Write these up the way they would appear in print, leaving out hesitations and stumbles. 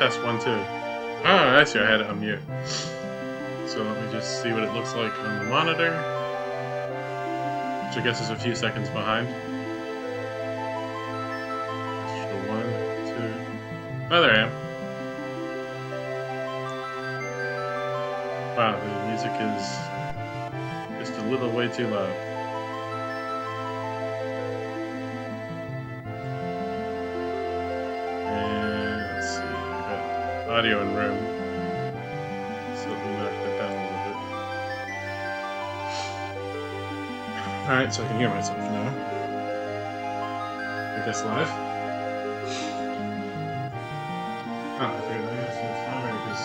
test 1 too. Oh, I see, I had it on mute. So let me just see what it looks like on the monitor. Which I guess is a few seconds behind. Extra 1, 2... Oh, there I am. Wow, the music is just a little way too loud. And let's see, I've got audio in room. So let me knock that down a little bit. Alright, so I can hear myself now. I guess live. Oh, I figured that was fine because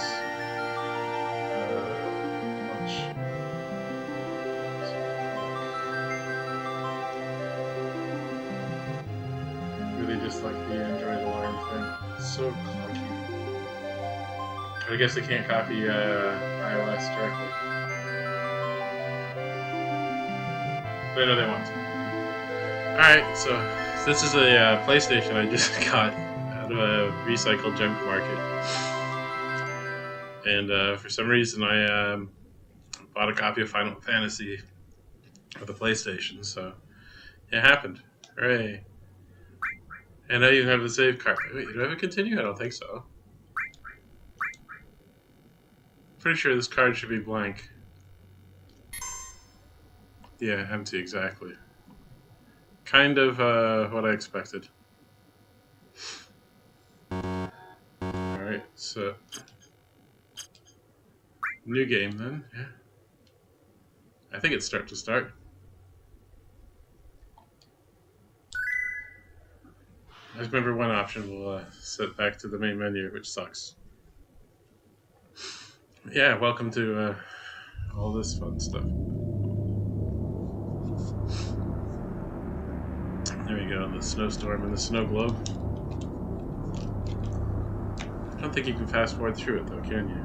really just like the Android alarm thing. It's so clunky. I guess they can't copy iOS directly. But I know they want to. Alright, so this is a PlayStation I just got out of a recycled junk market. And for some reason I bought a copy of Final Fantasy for the PlayStation, so it happened. Hooray. And I even have the save card. Wait, do I have a continue? I don't think so. Pretty sure this card should be blank. Yeah, empty, exactly. Kind of what I expected. Alright, so... New game then, yeah. I think it's start to start. I just remember one option will set back to the main menu, which sucks. Yeah, welcome to all this fun stuff. There we go, the snowstorm and the snow globe. I don't think you can fast forward through it though, can you?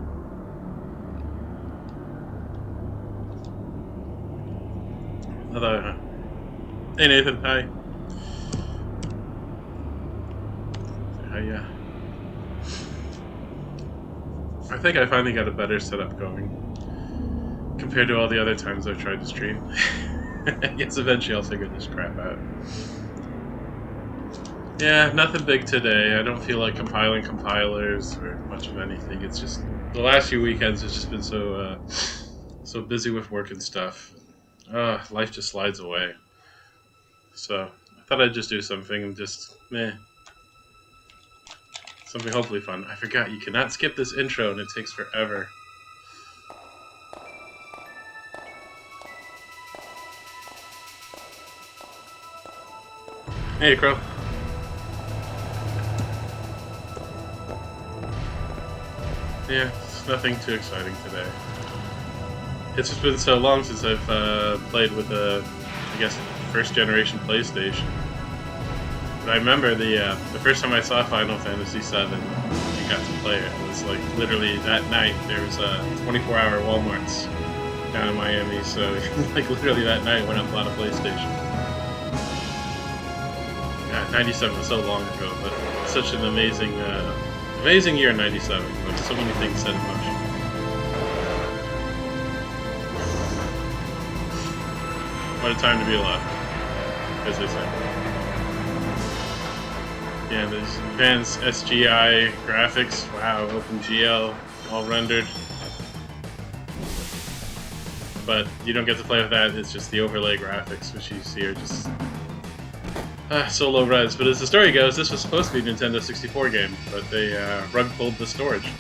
Although, hey Nathan, hi. I think I finally got a better setup going compared to all the other times I've tried to stream. I guess eventually I'll figure this crap out. Yeah, nothing big today. I don't feel like compiling compilers or much of anything. It's just the last few weekends has just been so so busy with work and stuff. Life just slides away. So I thought I'd just do something and just something hopefully fun. I forgot, you cannot skip this intro and it takes forever. Hey, Crow. Yeah, it's nothing too exciting today. It's just been so long since I've played with a, I guess, first generation PlayStation. But I remember the first time I saw Final Fantasy VII and got to play it, it was like literally that night. There was 24-hour Walmarts down in Miami, so like literally that night I went out and bought a PlayStation. Yeah, 97 was so long ago, but such an amazing amazing year in 97. Like so many things set in motion. What a time to be alive, as they say. Yeah, there's advanced SGI graphics. Wow, OpenGL, all rendered. But you don't get to play with that, it's just the overlay graphics, which you see are just so low res. But as the story goes, this was supposed to be a Nintendo 64 game, but they rug pulled the storage.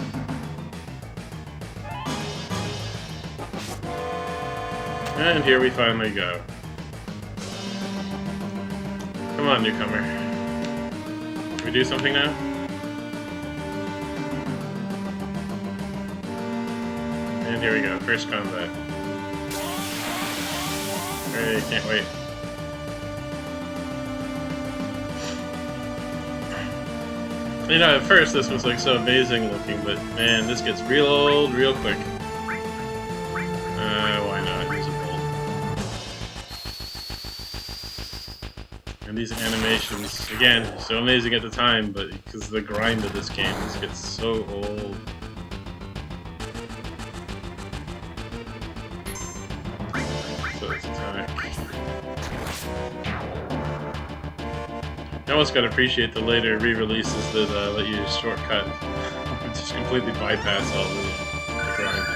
And here we finally go. Come on, newcomer. Can we do something now? And here we go, first combat. Hooray, can't wait. You know, at first this was like so amazing looking, but man, this gets real old real quick. Why not? Use a bolt. And these animations, again, so amazing at the time, but because of the grind of this game, this gets so old. So it's attack. You almost gotta appreciate the later re-releases that let you shortcut. Just completely bypass all the grind.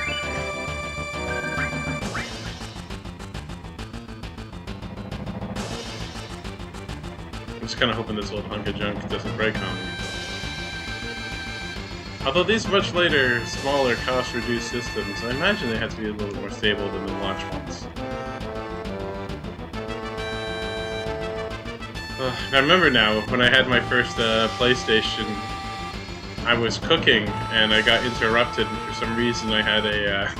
I'm just kind of hoping this old hunk of junk doesn't break on me. Although these much later, smaller, cost-reduced systems, I imagine they have to be a little more stable than the launch ones. I remember now, when I had my first PlayStation, I was cooking and I got interrupted, and for some reason I had a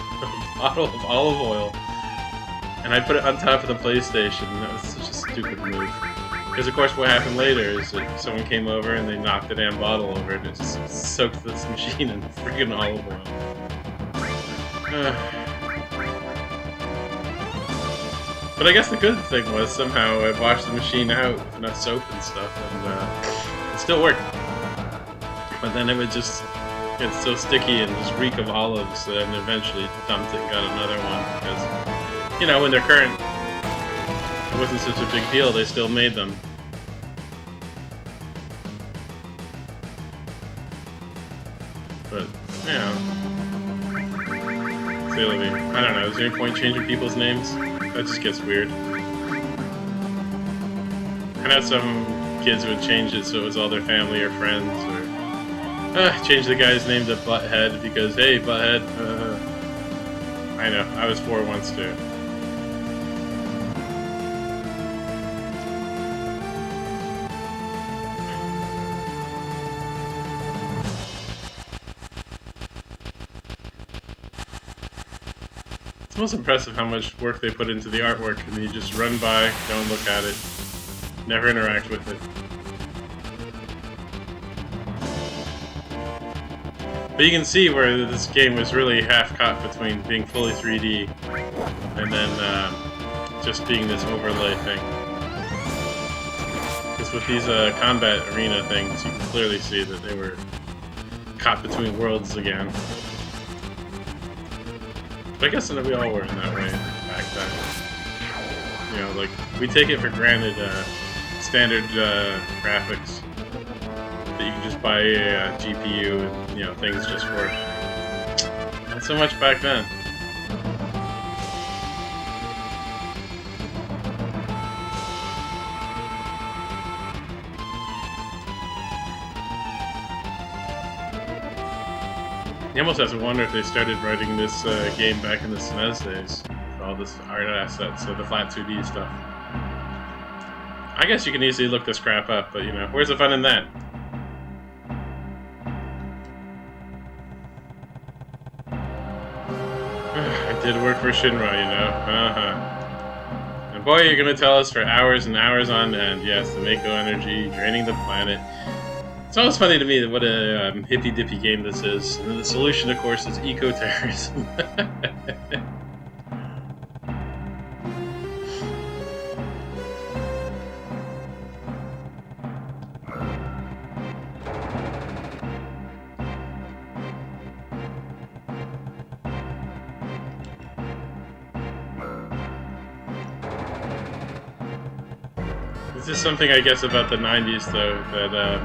bottle of olive oil, and I put it on top of the PlayStation. That was such a stupid move. Because of course what happened later is that someone came over and they knocked the damn bottle over and it just soaked this machine in freaking olive oil. But I guess the good thing was somehow I washed the machine out with enough soap and stuff, and it still worked. But then it would just get so sticky and just reek of olives that I eventually dumped it and got another one because, you know, when they're current, it wasn't such a big deal, they still made them. But, you know. I don't know, is there any point changing people's names? That just gets weird. I know some kids would change it so it was all their family or friends, or change the guy's name to Butthead because, hey, Butthead. I know, I was 4 once too. It's most impressive how much work they put into the artwork, and you just run by, don't look at it, never interact with it. But you can see where this game was really half caught between being fully 3D and then just being this overlay thing. Because with these combat arena things, you can clearly see that they were caught between worlds again. But I guess that we all were in that way back then. You know, like, we take it for granted standard graphics. That you can just buy a GPU and, you know, things just work. Not so much back then. You almost have to wonder if they started writing this game back in the SNES days. With all this art assets, so the flat 2D stuff. I guess you can easily look this crap up, but, you know, where's the fun in that? I did work for Shinra, you know. And boy, you're gonna tell us for hours and hours on end. Yes, the Mako energy, draining the planet. It's always funny to me that what a hippy-dippy game this is. And the solution, of course, is eco-terrorism. This is something, I guess, about the 90s, though, that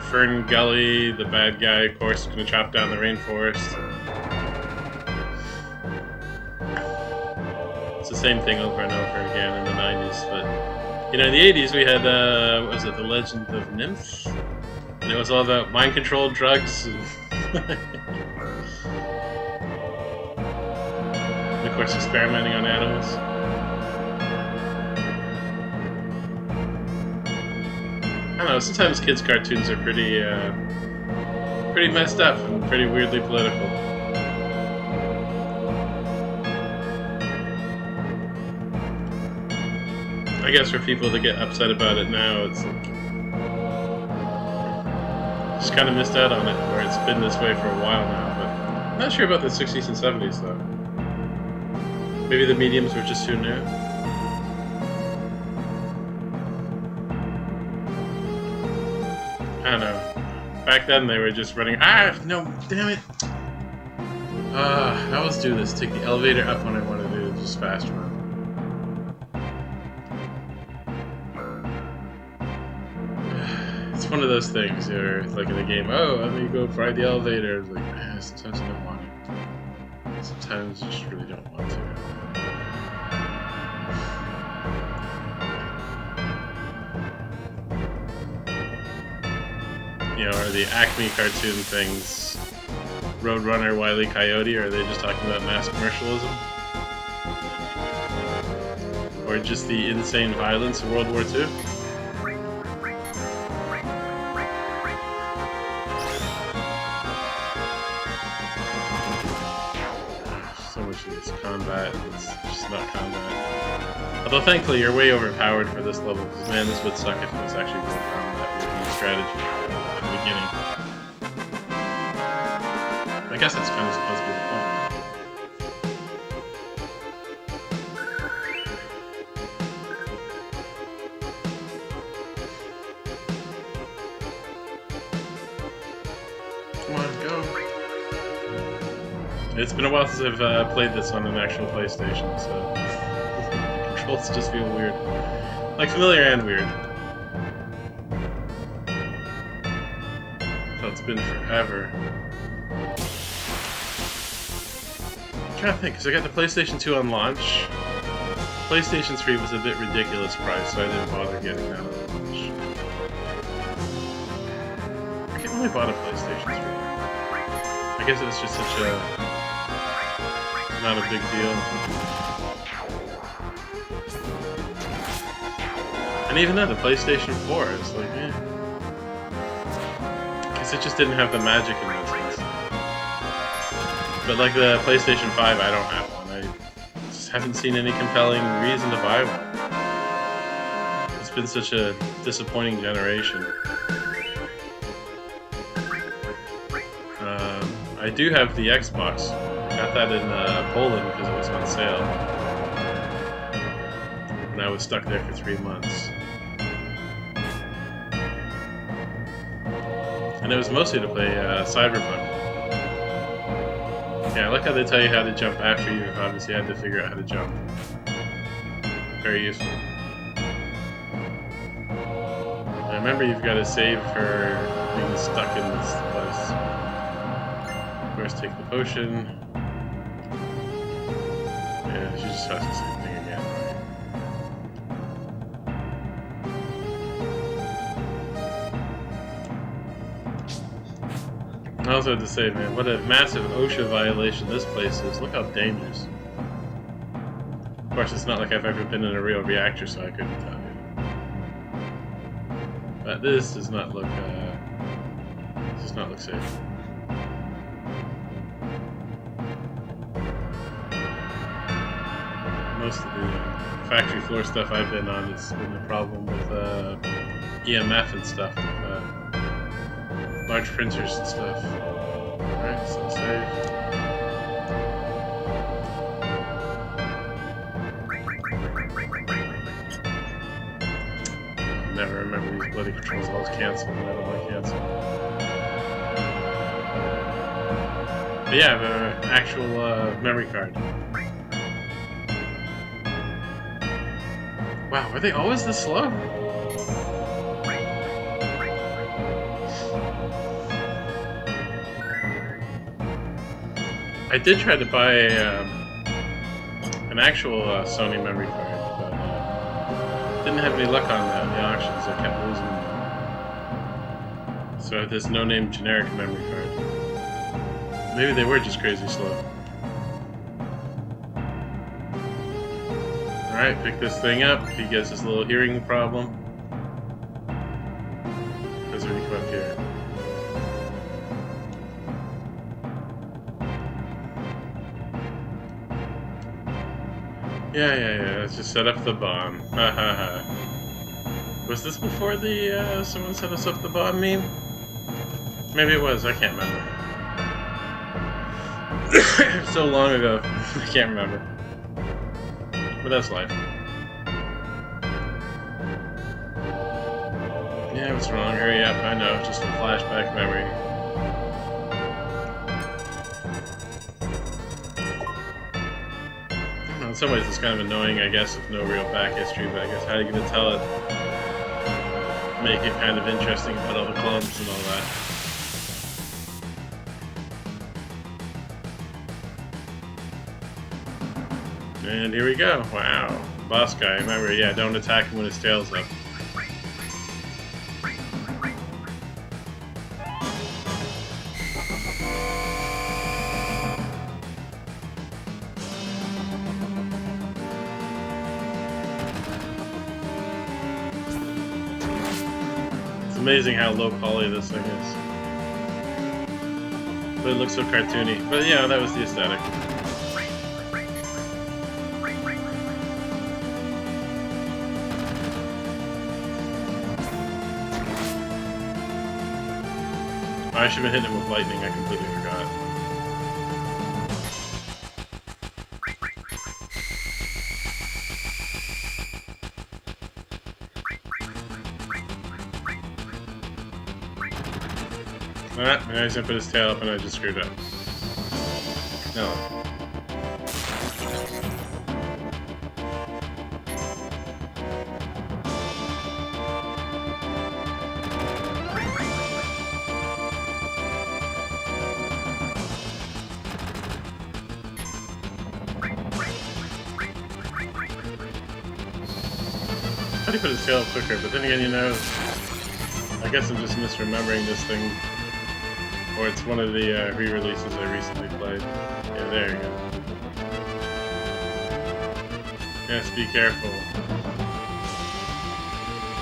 Fern Gully, the bad guy, of course, is going to chop down the rainforest. It's the same thing over and over again in the 90s, but, you know, in the 80s we had, what was it, The Legend of Nymph? And it was all about mind-controlled drugs, and of course, experimenting on animals. I don't know, sometimes kids' cartoons are pretty messed up and pretty weirdly political. I guess for people to get upset about it now, it's like, just kind of missed out on it, where it's been this way for a while now, but I'm not sure about the 60s and 70s, though. Maybe the mediums were just too new? I don't know. Back then they were just running. Ah, no, damn it. I always do this. Take the elevator up when I want to do just fast run. It's one of those things. You're like in a game. Oh, let me go ride the elevator. It's like, man, sometimes I don't want it. Sometimes you just really don't want to. You know, are the Acme cartoon things Roadrunner, Wile E. Coyote, or are they just talking about mass commercialism? Or just the insane violence of World War II? So much of this combat, it's just not combat. Although thankfully you're way overpowered for this level, because man, this would suck if it was actually real combat with strategy. Beginning. I guess that's kind of supposed to be the point. Come on, go. It's been a while since I've played this on an actual PlayStation, so the controls just feel weird. Like familiar and weird. It's been forever. I'm trying to think, because I got the PlayStation 2 on launch. PlayStation 3 was a bit ridiculous price, so I didn't bother getting that on launch. I think I only bought a PlayStation 3. I guess it was just such a... not a big deal. And even then, the PlayStation 4 is like, eh. It just didn't have the magic in those things. But like the PlayStation 5, I don't have one. I just haven't seen any compelling reason to buy one. It's been such a disappointing generation. I do have the Xbox. I got that in Poland because it was on sale. And I was stuck there for 3 months. And it was mostly to play Cyberpunk. Yeah, I like how they tell you how to jump after you obviously had to figure out how to jump. Very useful. I remember you've got to save for being stuck in this place. Of course, take the potion. Yeah, she just has the same thing again. I also have to say, man, what a massive OSHA violation this place is. Look how dangerous. Of course, it's not like I've ever been in a real reactor, so I couldn't tell you. But this does not look safe. Most of the factory floor stuff I've been on has been a problem with EMF and stuff. Large printers and stuff. Alright, so save. I'll never remember these bloody controls. Always cancel when I don't want to cancel. But yeah, I have an actual memory card. Wow, were they always this slow? I did try to buy an actual Sony memory card, but didn't have any luck on that in the auctions. I kept losing them. So I have this no-name generic memory card. Maybe they were just crazy slow. Alright, pick this thing up. He gets this little hearing problem. Because when you come up here. Yeah. Let's just set up the bomb. Ha ha ha. Was this before the someone set us up the bomb meme? Maybe it was. I can't remember. So long ago, I can't remember. But that's life. Yeah, what's wrong? Hurry up. I know. Just a flashback memory. In some ways, it's kind of annoying, I guess, with no real back history, but I guess how are you going to tell it? Make it kind of interesting about all the clones and all that. And here we go. Wow. Boss guy. Remember, yeah, don't attack him when his tail's up. It's amazing how low poly this thing is. But it looks so cartoony. But yeah, that was the aesthetic. I should have hit him with lightning, I completely forgot. Alright, I just put his tail up and I just screwed up. No. I thought he put his tail up quicker, but then again, you know, I guess I'm just misremembering this thing. Or it's one of the re-releases I recently played. Yeah, there you go. Yes, be careful.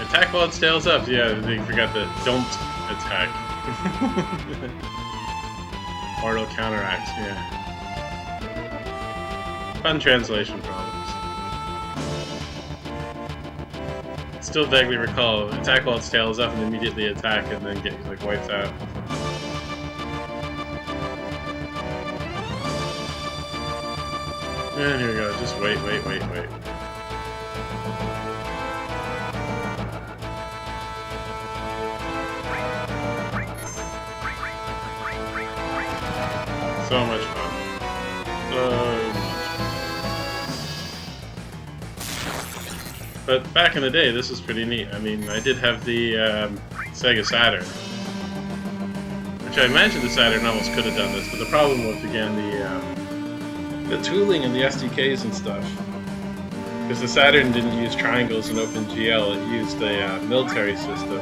Attack while its tail's up. Yeah, they forgot the don't attack. Or it'll counteract, yeah. Fun translation problems. Still vaguely recall, attack while its tail is up and immediately attack and then get like wiped out. And here we go, just wait. So much fun. So much fun. But back in the day, this was pretty neat. I mean, I did have the Sega Saturn. Which I imagine the Saturn almost could have done this, but the problem was, again, the tooling and the SDKs and stuff. Because the Saturn didn't use triangles and OpenGL, it used a military system.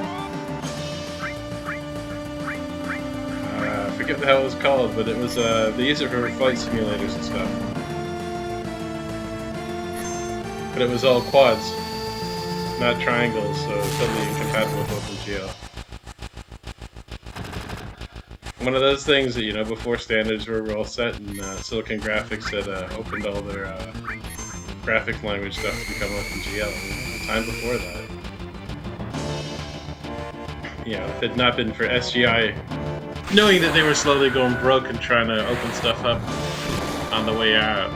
I forget what the hell it was called, but it was, they used it for flight simulators and stuff. But it was all quads, not triangles, so totally incompatible with OpenGL. One of those things that, you know, before standards were all set and Silicon Graphics had opened all their graphics language stuff to become OpenGL. The time before that. You know, if it had not been for SGI, knowing that they were slowly going broke and trying to open stuff up on the way out,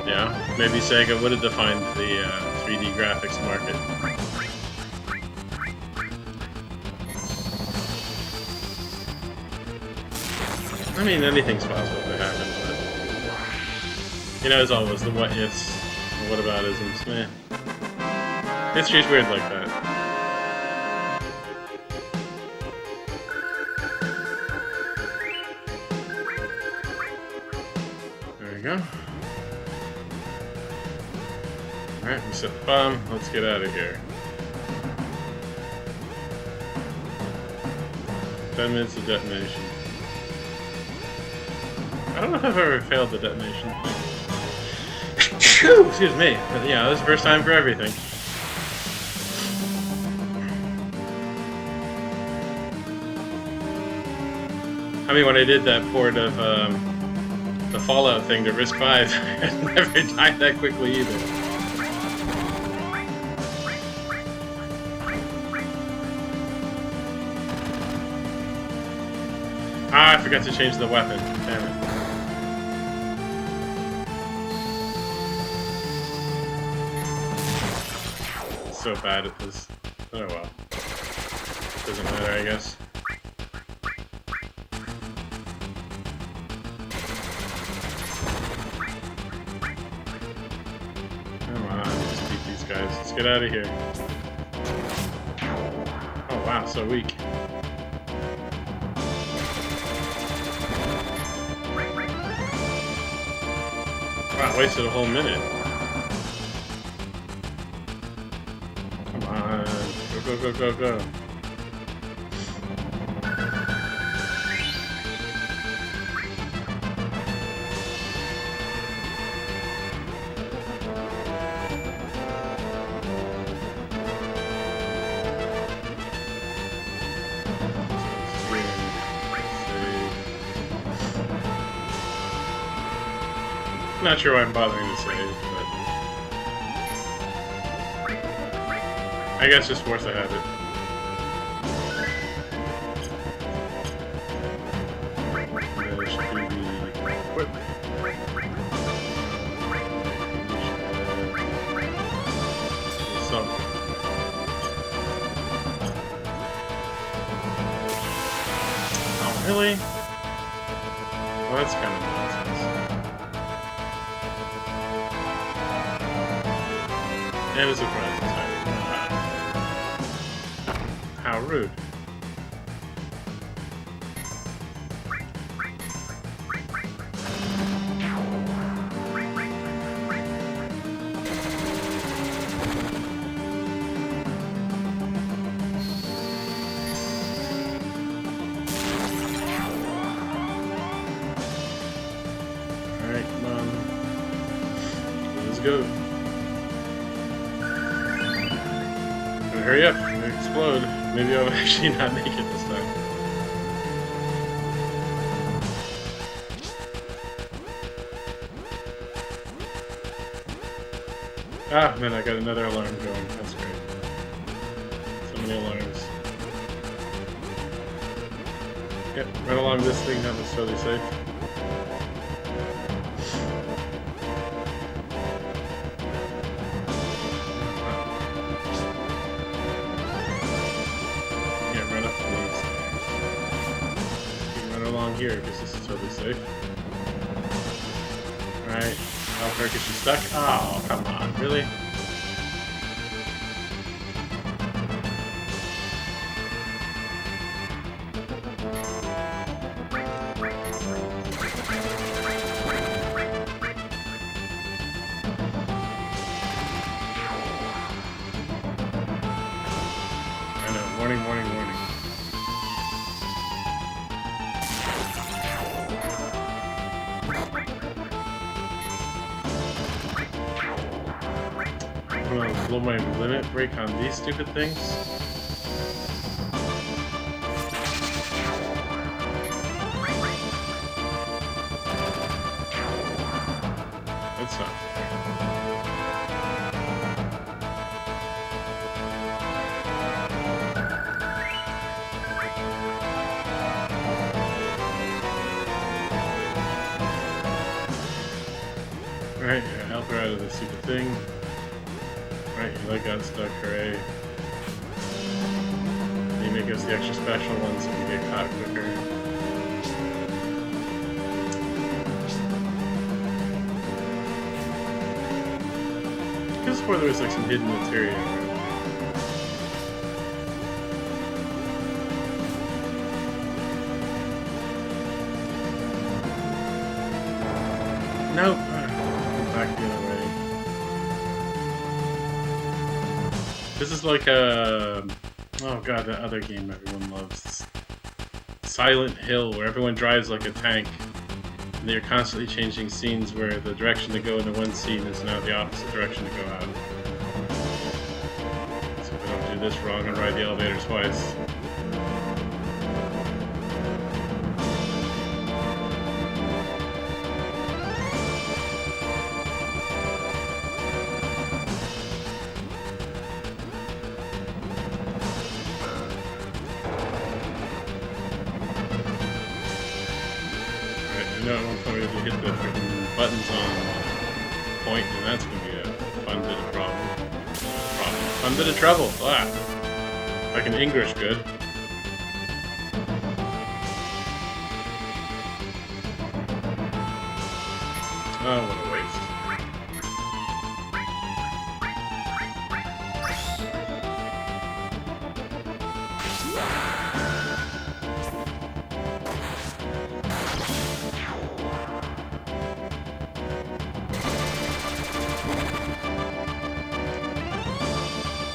yeah, maybe Sega would have defined the 3D graphics market. I mean, anything's possible to happen, but, you know, as always, the what ifs, the what about isms, man. History's weird like that. There we go. Alright, we set the bomb. Let's get out of here. 10 minutes of detonation. I don't know if I've ever failed the detonation thing. Excuse me. But yeah, this is the first time for everything. I mean, when I did that port of the Fallout thing to Risk 5, I never died that quickly either. Ah, I forgot to change the weapon. Damn it. So bad at this. Oh well. Doesn't matter, I guess. Come on, let's beat these guys. Let's get out of here. Oh wow, so weak. Wow, wasted a whole minute. Come on. Go, go, go, go, go. Not sure why I'm bothering to save, but I guess just force a habit. There should be the equipment. Something. Oh, really? Well, that's kind of nonsense. And a surprise attack. How rude. Alright, come on. Let's go. Hurry up, I'm gonna explode. Maybe I'll actually not make it this time. Ah, man, I got another alarm going. That's great. So many alarms. Yep, right along this thing, that was totally safe. Here, because this is totally safe. Alright. Oh, Kirk, is she stuck? Oh, come on. Really? I know. Warning, warning, warning. I'm gonna blow my limit break on these stupid things. That's not fair. Alright, yeah, help her out of this stupid thing. Alright, your leg got stuck, hooray. They make us the extra special ones so we get caught quicker. I could have swore there was like some hidden materia around there. Nope. Back the other way. This is like a... oh god, that other game everyone loves. Silent Hill, where everyone drives like a tank. And they're constantly changing scenes where the direction to go into one scene is now the opposite direction to go out. So if I don't do this wrong and ride the elevator twice. You know, at one point we have to hit the freaking buttons on point, and that's going to be a fun bit of problem. Fun bit of trouble. Ah. Like an English good. Oh, what a waste.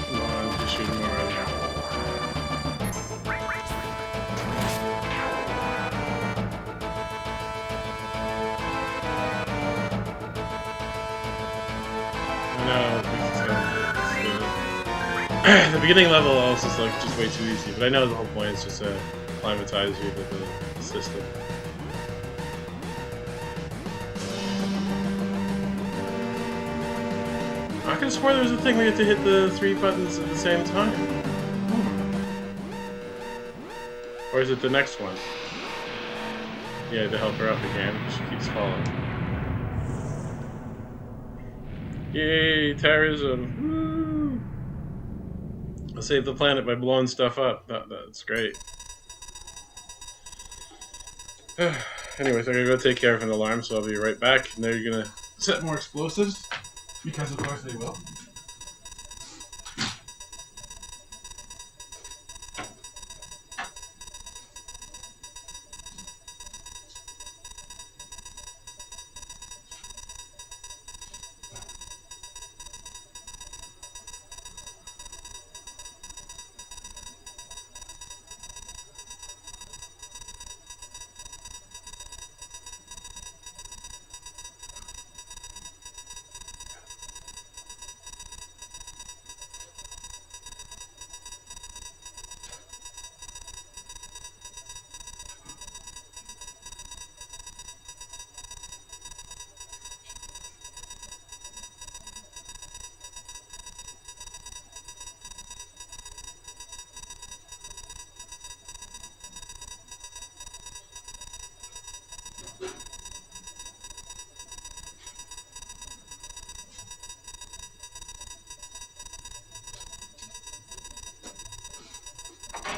Come on, just shoot him already. No, the beginning level also is like just way too easy, but I know the whole point is just to acclimatize you to the system. I could have sworn there was a thing we had to hit the 3 buttons at the same time. Or is it the next one? Yeah, to help her up again. She keeps falling. Yay, terrorism! Woo! I'll save the planet by blowing stuff up. That's great. Anyways, I'm gonna go take care of an alarm, so I'll be right back. And they're gonna set more explosives, because of course they will.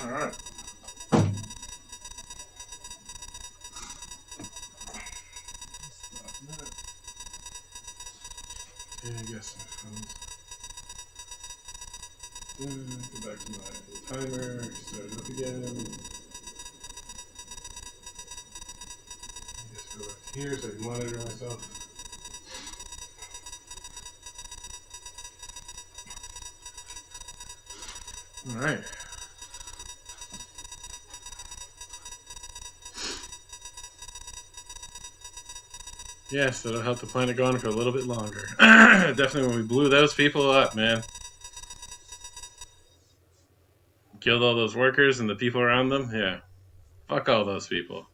Alright. Yeah, I guess go back to my timer, start it up again. Just go back here so I can monitor myself. Alright. Yes, that'll help the planet go on for a little bit longer. Definitely when we blew those people up, man. Killed all those workers and the people around them, yeah. Fuck all those people.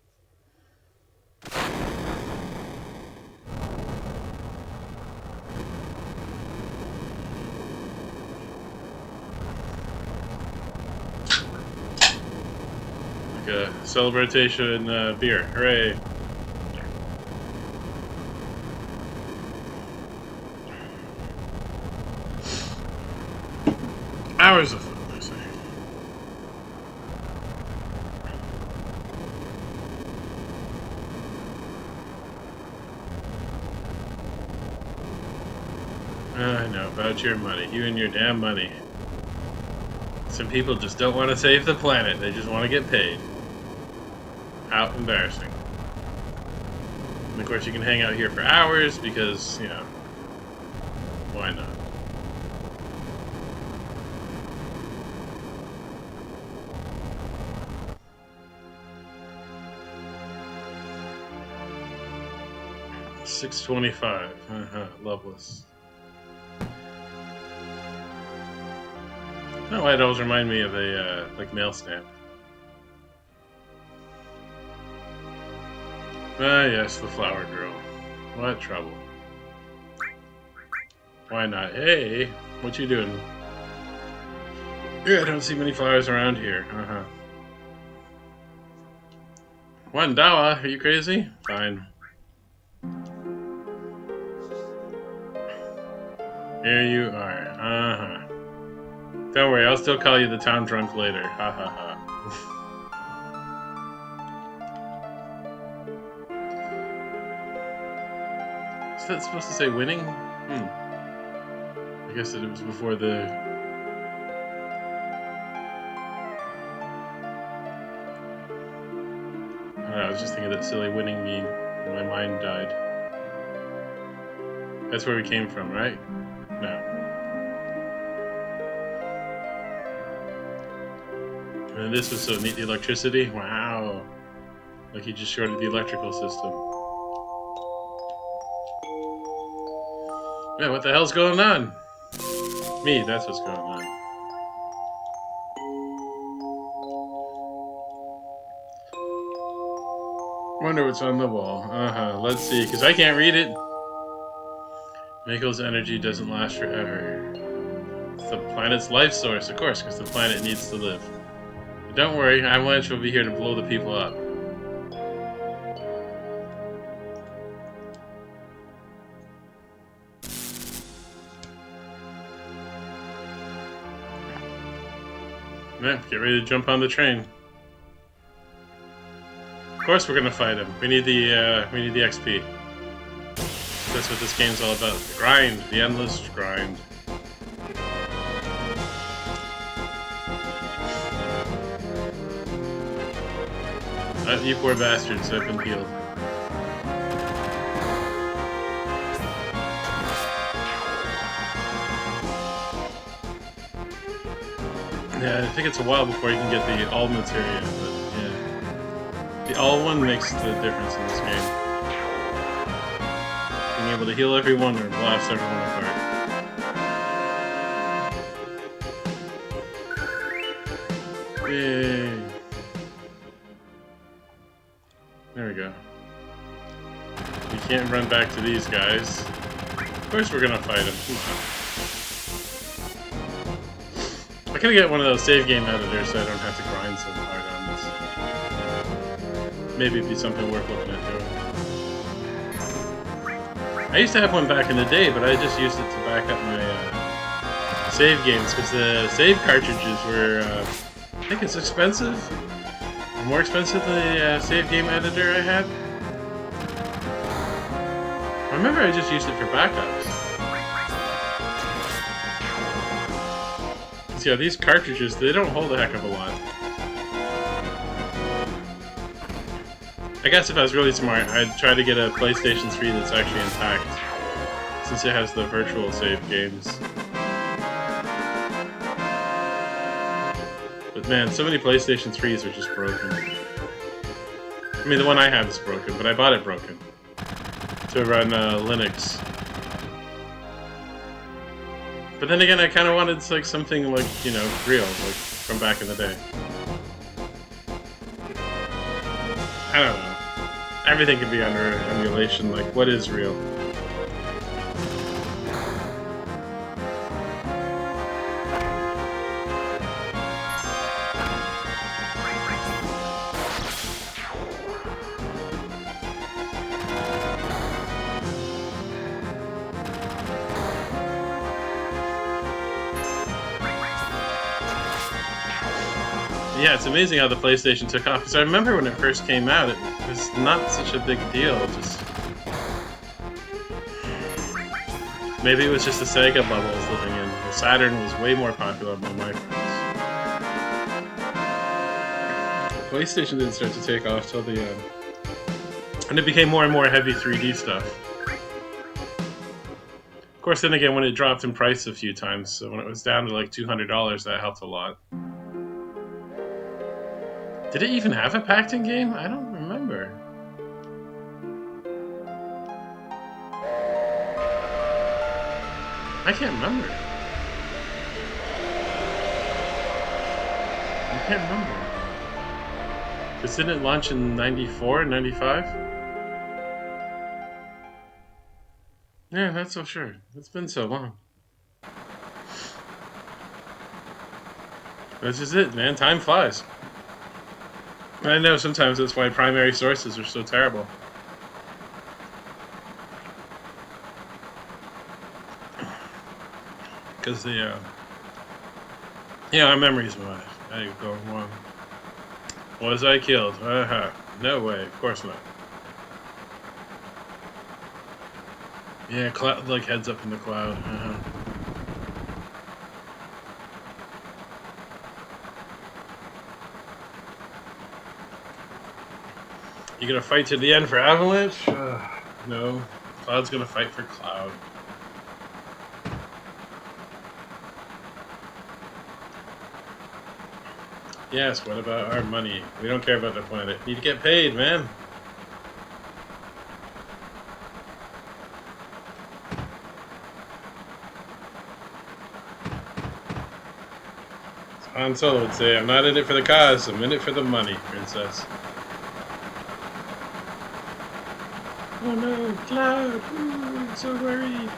Like a celebration beer. Hooray. Hours of food, I say. I know, about your money. You and your damn money. Some people just don't want to save the planet. They just want to get paid. How embarrassing. And of course you can hang out here for hours because, you know, why not? $6.25. Loveless. Oh, it always remind me of a like mail stamp. Ah, yes, the flower girl. What trouble? Why not? Hey, what you doing? Yeah, I don't see many flowers around here. One dawa? Are you crazy? Fine. Here you are. Don't worry, I'll still call you the town drunk later. Ha ha ha. Is that supposed to say winning? I guess it was before the... I don't know, I was just thinking that silly winning meme, and my mind died. That's where we came from, right? No. And this was so neat, the electricity. Wow. Like he just shorted the electrical system. Yeah, what the hell's going on? Me, that's what's going on. Wonder what's on the wall. Let's see, because I can't read it. Mako's energy doesn't last forever. It's the planet's life source, of course, because the planet needs to live. But don't worry, Avalanche will be here to blow the people up. Yeah, get ready to jump on the train. Of course we're gonna fight him. We need the XP. That's what this game's all about. The grind, the endless grind. You poor bastards, I've been healed. Yeah, I think it's a while before you can get the all materia, but yeah. The all one makes the difference in this game. Being able to heal everyone or blast everyone apart. Yay. There we go. We can't run back to these guys. Of course we're gonna fight them. I gotta get one of those save game editors so I don't have to grind so hard on this. Maybe it'd be something worth looking at doing. I used to have one back in the day, but I just used it to back up my save games, because the save cartridges were, I think it's expensive. More expensive than the save game editor I had. I remember I just used it for backups. So yeah, these cartridges, they don't hold a heck of a lot. I guess if I was really smart, I'd try to get a PlayStation 3 that's actually intact, since it has the virtual save games. But man, so many PlayStation 3s are just broken. I mean, the one I have is broken, but I bought it broken to run Linux. But then again, I kind of wanted like something like, you know, real, like from back in the day. I don't know. Everything can be under emulation. Like, what is real? Yeah, it's amazing how the PlayStation took off, because I remember when it first came out, it was not such a big deal. Just maybe it was just the Sega bubble I was living in. The Saturn was way more popular among my friends. PlayStation didn't start to take off till the end, and it became more and more heavy 3D stuff. Of course, then again, when it dropped in price a few times, so when it was down to like $200, that helped a lot. Did it even have a packed-in game? I don't remember. I can't remember. I can't remember. This didn't launch in 94, 95? Yeah, not so sure. It's been so long. This is it, man. Time flies. I know sometimes that's why primary sources are so terrible. Because the, our memories were I go wrong. Was I killed? No way, of course not. Yeah, cloud like heads up in the cloud. You gonna fight to the end for Avalanche? No. Cloud's gonna fight for Cloud. Yes, what about our money? We don't care about the planet. Need to get paid, man. Han Solo would say, I'm not in it for the cause, I'm in it for the money, princess. Oh no, Cloud! Ooh, I'm so worried.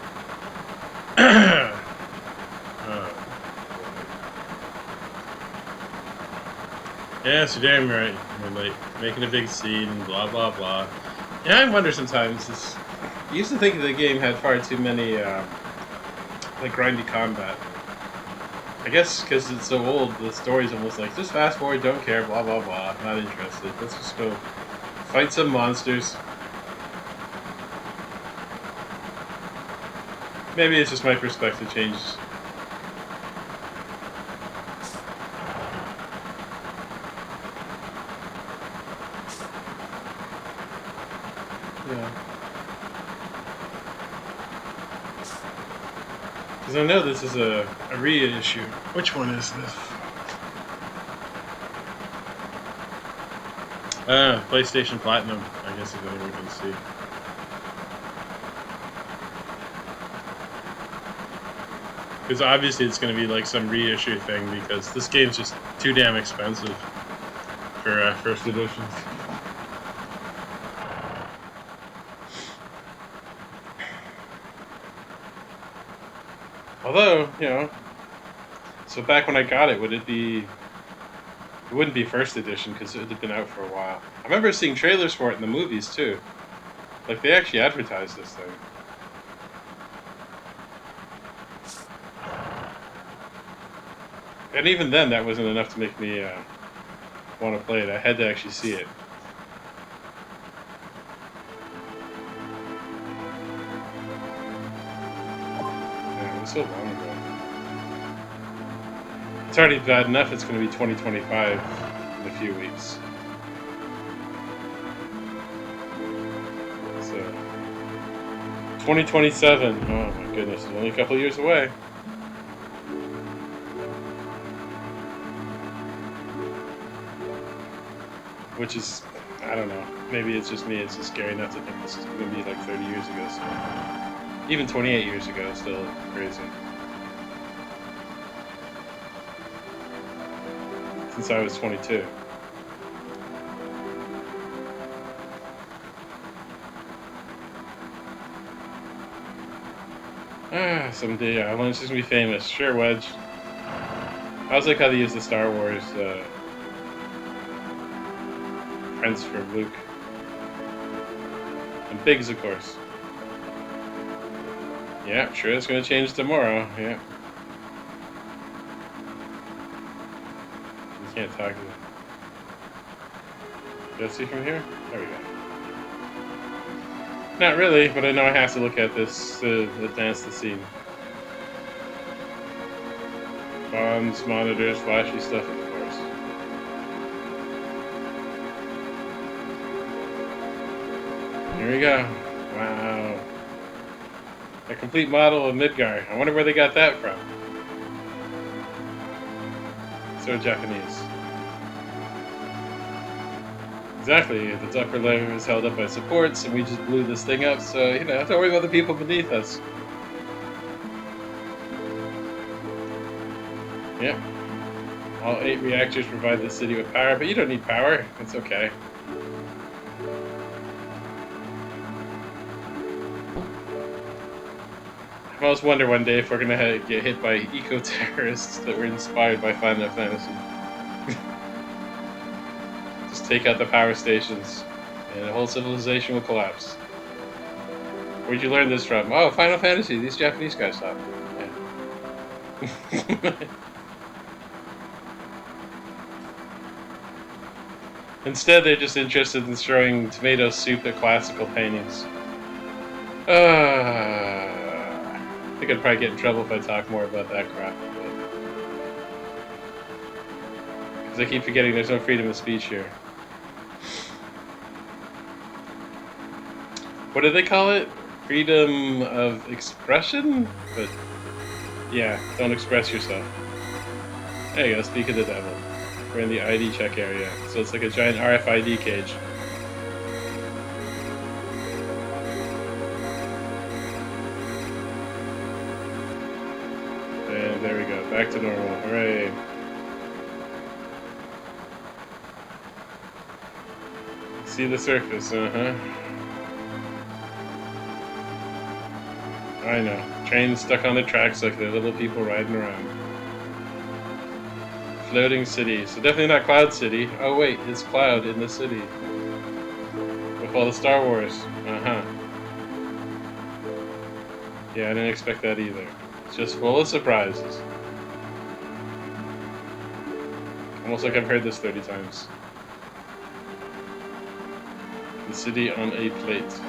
Yes, you're damn right. You're like making a big scene, blah blah blah. Yeah, I wonder sometimes. I used to think the game had far too many like grindy combat. I guess because it's so old, the story's almost like just fast forward, don't care, blah blah blah. Not interested. Let's just go fight some monsters. Maybe it's just my perspective changes. Yeah. Because I know this is a reissue. Which one is this? PlayStation Platinum, I guess is the only one we can see. Because obviously it's going to be like some reissue thing because this game's just too damn expensive for first editions. Although, you know, so back when I got it, it wouldn't be first edition because it had been out for a while. I remember seeing trailers for it in the movies too. Like they actually advertised this thing. And even then, that wasn't enough to make me want to play it. I had to actually see it. Man, it was so long ago. It's already bad enough it's going to be 2025 in a few weeks. So, 2027. Oh my goodness, it's only a couple years away. Which is, I don't know. Maybe it's just me. It's just scary enough to think this is going to be like 30 years ago. So. Even 28 years ago, still crazy. Since I was 22. Someday Avalanche is going to be famous. Sure, Wedge. I always like how they use the Star Wars Prince for Luke. And Biggs, of course. Yeah, sure it's going to change tomorrow. Yeah. You can't talk to them. You see from here? There we go. Not really, but I know I have to look at this to advance the scene. Bombs, monitors, flashy stuff, of course. Here we go. Wow. A complete model of Midgar. I wonder where they got that from. So Japanese. Exactly. The upper layer is held up by supports, and we just blew this thing up, so, you know, don't worry about the people beneath us. Yep. All 8 reactors provide the city with power, but you don't need power. It's okay. I always wonder one day if we're gonna get hit by eco-terrorists that were inspired by Final Fantasy. Just take out the power stations, and the whole civilization will collapse. Where'd you learn this from? Oh, Final Fantasy. These Japanese guys thought. Yeah. Instead, they're just interested in throwing tomato soup at classical paintings. I think I'd probably get in trouble if I talk more about that crap. Because I keep forgetting there's no freedom of speech here. What do they call it? Freedom of expression? But yeah, don't express yourself. There you go, speak of the devil. We're in the ID check area. So it's like a giant RFID cage. And there we go, back to normal. Hooray. See the surface, I know. Trains stuck on the tracks like they're little people riding around. Floating city. So definitely not Cloud City. Oh wait, it's Cloud in the city. With all the Star Wars. Yeah, I didn't expect that either. It's just full of surprises. Almost like I've heard this 30 times. The city on a plate.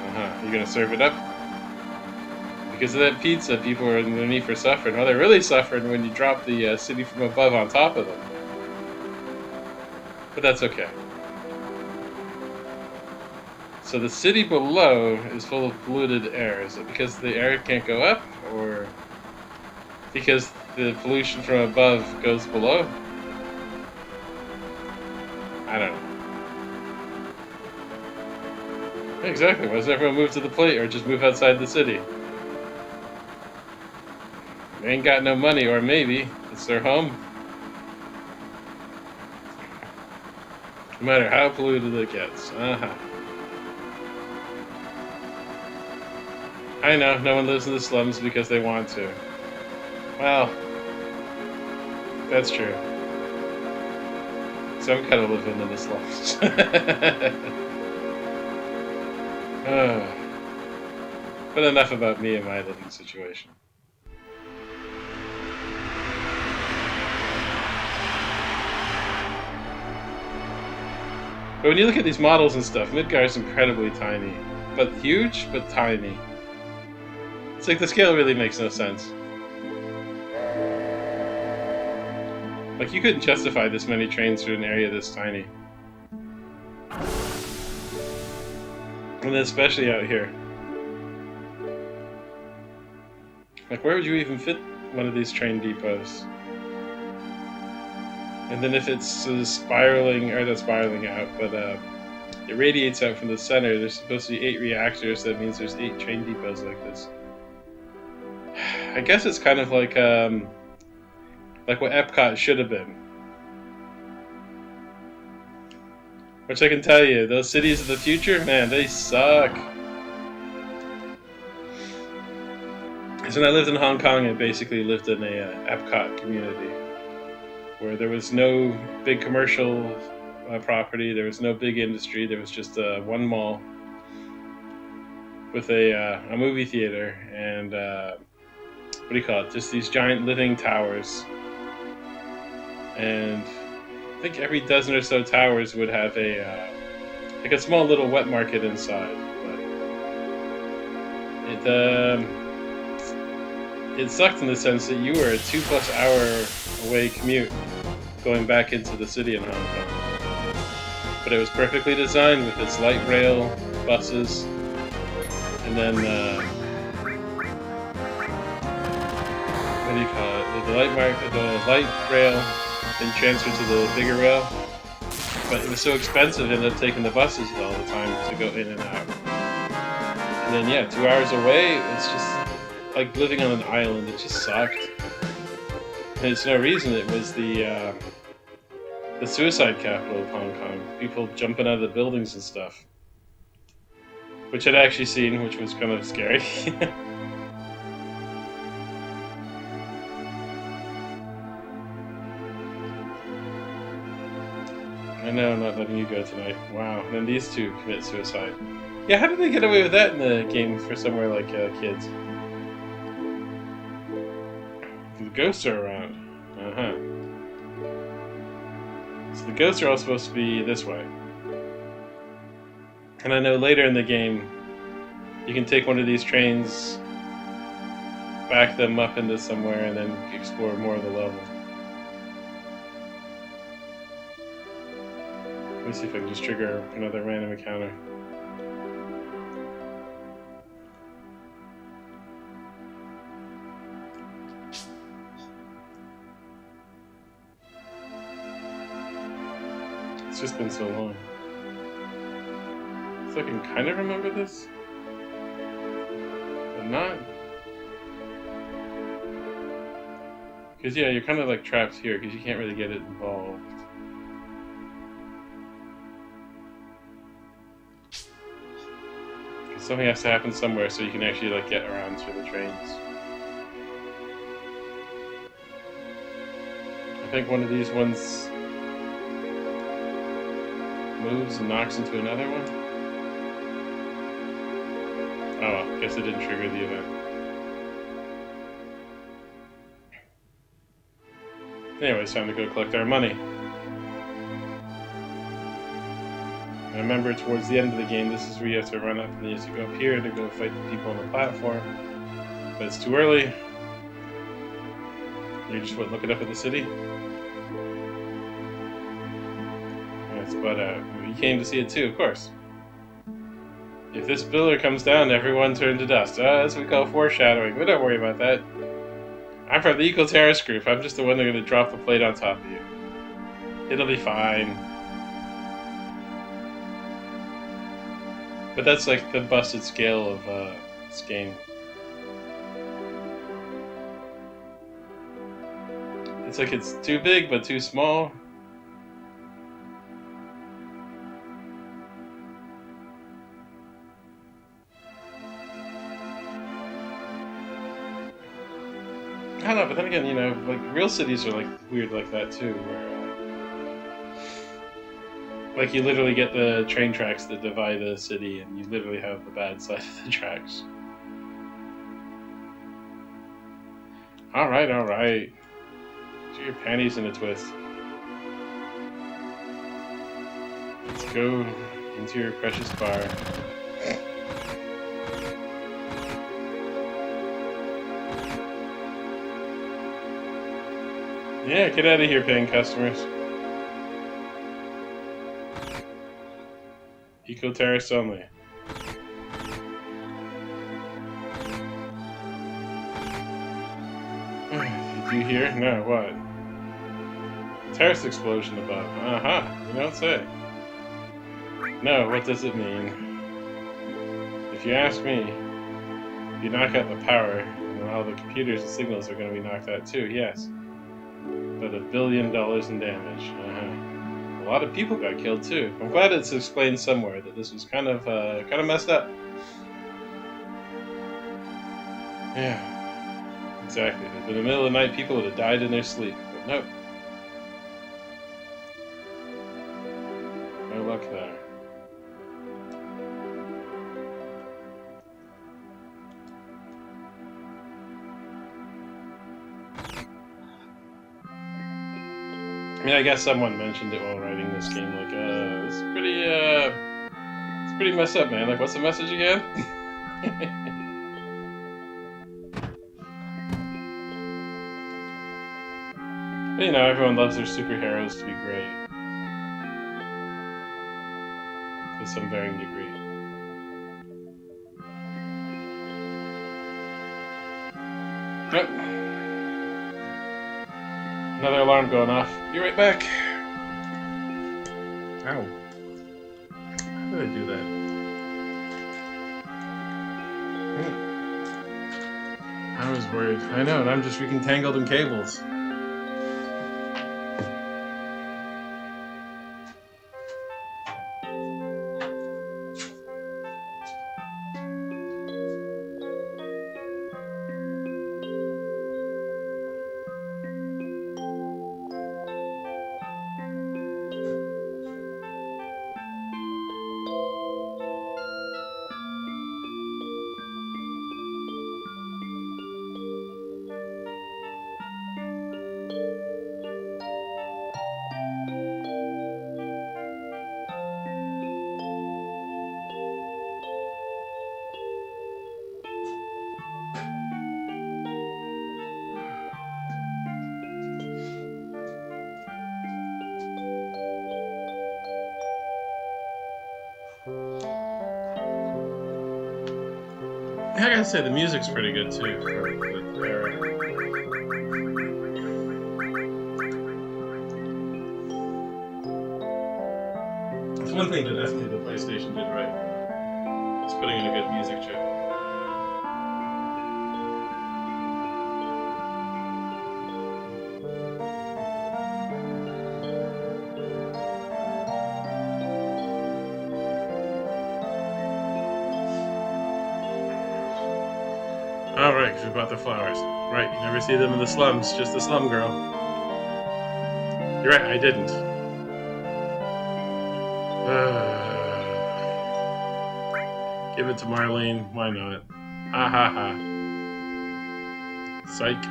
You gonna serve it up? Because of that pizza, people are underneath for suffering. Well, they're really suffering when you drop the city from above on top of them. But that's okay. So the city below is full of polluted air. Is it because the air can't go up, or because the pollution from above goes below? I don't know. Exactly. Why doesn't everyone move to the plate or just move outside the city? They ain't got no money, or maybe it's their home. No matter how polluted it gets. I know, no one lives in the slums because they want to. Well, that's true. Some kind of living in the slums. But enough about me and my living situation. But when you look at these models and stuff, Midgar is incredibly tiny. But huge, but tiny. It's like the scale really makes no sense. Like, you couldn't justify this many trains through an area this tiny. And especially out here. Like, where would you even fit one of these train depots? And then if it's spiraling, or not spiraling out, but it radiates out from the center, there's supposed to be 8 reactors, that means there's 8 train depots like this. I guess it's kind of like what Epcot should have been. Which I can tell you, those cities of the future, man, they suck. So when I lived in Hong Kong, I basically lived in a Epcot community where there was no big commercial property, there was no big industry, there was just one mall with a movie theater and what do you call it? Just these giant living towers. And I think every dozen or so towers would have a like a small little wet market inside. But it sucked in the sense that you were a 2+ hour away commute going back into the city in Hong Kong. But it was perfectly designed with its light rail buses, and then what do you call it? The light rail, then transferred to the bigger rail. But it was so expensive, it ended up taking the buses all the time to go in and out. And then 2 hours away, it's just like living on an island. It just sucked. And it's no reason. It was the suicide capital of Hong Kong. People jumping out of the buildings and stuff, which I'd actually seen, which was kind of scary. I know, I'm not letting you go tonight. Wow. And then these two commit suicide. Yeah, how did they get away with that in the game for somewhere like kids? The ghosts are around. So the ghosts are all supposed to be this way. And I know later in the game, You can take one of these trains, back them up into somewhere, and then explore more of the level. Let me see if I can just trigger another random encounter. It's just been so long. So I can kind of remember this, but not. Because yeah, you're kind of like trapped here because you can't really get it involved. Because something has to happen somewhere so you can actually like get around through the trains. I think one of these ones moves and knocks into another one. Oh, I guess it didn't trigger the event. Anyway, it's time to go collect our money. I remember towards the end of the game, this is where you have to run up and you have to go up here to go fight the people on the platform. But it's too early. You're just looking up at the city? Yes, but you came to see it too, of course. If this pillar comes down, everyone turn to dust. That's what we call foreshadowing, but don't worry about that. I'm from the Eco-Terrorist group. I'm just the one that's going to drop the plate on top of you. It'll be fine. But that's like the busted scale of this game. It's like it's too big but too small. I don't know, but then again, you know, like real cities are like weird like that too, where like you literally get the train tracks that divide a city, and you literally have the bad side of the tracks. All right, get your panties in a twist. Let's go into your precious bar. Yeah, get out of here, paying customers. Eco-terrorists only. Did you hear? No, what? Terrorist explosion above. You don't say. No, what does it mean? If you ask me, if you knock out the power, then all the computers and signals are going to be knocked out too, yes. But $1 billion in damage. A lot of people got killed too. I'm glad it's explained somewhere that this was kind of messed up. Yeah, exactly. In the middle of the night, people would have died in their sleep, but nope. No luck there. I mean, I guess someone mentioned it while writing this game, like, it's pretty messed up, man. Like, what's the message again? But, you know, everyone loves their superheroes to be great. To some varying degree. Yep. Another alarm going off. Be right back. Ow. How did I do that? I was worried. I know, and I'm just freaking tangled in cables. I gotta say, the music's pretty good too for the era. It's one thing that definitely the PlayStation did right. It's putting in a good music chip. Oh, right, because we bought the flowers. Right, you never see them in the slums, just the slum girl. You're right, I didn't. Give it to Marlene, why not? Ha ha ha. Psych.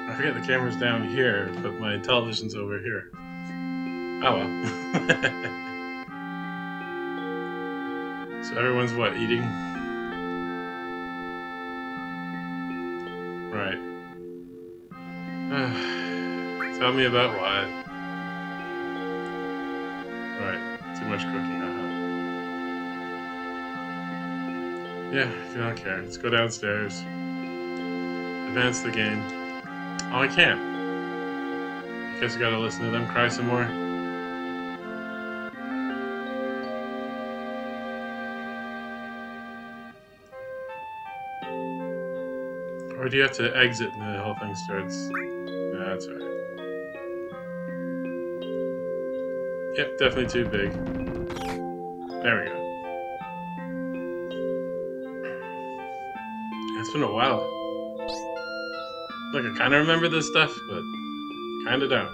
I forget the camera's down here, but my television's over here. Oh well. So everyone's what, eating? Right. Tell me about what? Right. Too much cooking, Yeah, if you don't care. Let's go downstairs. Advance the game. Oh, I can't. I guess I gotta listen to them cry some more. Or do you have to exit and the whole thing starts? Nah, that's alright. Yep, definitely too big. There we go. It's been a while. Look, I kind of remember this stuff, but kind of don't.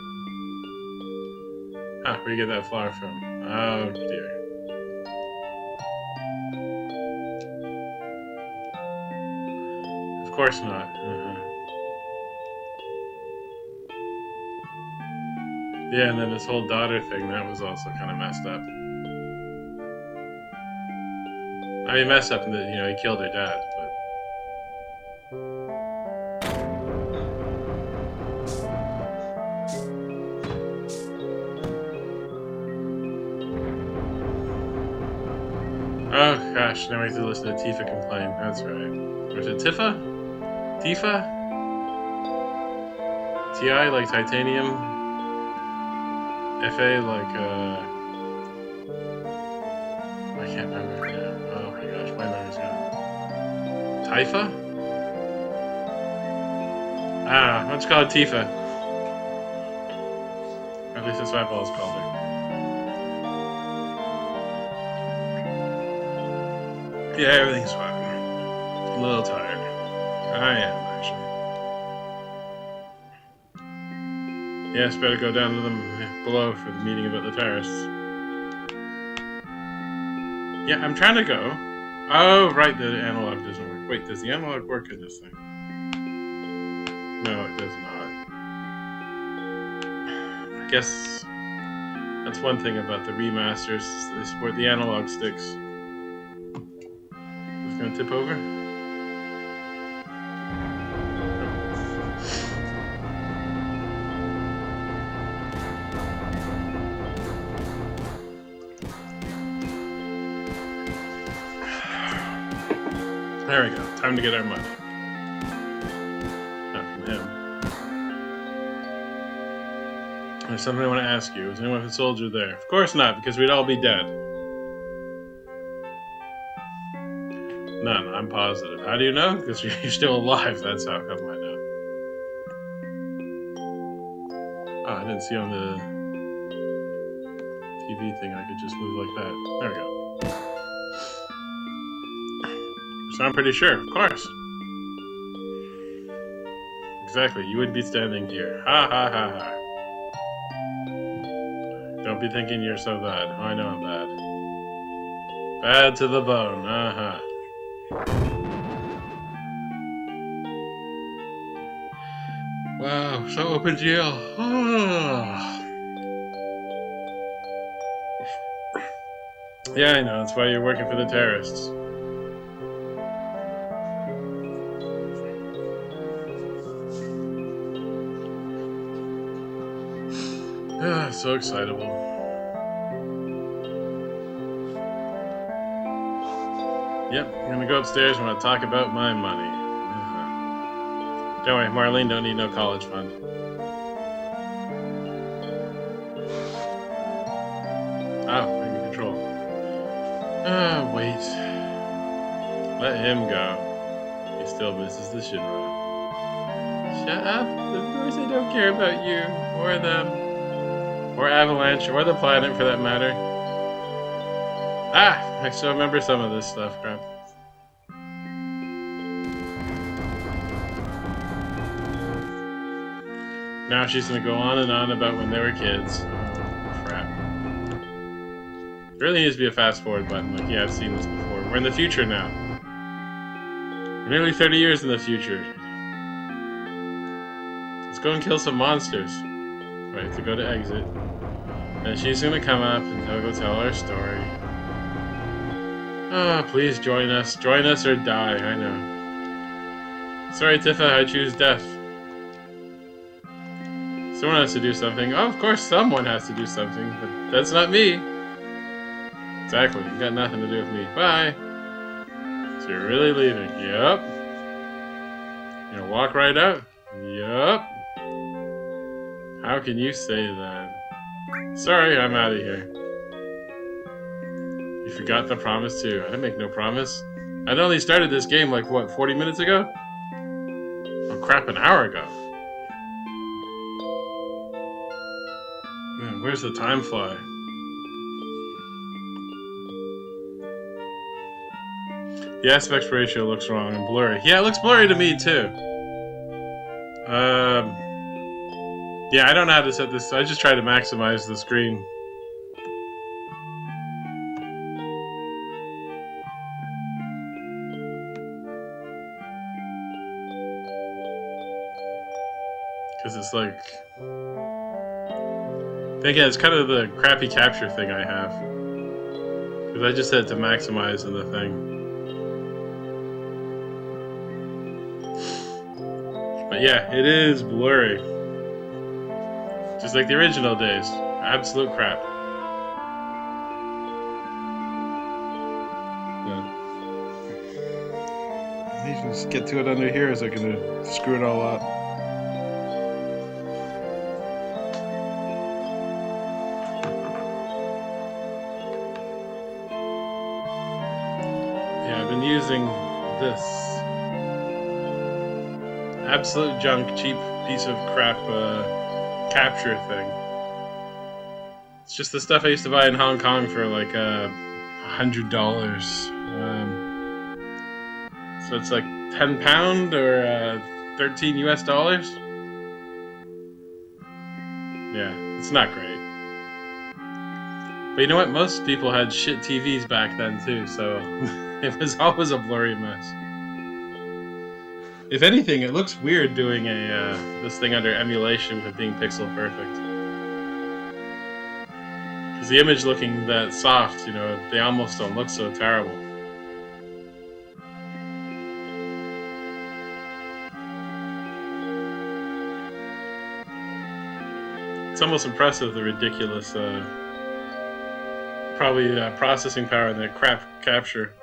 Where do you get that flower from? Oh dear. Of course not. Yeah, and then this whole daughter thing, that was also kind of messed up. I mean, messed up in that, he killed her dad, but... Oh gosh, now we have to listen to Tifa complain. That's right. Or is it Tifa? Tifa? TI like titanium? FA like I can't remember now. Oh my gosh, my memory's gone. Tifa? Let's call it Tifa. At least that's what I've always called her. Yeah, everything's fine. A little tired. I am, actually. Yes, better go down to them below for the meeting about the terrorists. Yeah, I'm trying to go. Oh, right, the analog doesn't work. Wait, does the analog work in this thing? No, it does not. I guess that's one thing about the remasters. They support the analog sticks. It's gonna tip over? There we go. Time to get our money. Not from him. There's something I want to ask you. Is anyone a soldier there? Of course not, because we'd all be dead. None, I'm positive. How do you know? Because you're still alive. That's how come I know. Oh, I didn't see on the TV thing I could just move like that. There we go. So I'm pretty sure, of course. Exactly, you would be standing here. Ha ha ha ha. Don't be thinking you're so bad. Oh, I know I'm bad. Bad to the bone. Wow, so open GL. Yeah, I know. That's why you're working for the terrorists. So excitable. Yep, I'm gonna go upstairs and want to talk about my money. Don't worry, Marlene don't need no college fund. Oh, maybe control. Wait. Let him go. He still misses the Shinra. Shut up. Of course I don't care about you, or them, or Avalanche, or the planet for that matter. Ah, I still remember some of this stuff, crap. Now she's gonna go on and on about when they were kids. Oh, crap. There really needs to be a fast forward button. Like, yeah, I've seen this before. We're in the future now. We're nearly 30 years in the future. Let's go and kill some monsters. Right, to go to exit. And she's gonna come up and go tell her story. Oh, please join us. Join us or die, I know. Sorry, Tifa, I choose death. Someone has to do something. Oh, of course someone has to do something, but that's not me. Exactly, you got nothing to do with me. Bye. So you're really leaving? Yup. You gonna walk right out? Yup. How can you say that? Sorry, I'm out of here. You forgot the promise too. I didn't make no promise. I'd only started this game like, what, 40 minutes ago? Oh crap, an hour ago. Man, where's the time fly? The aspect ratio looks wrong and blurry. Yeah, it looks blurry to me too. Yeah, I don't know how to set this. I just try to maximize the screen. Because it's like... Again, it's kind of the crappy capture thing I have. Because I just had to maximize in the thing. But yeah, it is blurry. Just like the original days. Absolute crap. Yeah. I need to just get to it under here so I can screw it all up. Yeah, I've been using this absolute junk, cheap piece of crap capture thing. It's just the stuff I used to buy in Hong Kong for like $100. So it's like £10 or 13 US dollars. Yeah, it's not great. But you know what? Most people had shit TVs back then too, so it was always a blurry mess. If anything, it looks weird doing this thing under emulation with being pixel perfect. Because the image looking that soft, you know, they almost don't look so terrible. It's almost impressive, the ridiculous, probably processing power in that crap capture.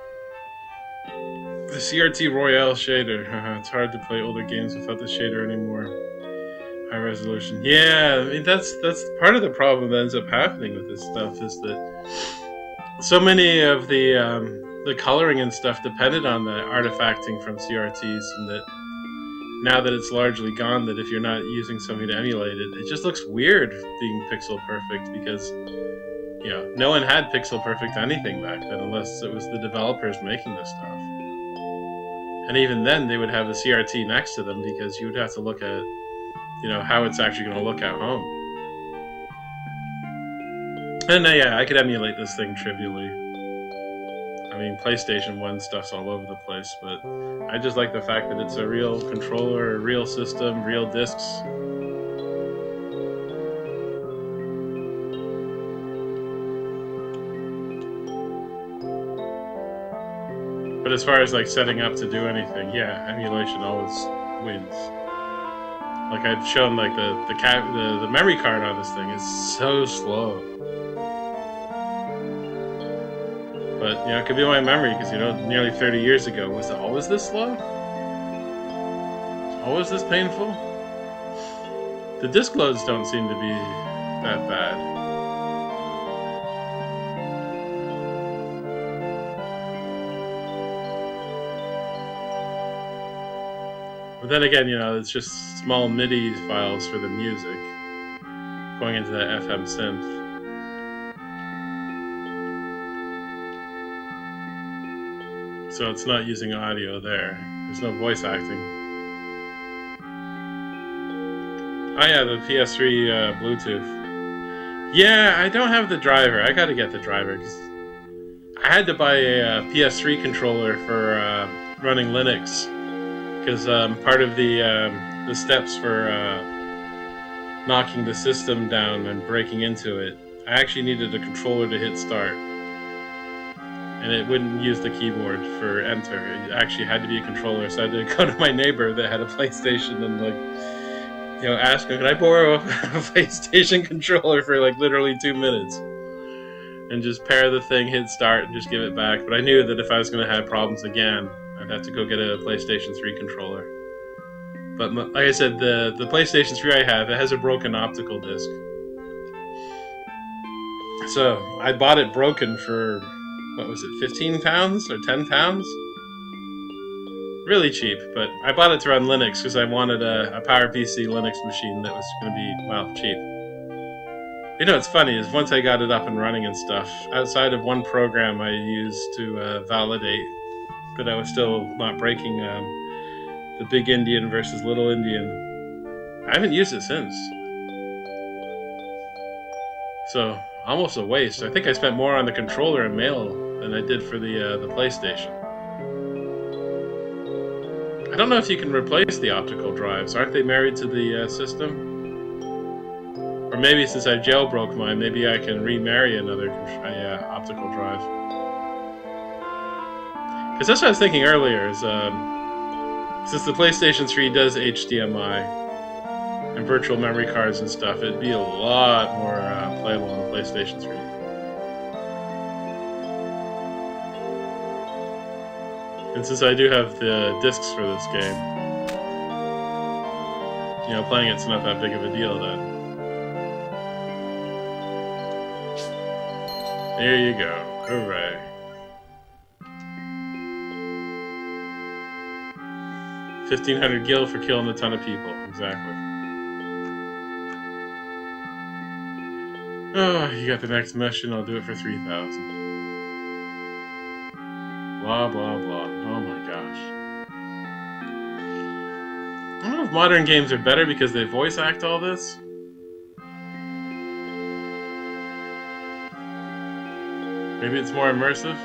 The CRT Royale shader. It's hard to play older games without the shader anymore. High resolution. Yeah, I mean that's part of the problem that ends up happening with this stuff is that so many of the coloring and stuff depended on the artifacting from CRTs, and that now that it's largely gone, that if you're not using something to emulate it, it just looks weird being pixel perfect because you know no one had pixel perfect anything back then unless it was the developers making this stuff. And even then, they would have the CRT next to them because you would have to look at, you know, how it's actually going to look at home. And yeah, I could emulate this thing trivially. I mean, PlayStation 1 stuff's all over the place, but I just like the fact that it's a real controller, a real system, real discs. But as far as like setting up to do anything, yeah, emulation always wins. Like I've shown, like the memory card on this thing is so slow. But, you know, it could be my memory, because, you know, nearly 30 years ago, was it always this slow? Always this painful? The disc loads don't seem to be that bad. But then again, you know, it's just small MIDI files for the music going into that FM synth. So it's not using audio there. There's no voice acting. Oh yeah, the PS3 Bluetooth. Yeah, I don't have the driver. I gotta get the driver, because I had to buy a PS3 controller for running Linux, because part of the steps for knocking the system down and breaking into it, I actually needed a controller to hit start. And it wouldn't use the keyboard for enter. It actually had to be a controller, so I had to go to my neighbor that had a PlayStation and, like, you know, ask him, can I borrow a PlayStation controller for, like, literally 2 minutes? And just pair the thing, hit start, and just give it back. But I knew that if I was going to have problems again, I'd have to go get a PlayStation 3 controller. But like I said, the PlayStation 3 I have, it has a broken optical disc. So I bought it broken for, what was it, £15 or £10? Really cheap, but I bought it to run Linux because I wanted a PowerPC Linux machine that was going to be, well, cheap. You know what's funny is once I got it up and running and stuff, outside of one program I used to validate that I was still not breaking the Big Indian versus Little Indian, I haven't used it since. So, almost a waste. I think I spent more on the controller and mail than I did for the PlayStation. I don't know if you can replace the optical drives. Aren't they married to the system? Or maybe since I jailbroke mine, maybe I can remarry another optical drive. Because that's what I was thinking earlier, is since the PlayStation 3 does HDMI and virtual memory cards and stuff, it'd be a lot more playable on the PlayStation 3. And since I do have the discs for this game, you know, playing it's not that big of a deal then. There you go. Hooray. $1,500 gil for killing a ton of people. Exactly. Oh, you got the next mission. I'll do it for 3,000. Blah, blah, blah. Oh my gosh. I don't know if modern games are better because they voice act all this. Maybe it's more immersive.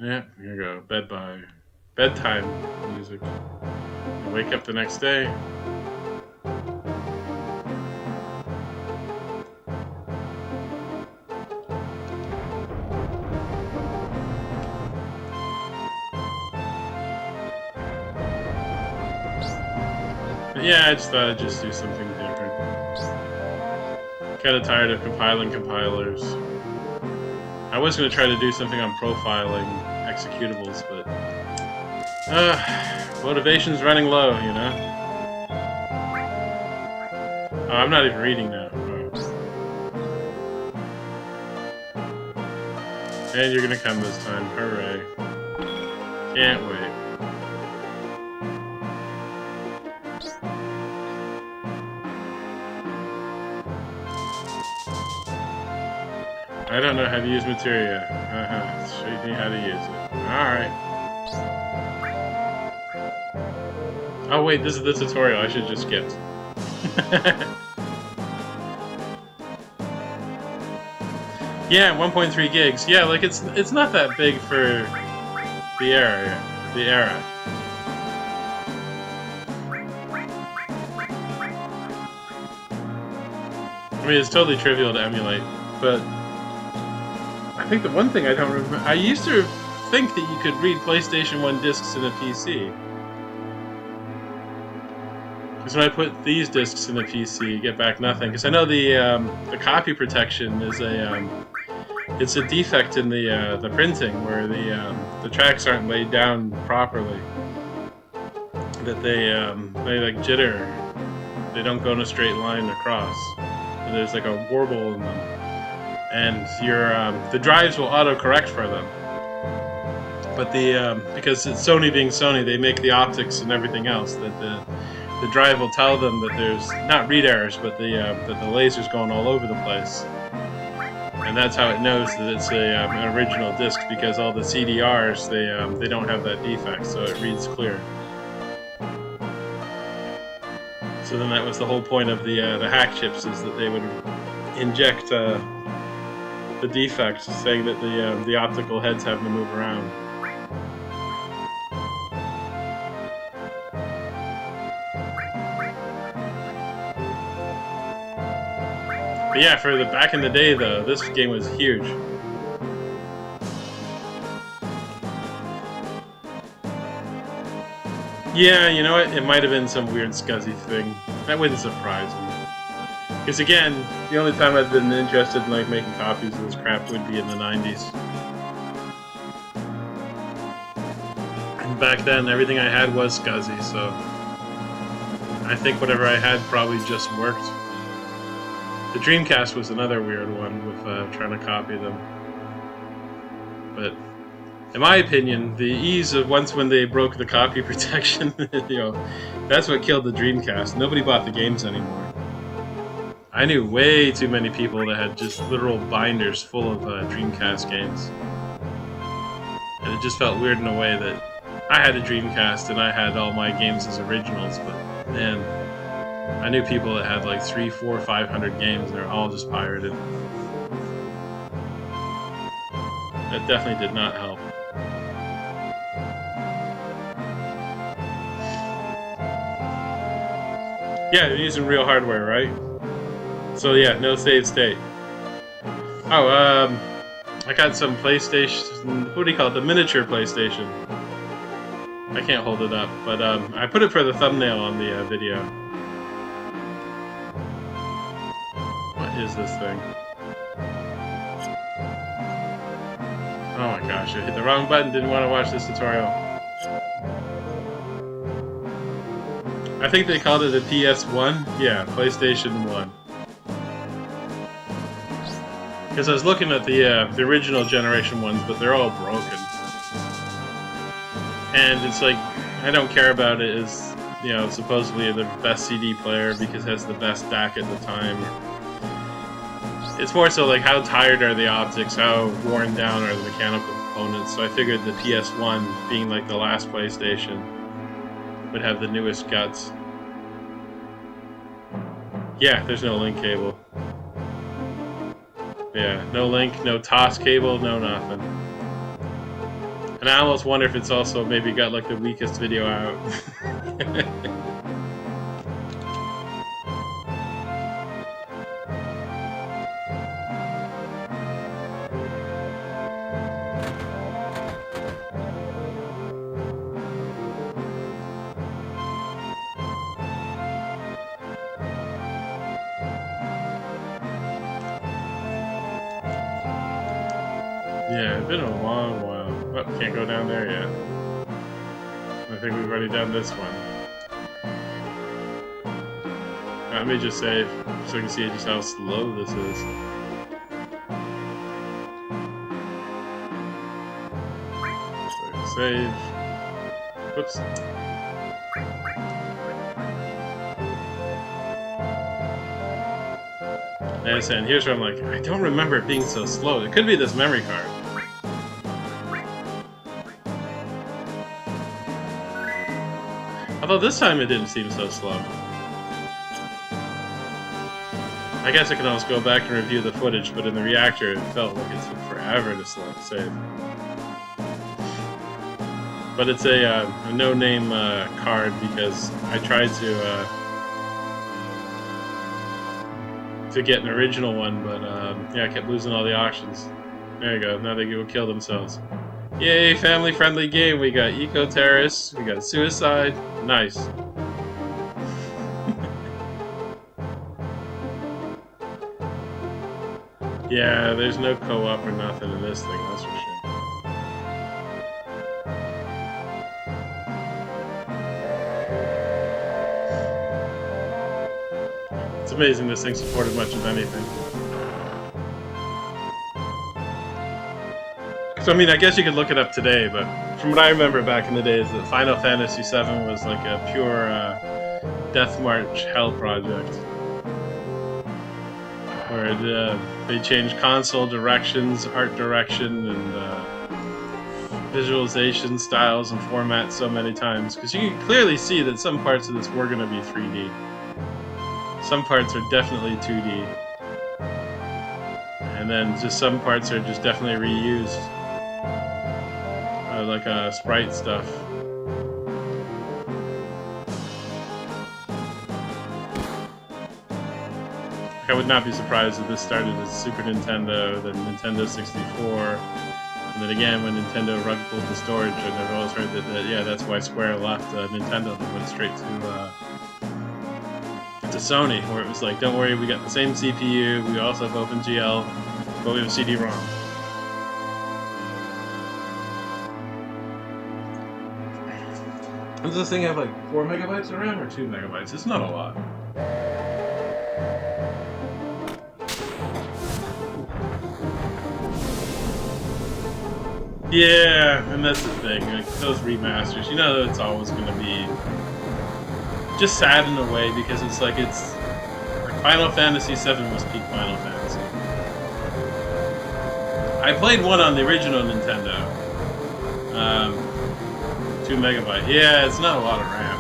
Yeah, here we go. Bedtime music. I wake up the next day. But yeah, I just thought I'd just do something different. Kind of tired of compiling compilers. I was going to try to do something on profiling executables, but motivation's running low, you know? Oh, I'm not even reading now. Oh. And you're going to come this time. Hooray. Can't wait. I don't know how to use materia. Show me how to use it. Alright. Oh wait, this is the tutorial. I should just skip. Yeah, 1.3 gigs. Yeah, like it's not that big for the era. I mean, it's totally trivial to emulate, but I think the one thing I don't remember, I used to think that you could read PlayStation 1 discs in a PC. Because when I put these discs in a PC, you get back nothing. Because I know the copy protection is it's a defect in the printing where the tracks aren't laid down properly. That they like jitter. They don't go in a straight line across. And there's like a warble in them, and the drives will auto-correct for them. But because it's Sony being Sony, they make the optics and everything else that the drive will tell them that there's not read errors, but that the laser's going all over the place. And that's how it knows that it's an original disc, because all the CDRs they don't have that defect, so it reads clear. So then that was the whole point of the hack chips, is that they would inject the defect, saying that the optical head's having to move around. But yeah, for the back in the day though, this game was huge. Yeah, you know what? It might have been some weird scuzzy thing. That wouldn't surprise me. Because again, the only time I've been interested in like making copies of this crap would be in the 90s. And back then, everything I had was scuzzy, so I think whatever I had probably just worked. The Dreamcast was another weird one with trying to copy them. But in my opinion, the ease of when they broke the copy protection, that's what killed the Dreamcast. Nobody bought the games anymore. I knew way too many people that had just literal binders full of Dreamcast games. And it just felt weird in a way that I had a Dreamcast and I had all my games as originals, but man, I knew people that had like 300, 400, 500 games and they're all just pirated. That definitely did not help. Yeah, they're using real hardware, right? So yeah, no save state. Oh, I got some PlayStation, what do you call it? The miniature PlayStation. I can't hold it up, but I put it for the thumbnail on the video. What is this thing? Oh my gosh, I hit the wrong button, didn't want to watch this tutorial. I think they called it a PS1? Yeah, PlayStation 1. Because I was looking at the original generation ones, but they're all broken. And it's like, I don't care about it as, supposedly the best CD player because it has the best DAC at the time. It's more so like, how tired are the optics, how worn down are the mechanical components. So I figured the PS1, being like the last PlayStation, would have the newest guts. Yeah, there's no link cable. Yeah, no link, no TOS cable, no nothing. And I almost wonder if it's also maybe got like the weakest video out. Yeah, it's been a long while. Oh, can't go down there yet. I think we've already done this one. Let me just save so I can see just how slow this is. So save. Whoops. And here's where I'm like, I don't remember it being so slow. It could be this memory card. Although this time it didn't seem so slow. I guess I can always go back and review the footage, but in the reactor it felt like it took forever to save. But it's a no-name card because I tried to get an original one, but yeah, I kept losing all the auctions. There you go, now they go kill themselves. Yay, family-friendly game. We got eco-terrorists, we got suicide. Nice. Yeah, there's no co-op or nothing in this thing, that's for sure. It's amazing this thing supported much of anything. So, I mean, I guess you could look it up today, but from what I remember back in the days, that Final Fantasy VII was like a pure Death March hell project. Where they changed console directions, art direction, and visualization styles and formats so many times. Because you can clearly see that some parts of this were going to be 3D. Some parts are definitely 2D. And then just some parts are just definitely reused. Like sprite stuff. I would not be surprised if this started as Super Nintendo, then Nintendo 64, and then again when Nintendo rug pulled the storage, and I've always heard that yeah, that's why Square left Nintendo and went straight to Sony, where it was like, don't worry, we got the same CPU, we also have OpenGL, but we have CD-ROM. Does this thing have like 4 megabytes of RAM or 2 megabytes? It's not a lot. Yeah, and that's the thing. Like, those remasters, you know, it's always going to be just sad in a way because it's like Final Fantasy VII was peak Final Fantasy. I played one on the original Nintendo. 2 megabyte. Yeah, it's not a lot of RAM.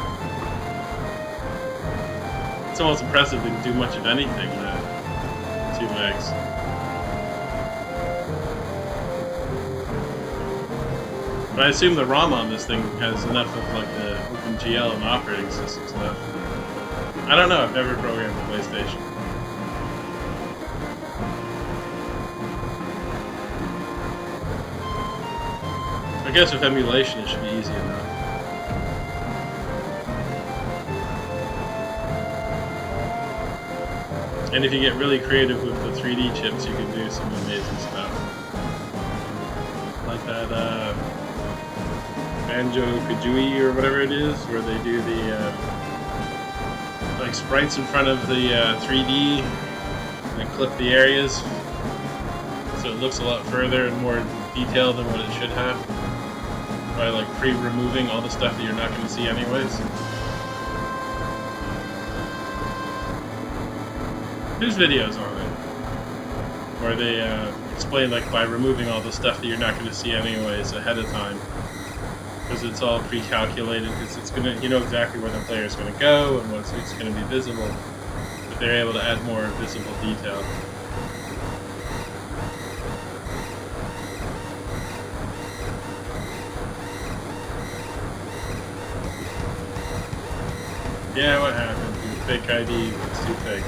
It's almost impressive to do much of anything with 2 megs. But I assume the ROM on this thing has enough of like the OpenGL and operating system stuff. I don't know, I've never programmed a PlayStation. I guess with emulation it should be easy enough. And if you get really creative with the 3D chips, you can do some amazing stuff. Like that Banjo-Kazooie or whatever it is, where they do the like sprites in front of the 3D and clip the areas so it looks a lot further and more detailed than what it should have, by like pre-removing all the stuff that you're not going to see anyways. There's videos on it where they explain like by removing all the stuff that you're not going to see anyways ahead of time, because it's all pre-calculated, because it's gonna, you know exactly where the player is going to go and what's going to be visible, but they're able to add more visible detail. Yeah, what happened? Your fake ID was too fake.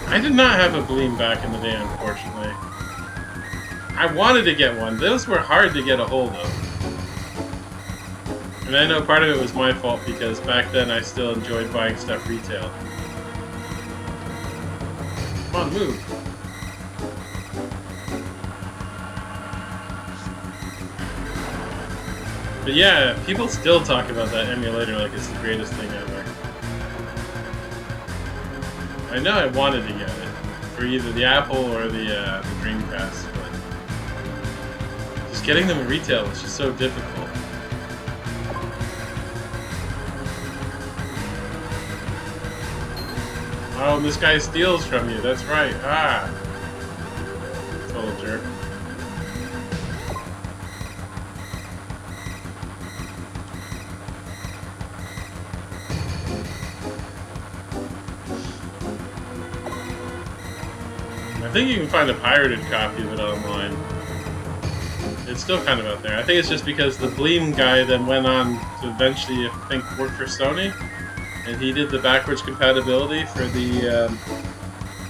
I did not have a Gleam back in the day, unfortunately. I wanted to get one. Those were hard to get a hold of. And I know part of it was my fault because back then I still enjoyed buying stuff retail. Come on, move. But yeah, people still talk about that emulator like it's the greatest thing ever. I know I wanted to get it for either the Apple or the Dreamcast, but just getting them in retail was just so difficult. Oh, and this guy steals from you, that's right. Ah! Total jerk. I think you can find a pirated copy of it online. It's still kind of out there. I think it's just because the Bleem guy then went on to eventually, I think, work for Sony, and he did the backwards compatibility for the,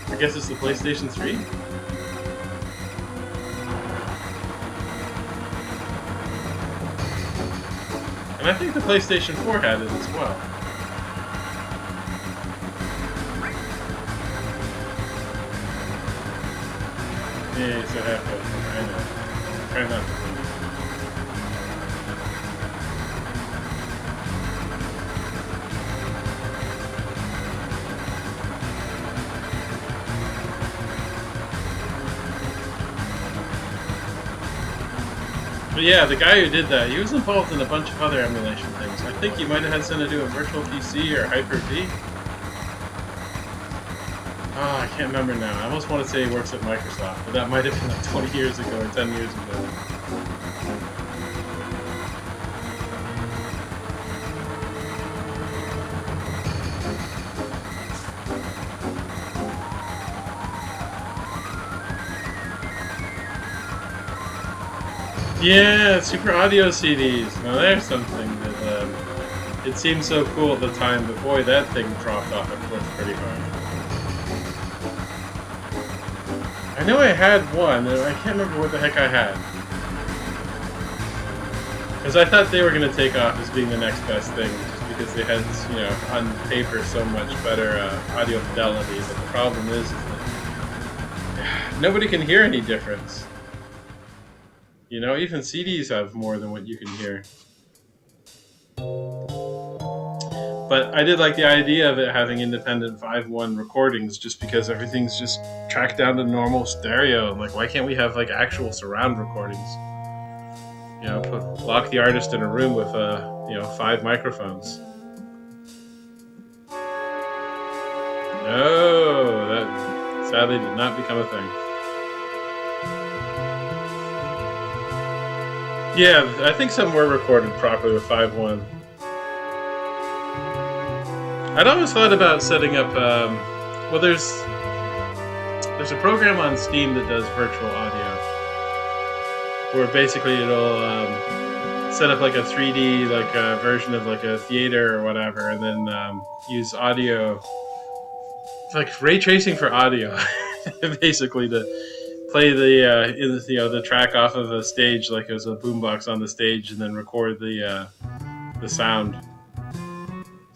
I guess it's the PlayStation 3? And I think the PlayStation 4 had it as well. Yeah, it's a half. I know. Try not to believe. But yeah, the guy who did that, he was involved in a bunch of other emulation things. I think he might have had something to do with Virtual PC or Hyper-V. Oh, I can't remember now. I almost want to say he works at Microsoft, but that might have been like 20 years ago or 10 years ago. Yeah, Super Audio CDs. Now there's something that it seemed so cool at the time, but boy, that thing dropped off a cliff pretty hard. I know I had one, and I can't remember what the heck I had. Because I thought they were going to take off as being the next best thing, just because they had, you know, on paper so much better audio fidelity. But the problem is that nobody can hear any difference. You know, even CDs have more than what you can hear. But I did like the idea of it having independent 5.1 recordings, just because everything's just tracked down to normal stereo. I'm like, why can't we have like actual surround recordings? You know, lock the artist in a room with 5 microphones. No, that sadly did not become a thing. Yeah, I think some were recorded properly with 5.1. I'd always thought about setting up. Well, there's a program on Steam that does virtual audio, where basically it'll set up like a 3D version of like a theater or whatever, and then use audio. It's like ray tracing for audio, basically to play the track off of a stage like it was a boombox on the stage, and then record the sound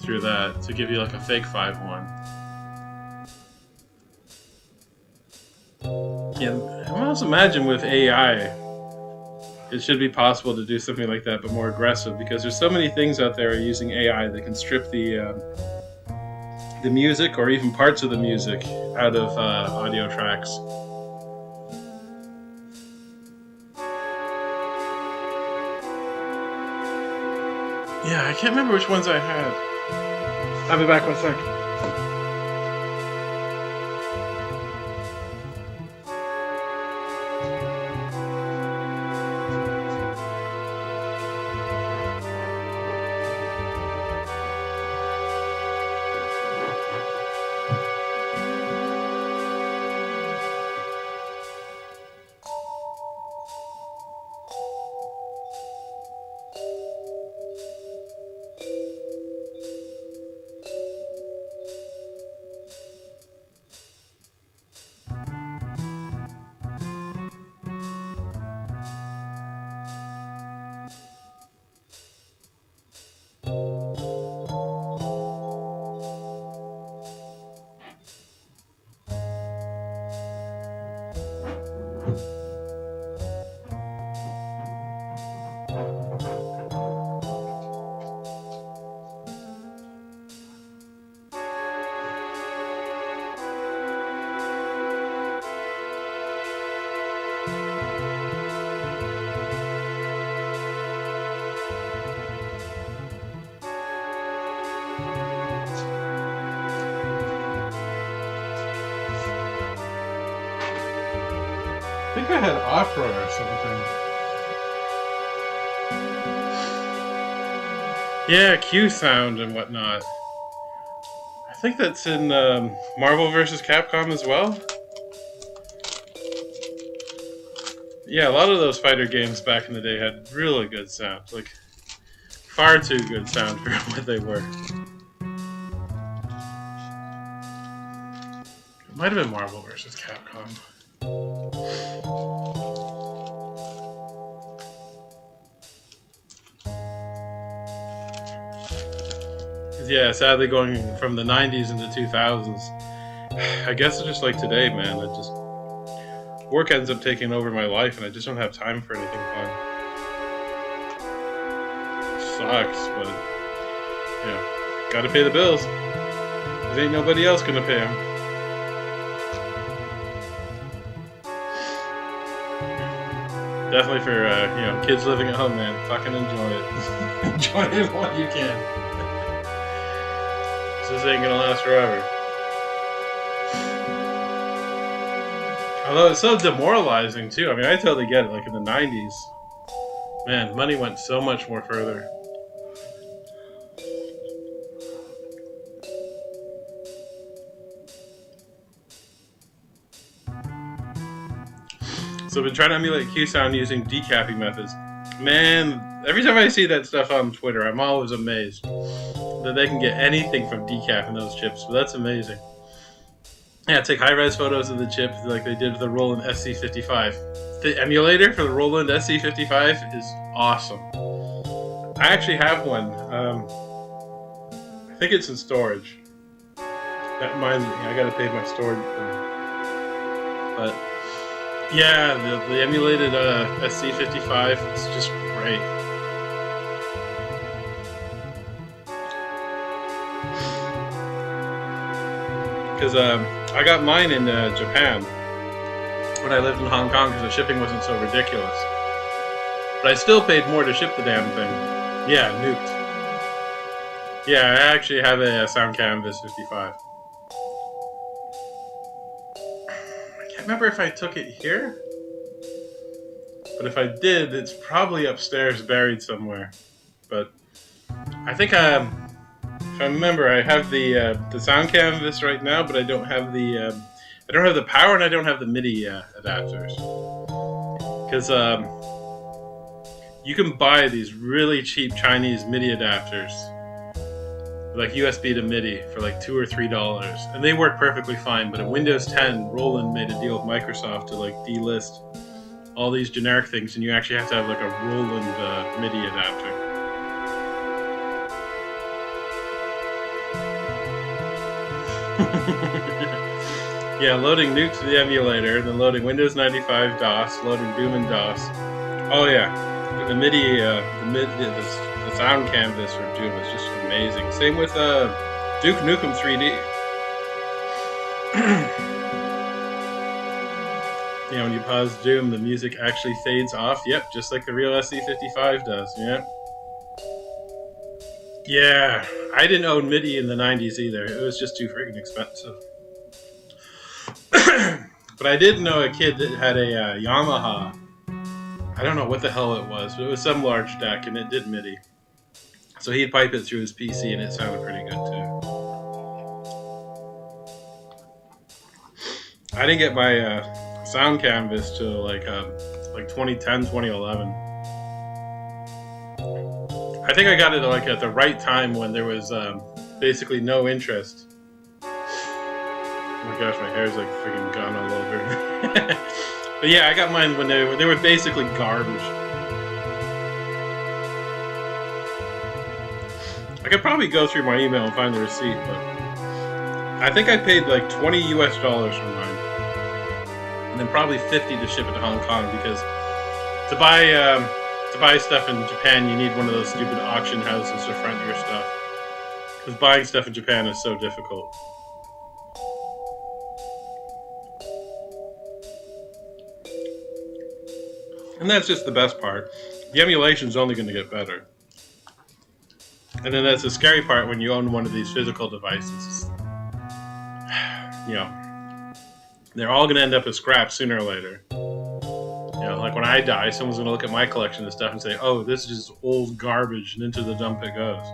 through that to give you like a fake 5.1. Yeah, I also imagine with AI, it should be possible to do something like that, but more aggressive, because there's so many things out there using AI that can strip the music or even parts of the music out of audio tracks. Yeah, I can't remember which ones I had. I'll be back one sec. I think I had opera or something. Yeah, Q sound and whatnot. I think that's in Marvel vs. Capcom as well. Yeah, a lot of those fighter games back in the day had really good sound, like far too good sound for what they were. It might have been Marvel versus Capcom. Yeah, sadly going from the 90s into 2000s. I guess it's just like today, man. It just work ends up taking over my life, and I just don't have time for anything fun. Sucks, but gotta pay the bills. There ain't nobody else gonna pay them. Definitely for kids living at home, man. Fucking enjoy it. Enjoy it while you can. This ain't gonna last forever. Although it's so demoralizing too. I mean, I totally get it. Like in the 90s, man, money went so much more further. So I've been trying to emulate Q-Sound using decapping methods. Man, every time I see that stuff on Twitter, I'm always amazed that they can get anything from decapping those chips. But that's amazing. Yeah, take high-res photos of the chip like they did with the Roland SC55. The emulator for the Roland SC55 is awesome. I actually have one. I think it's in storage. That reminds me, I gotta pay my storage bill. But yeah, the emulated SC55 is just great. Because I got mine in Japan when I lived in Hong Kong because the shipping wasn't so ridiculous. But I still paid more to ship the damn thing. Yeah, nuked. Yeah, I actually have a Sound Canvas 55. I can't remember if I took it here. But if I did, it's probably upstairs buried somewhere. But I think if I remember, I have the Sound Canvas right now, but I don't have the power and I don't have the MIDI adapters. Because you can buy these really cheap Chinese MIDI adapters, like USB to MIDI, for like $2 or $3, and they work perfectly fine. But in Windows 10, Roland made a deal with Microsoft to like delist all these generic things, and you actually have to have like a Roland MIDI adapter. Yeah, loading Nuke to the emulator, then loading Windows 95 DOS, loading Doom and DOS. Oh yeah, the MIDI, the Sound Canvas for Doom is just amazing. Same with Duke Nukem 3D. Yeah, when you pause Doom, the music actually fades off. Yep, just like the real SC55 does. Yeah. Yeah, I didn't own MIDI in the 90s either. It was just too freaking expensive. But I did know a kid that had a Yamaha. I don't know what the hell it was, but it was some large deck, and it did MIDI. So he'd pipe it through his PC, and it sounded pretty good too. I didn't get my Sound Canvas till like 2010, 2011. I think I got it like at the right time when there was basically no interest. Oh my gosh, my hair's like freaking gone all over. But yeah, I got mine when they were basically garbage. I could probably go through my email and find the receipt, but I think I paid like $20 US for mine, and then probably 50 to ship it to Hong Kong, because to buy stuff in Japan, you need one of those stupid auction houses to front your stuff. Because buying stuff in Japan is so difficult. And that's just the best part. The emulation's only going to get better. And then that's the scary part when you own one of these physical devices. They're all going to end up as scrap sooner or later. Like when I die, someone's going to look at my collection of stuff and say, oh, this is just old garbage, and into the dump it goes.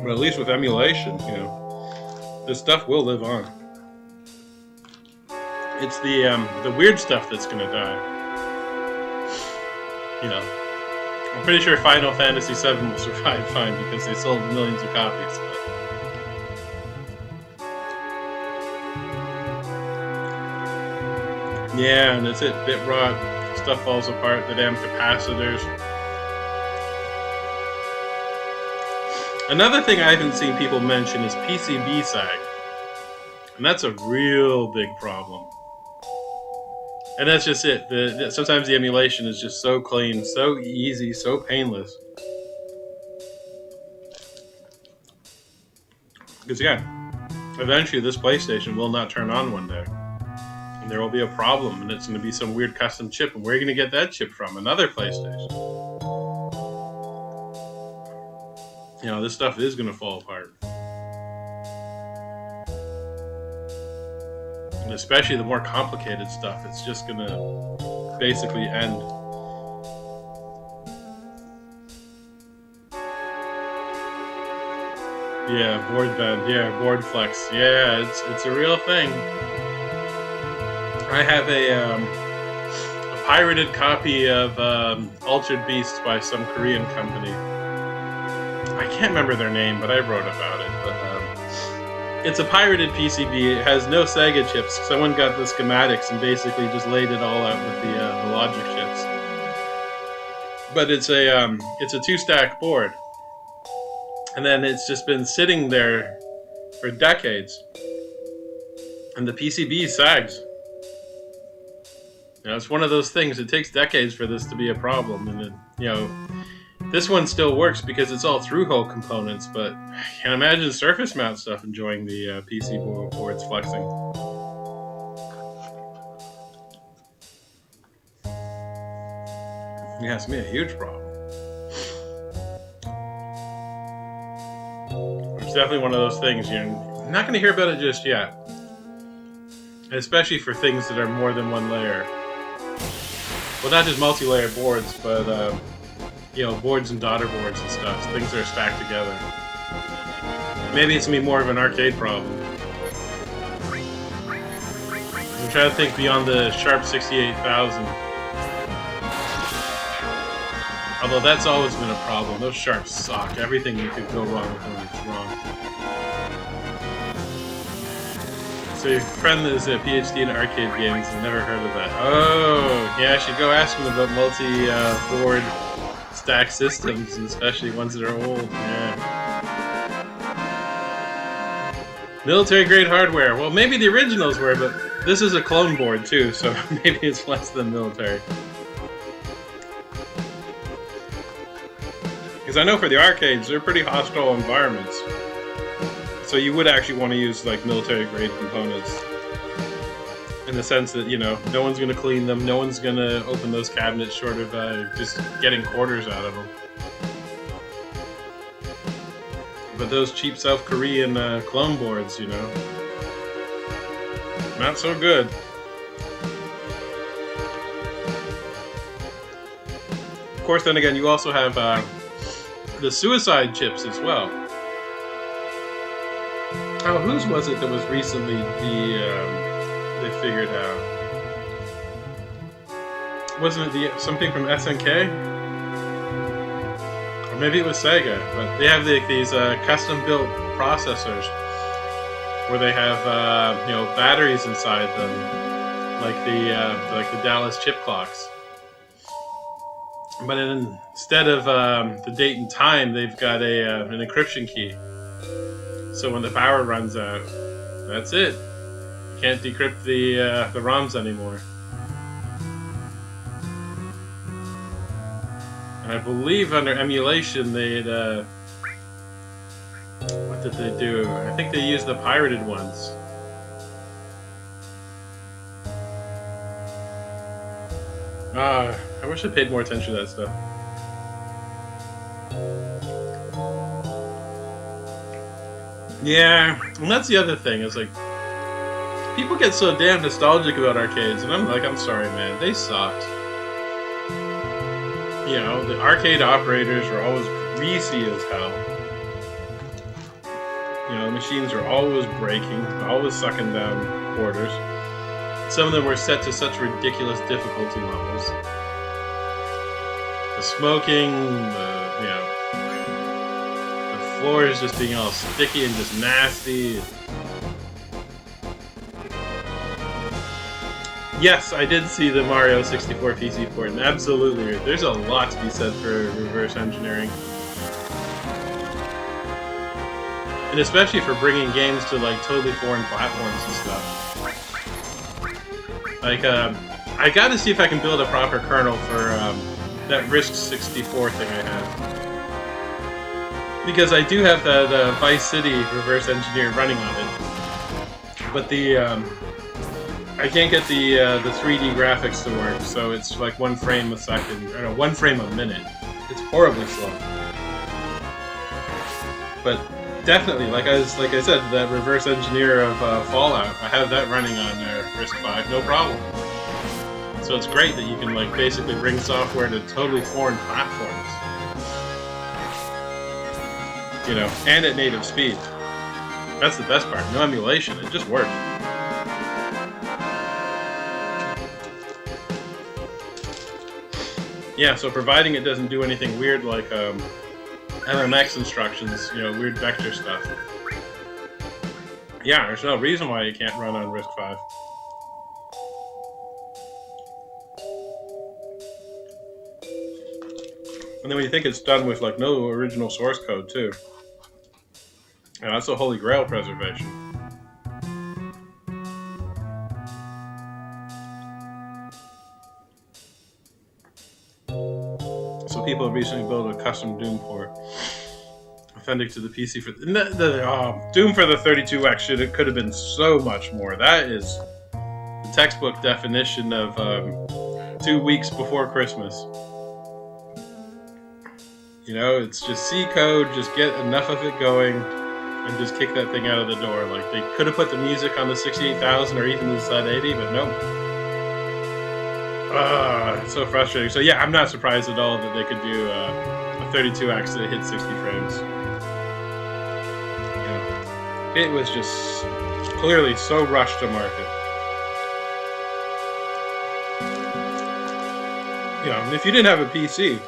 But at least with emulation, this stuff will live on. It's the weird stuff that's gonna die. You know, I'm pretty sure Final Fantasy VII will survive fine because they sold millions of copies. But yeah, and that's it. Bit rot, stuff falls apart. The damn capacitors. Another thing I haven't seen people mention is PCB sag, and that's a real big problem. And that's just it. Sometimes the emulation is just so clean, so easy, so painless. Because yeah, eventually this PlayStation will not turn on one day. And there will be a problem, and it's going to be some weird custom chip. And where are you going to get that chip from? Another PlayStation. You know, this stuff is going to fall apart. And especially the more complicated stuff, it's just going to basically end. Yeah, board bend. Yeah, board flex. Yeah, it's a real thing. I have a pirated copy of Altered Beasts by some Korean company. I can't remember their name, but I wrote about it. But it's a pirated PCB. It has no Sega chips. Someone got the schematics and basically just laid it all out with the logic chips. But it's a 2-stack board, and then it's just been sitting there for decades, and the PCB sags. You know, it's one of those things. It takes decades for this to be a problem, and you know, this one still works because it's all through-hole components. But I can't imagine surface mount stuff enjoying the PC boards flexing. Yeah, it's me a huge problem. It's definitely one of those things you're not going to hear about it just yet, especially for things that are more than one layer. Well, not just multi-layer boards, but you know, boards and daughter boards and stuff. Things that are stacked together. Maybe it's gonna be more of an arcade problem. I'm trying to think beyond the Sharp 68,000. Although that's always been a problem. Those Sharps suck. Everything you could go wrong with them is wrong. So your friend is a PhD in arcade games. I've never heard of that. Oh, yeah, I should go ask him about multi-board stack systems, and especially ones that are old. Yeah. Military-grade hardware. Well, maybe the originals were, but this is a clone board too, so maybe it's less than military. Because I know for the arcades, they're pretty hostile environments. So you would actually want to use like military-grade components, in the sense that, you know, no one's going to clean them, no one's going to open those cabinets short of just getting quarters out of them. But those cheap South Korean clone boards, you know, not so good. Of course, then again, you also have the suicide chips as well. Oh, whose was it that was recently they figured out? Wasn't it something from SNK? Or maybe it was Sega, but they have these custom-built processors where they have you know, batteries inside them, like the Dallas chip clocks. But instead of the date and time, they've got an encryption key. So when the power runs out, that's it. You can't decrypt the ROMs anymore. And I believe under emulation they'd what did they do? I think they used the pirated ones. I wish I paid more attention to that stuff. Yeah, and that's the other thing, is like, people get so damn nostalgic about arcades, and I'm like, I'm sorry, man, they sucked. You know, the arcade operators are always greasy as hell. You know, the machines are always breaking, always sucking down quarters. some of them were set to such ridiculous difficulty levels. The smoking, the floors just being all sticky and just nasty. Yes, I did see the Mario 64 PC port, and absolutely, there's a lot to be said for reverse engineering. And especially for bringing games to, like, totally foreign platforms and stuff. Like, I gotta see if I can build a proper kernel for, that Risk 64 thing I have. Because I do have that, Vice City reverse engineer running on it. But I can't get the 3D graphics to work, so it's like 1 frame a second, or no, 1 frame a minute. It's horribly slow. But definitely, like I said, that reverse engineer of Fallout, I have that running on Risk 5, no problem. So it's great that you can like basically bring software to totally foreign platforms, you know, and at native speed. That's the best part. No emulation, it just works. Yeah, so providing it doesn't do anything weird like MMX instructions, you know, weird vector stuff. Yeah, there's no reason why you can't run on Risk 5. And then when you think it's done with like no original source code too. Yeah, that's a holy grail preservation. So people have recently built a custom Doom port. Authentic to the PC for Doom for the 32X it could have been so much more. That is the textbook definition of 2 weeks before Christmas. You know, it's just C code, just get enough of it going, and just kick that thing out of the door. Like, they could have put the music on the 68,000 or even the Z80, but nope. It's so frustrating. So yeah, I'm not surprised at all that they could do a 32X that hit 60 frames. You know, it was just clearly so rushed to market. You know, if you didn't have a PC,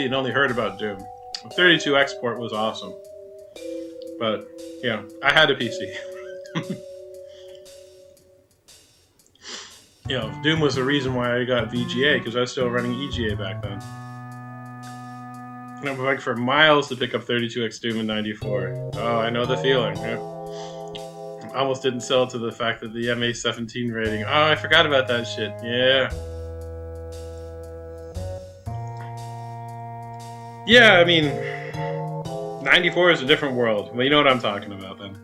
and only heard about Doom, the 32X port was awesome. But, you know, I had a PC. You know, Doom was the reason why I got VGA, because I was still running EGA back then. And I went for miles to pick up 32X Doom in 94. Oh, I know the feeling. Yeah. I almost didn't sell to the fact that the MA17 rating. Oh, I forgot about that shit. Yeah. Yeah, I mean, 94 is a different world. Well, you know what I'm talking about then.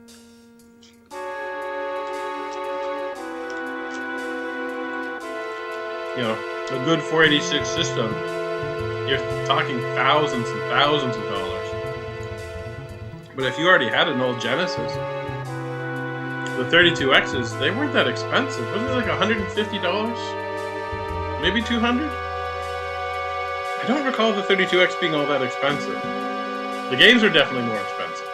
You know, a good 486 system, you're talking thousands and thousands of dollars. But if you already had an old Genesis, the 32Xs, they weren't that expensive. Wasn't it like $150? Maybe $200? I don't recall the 32X being all that expensive. The games are definitely more expensive.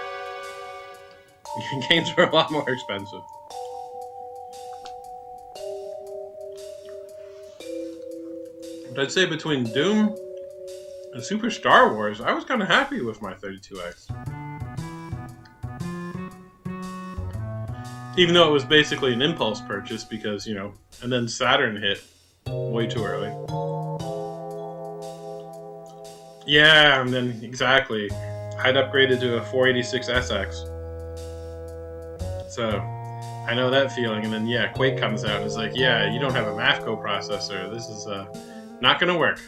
Games are a lot more expensive. But I'd say between Doom and Super Star Wars, I was kind of happy with my 32X. Even though it was basically an impulse purchase because, you know, and then Saturn hit way too early. Yeah, and then exactly. I'd upgraded to a 486SX. So, I know that feeling. And then, yeah, Quake comes out and it's like, yeah, you don't have a MAFCO processor. This is not going to work.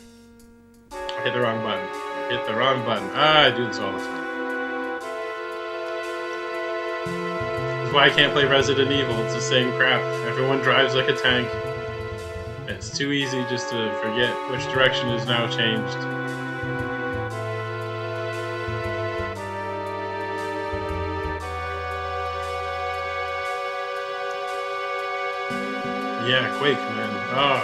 I hit the wrong button. I do this all the time. That's why I can't play Resident Evil. It's the same crap. Everyone drives like a tank. It's too easy just to forget which direction is now changed. Yeah, Quake, man. Oh.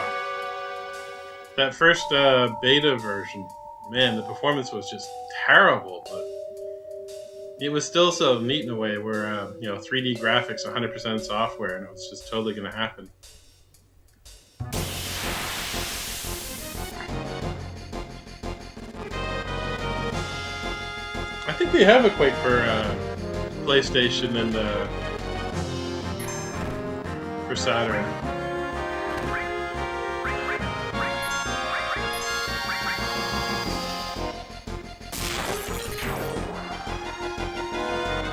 That first beta version, man, the performance was just terrible. But it was still so neat in a way where, 3D graphics, 100% software, and it was just totally going to happen. I think they have a Quake for PlayStation and for Saturn.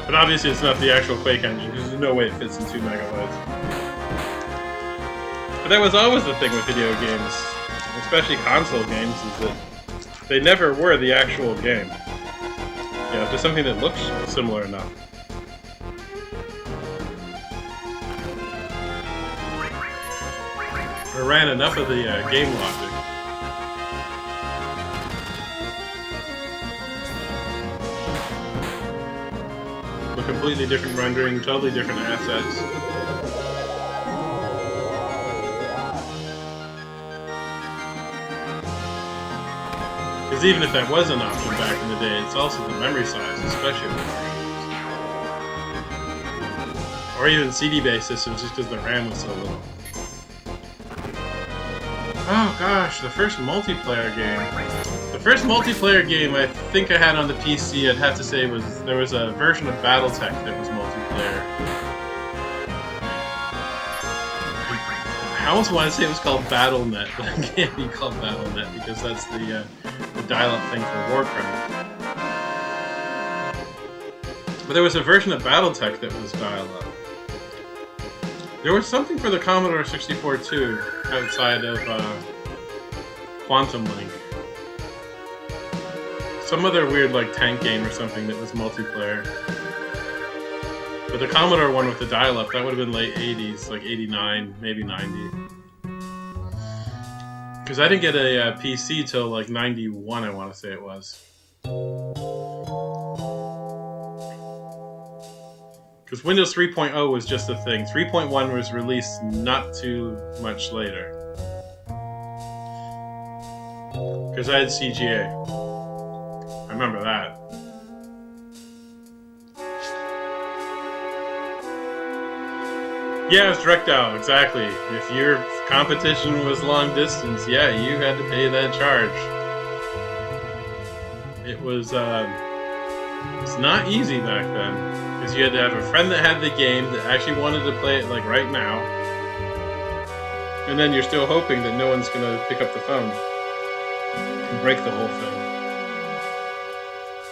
But obviously it's not the actual Quake engine, because there's no way it fits in 2 megabytes. But that was always the thing with video games, especially console games, is that they never were the actual game. Yeah, just something that looks similar enough. Or ran enough of the game logic. A completely different rendering, totally different assets. Because even if that was an option back in the day, it's also the memory size, especially with versions. Or even CD-based systems, just because the RAM was so little. Oh gosh, the first multiplayer game. The first multiplayer game I think I had on the PC, I'd have to say, there was a version of BattleTech that was multiplayer. I almost want to say it was called BattleNet, but it can't be called BattleNet because that's the dial-up thing for Warcraft. But there was a version of BattleTech that was dial-up. There was something for the Commodore 64 too, outside of Quantum Link. Some other weird like tank game or something that was multiplayer. But the Commodore one with the dial-up, that would have been late 80s, like 89, maybe 90. Because I didn't get a PC till like 91, I want to say it was. Because Windows 3.0 was just a thing. 3.1 was released not too much later. Because I had CGA. I remember that. Yeah, it was direct dial, exactly. If your competition was long distance, yeah, you had to pay that charge. It was it's not easy back then. Because you had to have a friend that had the game that actually wanted to play it like right now. And then you're still hoping that no one's going to pick up the phone and break the whole thing.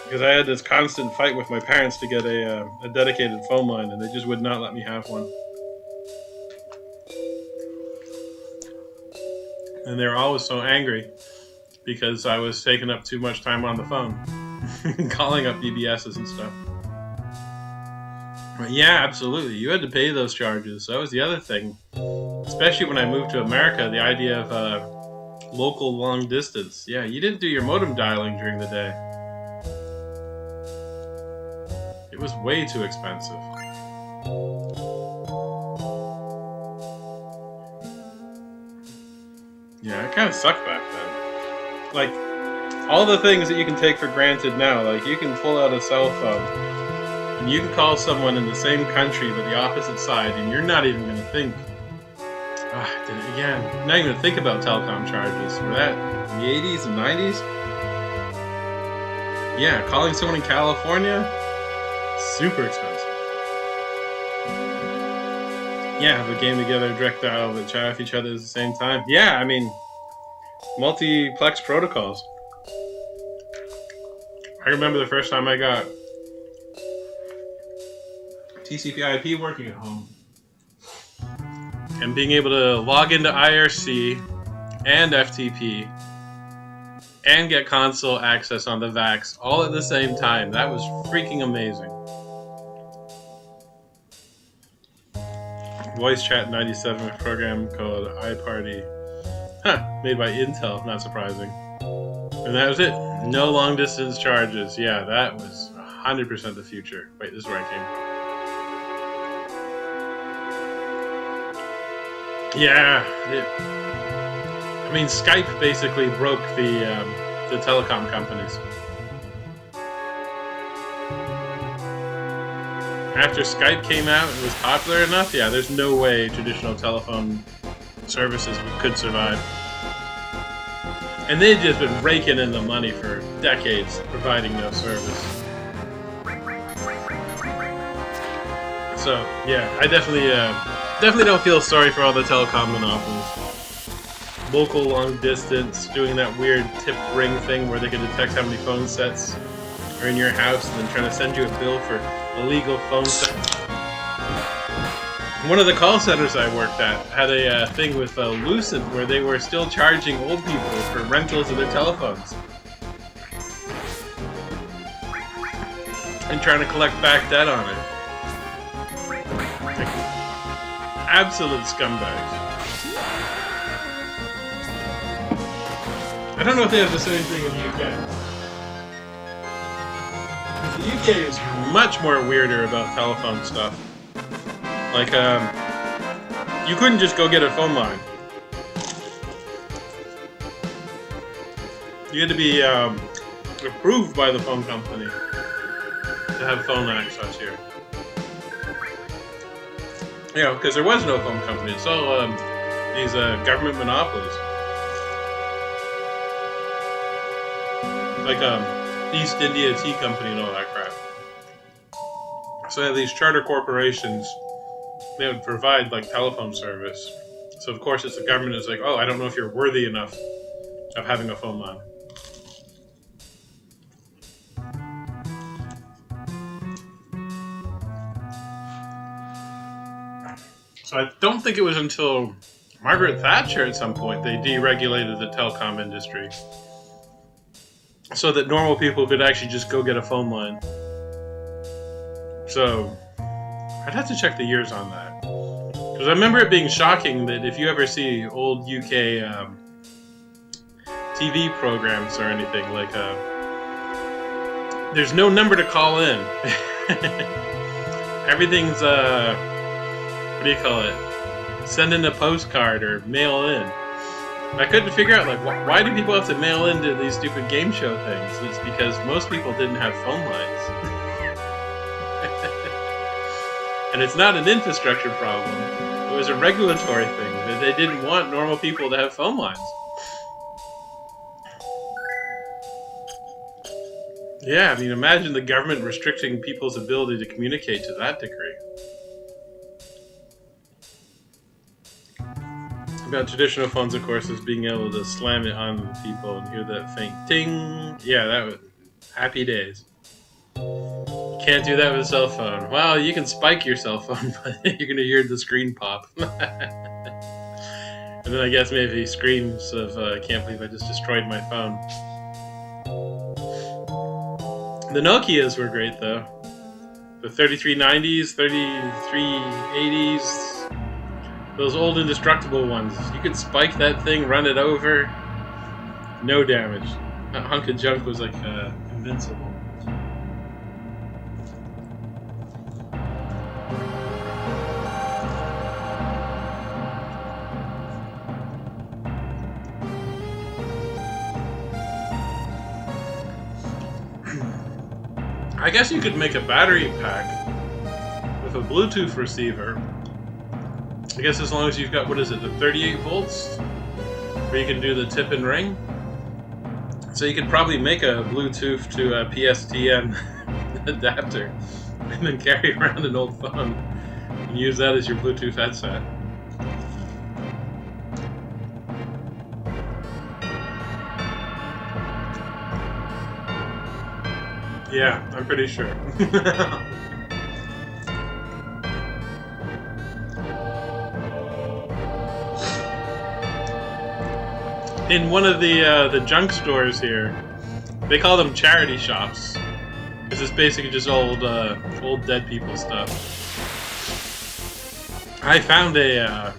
Because I had this constant fight with my parents to get a dedicated phone line, and they just would not let me have one. And they were always so angry because I was taking up too much time on the phone, calling up BBSs and stuff. But yeah, absolutely. You had to pay those charges. That was the other thing. Especially when I moved to America, the idea of local long distance. Yeah, you didn't do your modem dialing during the day. It was way too expensive. Yeah, it kind of sucked back then. Like, all the things that you can take for granted now, like you can pull out a cell phone and you can call someone in the same country but the opposite side, and you're not even going to think. Did it again. Not even think about telecom charges. Were that in the 80s and 90s? Yeah, calling someone in California, super expensive. Yeah, have a game together, direct dial, but chat with each other at the same time. Yeah, I mean, multiplex protocols. I remember the first time I got TCP/IP working at home. And being able to log into IRC and FTP and get console access on the VAX all at the same time. That was freaking amazing. Voice Chat 97 program called iParty. Made by Intel, not surprising. And that was it. No long distance charges. Yeah, that was 100% the future. Wait, this is where I came from. Yeah, I mean, Skype basically broke the telecom companies. after Skype came out and was popular enough, yeah, there's no way traditional telephone services could survive. And they've just been raking in the money for decades, providing no service. So, yeah, I definitely don't feel sorry for all the telecom monopolies. Local long distance, doing that weird tipped ring thing where they can detect how many phone sets are in your house and then trying to send you a bill for illegal phone sets. One of the call centers I worked at had a thing with Lucent where they were still charging old people for rentals of their telephones. And trying to collect back debt on it. Like, absolute scumbags. I don't know if they have the same thing in the UK. The UK is much more weirder about telephone stuff. Like, you couldn't just go get a phone line. You had to be approved by the phone company to have phone access here. You know, because there was no phone company. It's all these government monopolies. Like East India Tea Company and all that crap. So they have these charter corporations. They would provide like telephone service. So of course it's the government is like, oh, I don't know if you're worthy enough of having a phone line. So I don't think it was until Margaret Thatcher at some point they deregulated the telecom industry. So that normal people could actually just go get a phone line. So I'd have to check the years on that. Because I remember it being shocking that if you ever see old UK TV programs or anything, like there's no number to call in. Everything's, what do you call it? Send in a postcard or mail in. I couldn't figure out, like, why do people have to mail into these stupid game show things? It's because most people didn't have phone lines. And it's not an infrastructure problem. It was a regulatory thing that they didn't want normal people to have phone lines. Yeah, I mean, imagine the government restricting people's ability to communicate to that degree. About traditional phones, of course, is being able to slam it on people and hear that faint ting. Yeah, that was happy days. Can't do that with a cell phone. Well, you can spike your cell phone, but you're going to hear the screen pop. And then I guess maybe screams of, I can't believe I just destroyed my phone. The Nokias were great, though. The 3390s, 3380s, those old indestructible ones. You could spike that thing, run it over, no damage. That hunk of junk was like invincible. I guess you could make a battery pack with a Bluetooth receiver. I guess as long as you've got, what is it, the 38 volts? Where you can do the tip and ring? So you could probably make a Bluetooth to a PSTN adapter and then carry around an old phone and use that as your Bluetooth headset. Yeah, I'm pretty sure. In one of the junk stores here, they call them charity shops. This is basically just old dead people stuff. I found a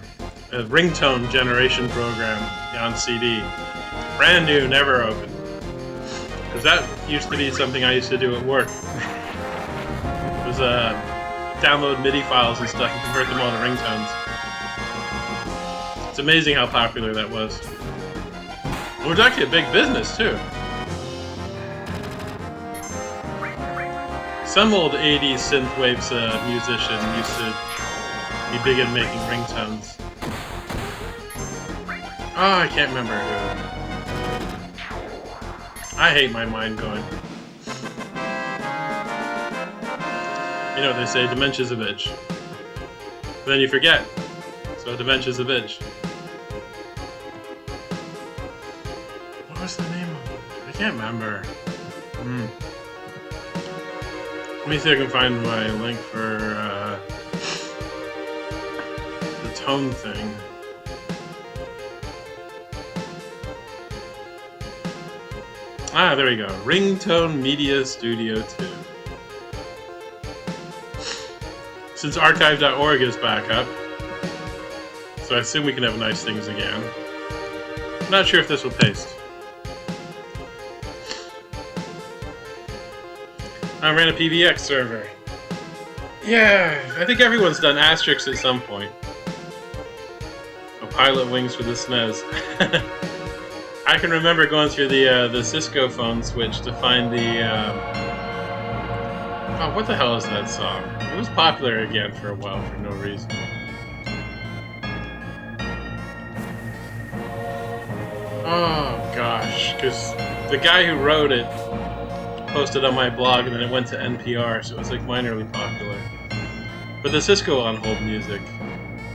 ringtone generation program on CD, brand new, never opened. Because that used to be something I used to do at work. It was download MIDI files and stuff and convert them all to ringtones. It's amazing how popular that was. It was actually a big business, too. Some old 80s synthwaves musician used to be big at making ringtones. Oh, I can't remember who. I hate my mind going. You know what they say, dementia's a bitch. But then you forget. So dementia's a bitch. What was the name of it? I can't remember. Let me see if I can find my link for the tone thing. Ah, there we go. Ringtone Media Studio 2. Since archive.org is back up, so I assume we can have nice things again. I'm not sure if this will paste. I ran a PBX server. Yeah, I think everyone's done Asterix at some point. Oh, Pilot Wings for the SNES. I can remember going through the Cisco phone switch to find the... oh, what the hell is that song? It was popular again for a while for no reason. Oh gosh, because the guy who wrote it posted on my blog and then it went to NPR, so it was like minorly popular. But the Cisco on hold music,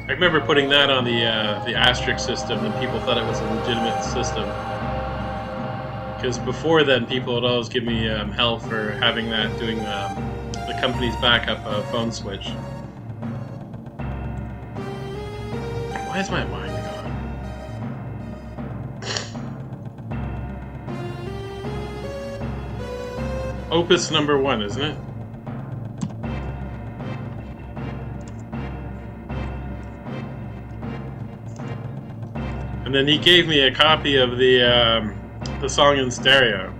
I remember putting that on the Asterix system and people thought it was a legitimate system. Because before then, people would always give me hell for having that doing the company's backup phone switch. Why is my mind gone? Opus number 1, isn't it? And then he gave me a copy of the song in stereo.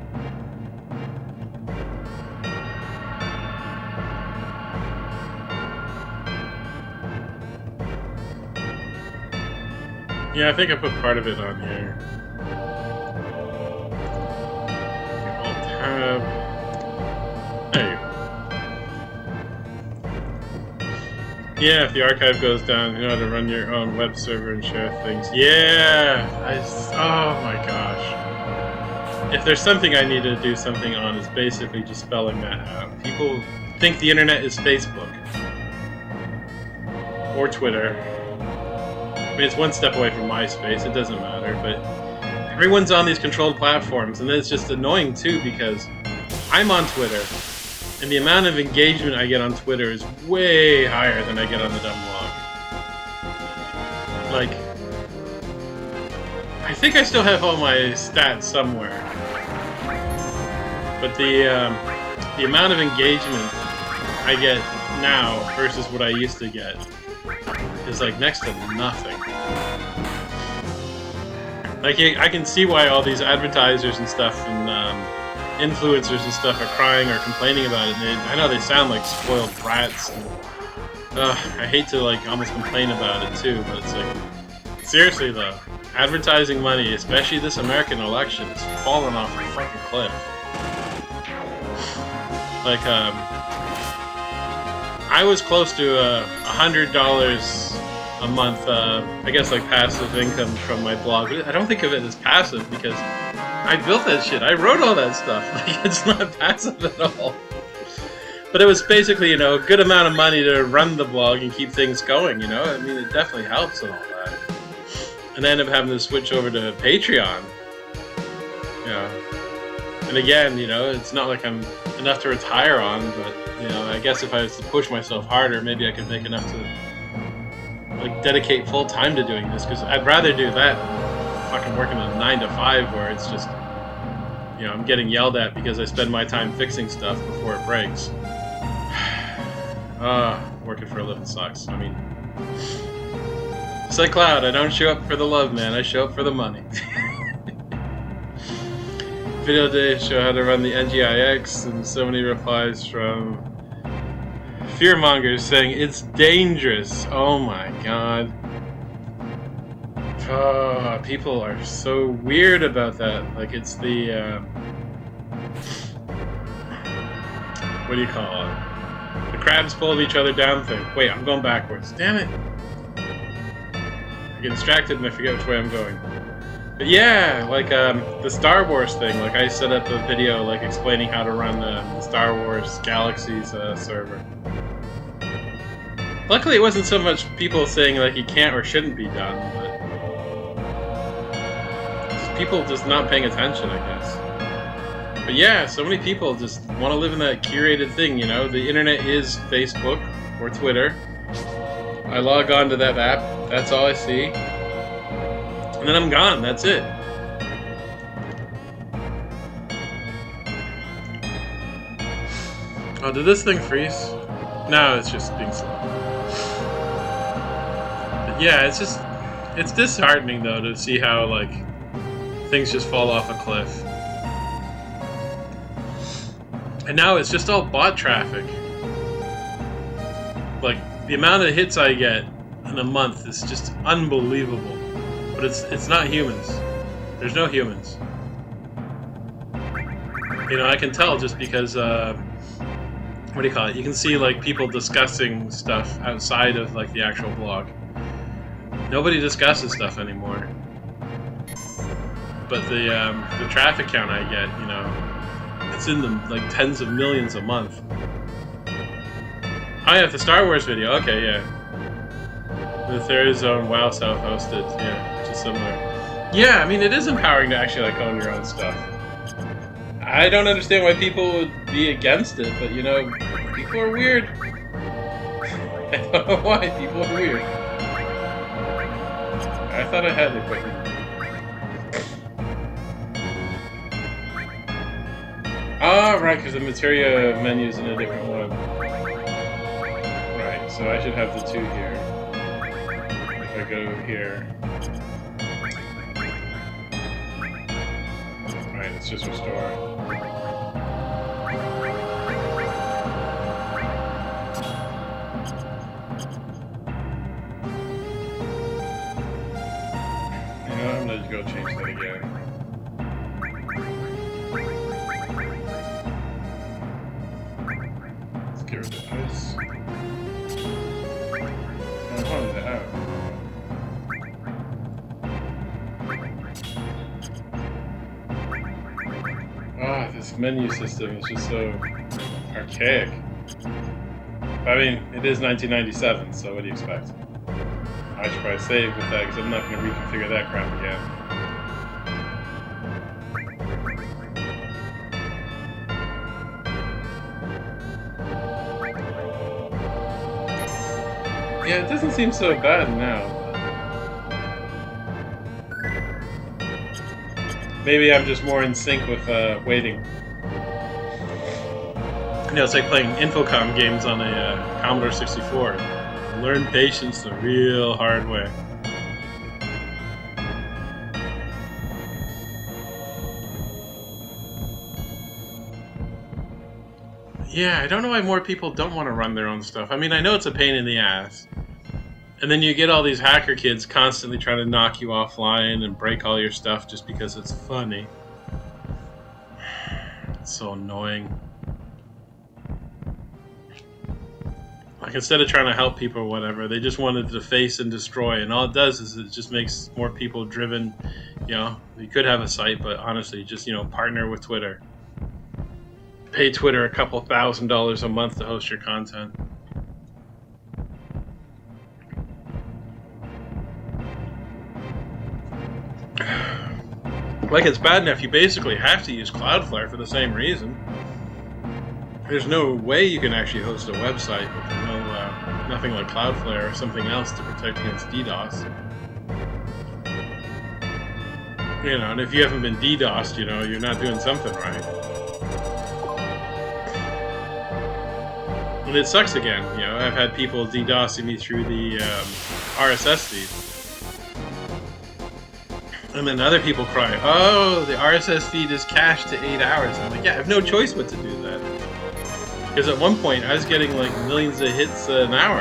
Yeah, I think I put part of it on here. Alt-tab. There you go. Yeah, if the archive goes down, you know how to run your own web server and share things. Yeah! Oh my gosh. If there's something I need to do something on, it's basically just spelling that out. People think the internet is Facebook. Or Twitter. I mean, it's one step away from MySpace, it doesn't matter, but everyone's on these controlled platforms, and then it's just annoying too because I'm on Twitter, and the amount of engagement I get on Twitter is way higher than I get on the dumb blog. Like, I think I still have all my stats somewhere, but the amount of engagement I get now versus what I used to get is like next to nothing. Like, I can see why all these advertisers and stuff and influencers and stuff are crying or complaining about it. And I know they sound like spoiled brats. And, I hate to like almost complain about it too, but it's like, seriously though, advertising money, especially this American election, is falling off a fucking cliff. Like, I was close to $100 a month, I guess like passive income from my blog. But I don't think of it as passive because I built that shit. I wrote all that stuff. Like, it's not passive at all. But it was basically, you know, a good amount of money to run the blog and keep things going, you know? I mean, it definitely helps and all that. And I ended up having to switch over to Patreon. Yeah. And again, you know, it's not like I'm enough to retire on, but, you know, I guess if I was to push myself harder, maybe I could make enough to, like, dedicate full time to doing this, because I'd rather do that fucking working a 9 to 5 where it's just, you know, I'm getting yelled at because I spend my time fixing stuff before it breaks. Working for a living sucks. I mean, it's like Cloud, I don't show up for the love, man, I show up for the money. Video day show how to run the NGIX, and so many replies from fearmongers saying it's dangerous. Oh my god. Oh, people are so weird about that. Like, it's the what do you call it? The crabs pulling each other down thing. Wait, I'm going backwards. Damn it! I get distracted and I forget which way I'm going. But yeah, like the Star Wars thing. Like I set up a video like explaining how to run the Star Wars Galaxies server. Luckily, it wasn't so much people saying like it can't or shouldn't be done, but just people just not paying attention, I guess. But yeah, so many people just want to live in that curated thing, you know? The internet is Facebook or Twitter. I log on to that app, that's all I see. And then I'm gone, that's it. Oh, did this thing freeze? No, it's just being slow. But yeah, it's disheartening though to see how, like, things just fall off a cliff. And now it's just all bot traffic. Like, the amount of hits I get in a month is just unbelievable. But it's not humans. There's no humans. You know, I can tell just because, what do you call it? You can see, like, people discussing stuff outside of, like, the actual blog. Nobody discusses stuff anymore. But the traffic count I get, you know, it's in the, like, tens of millions a month. Oh yeah, the Star Wars video, okay, yeah. The Theory's own WoW self-hosted, yeah, which is similar. Yeah, I mean, it is empowering to actually, like, own your own stuff. I don't understand why people would be against it, but, you know, people are weird. I don't know why, people are weird. I thought I had equipment. Oh, right, because the materia menu is in a different one. Right, so I should have the two here. If I go here. Right, let's just restore. You know, I'm gonna go change that again. Get rid of this. I wanted to have. Ah, this menu system is just so archaic. I mean, it is 1997, so what do you expect? I should probably save with that because I'm not going to reconfigure that crap again. Yeah, it doesn't seem so bad now. Maybe I'm just more in sync with waiting. You know, it's like playing Infocom games on a Commodore 64. Learn patience the real hard way. Yeah, I don't know why more people don't want to run their own stuff. I mean, I know it's a pain in the ass. And then you get all these hacker kids constantly trying to knock you offline and break all your stuff just because it's funny. It's so annoying. Like, instead of trying to help people or whatever, they just wanted to deface and destroy. And all it does is it just makes more people driven. You know, you could have a site, but honestly, just, you know, partner with Twitter. Pay Twitter a couple $1,000s a month to host your content. Like, it's bad enough you basically have to use Cloudflare for the same reason. There's no way you can actually host a website with nothing like Cloudflare or something else to protect against DDoS. You know, and if you haven't been DDoSed, you know, you're not doing something right. And it sucks again, you know, I've had people DDoSing me through the RSS feed. And then other people cry, oh, the RSS feed is cached to 8 hours. I'm like, yeah, I have no choice but to do that. Because at one point, I was getting like millions of hits an hour.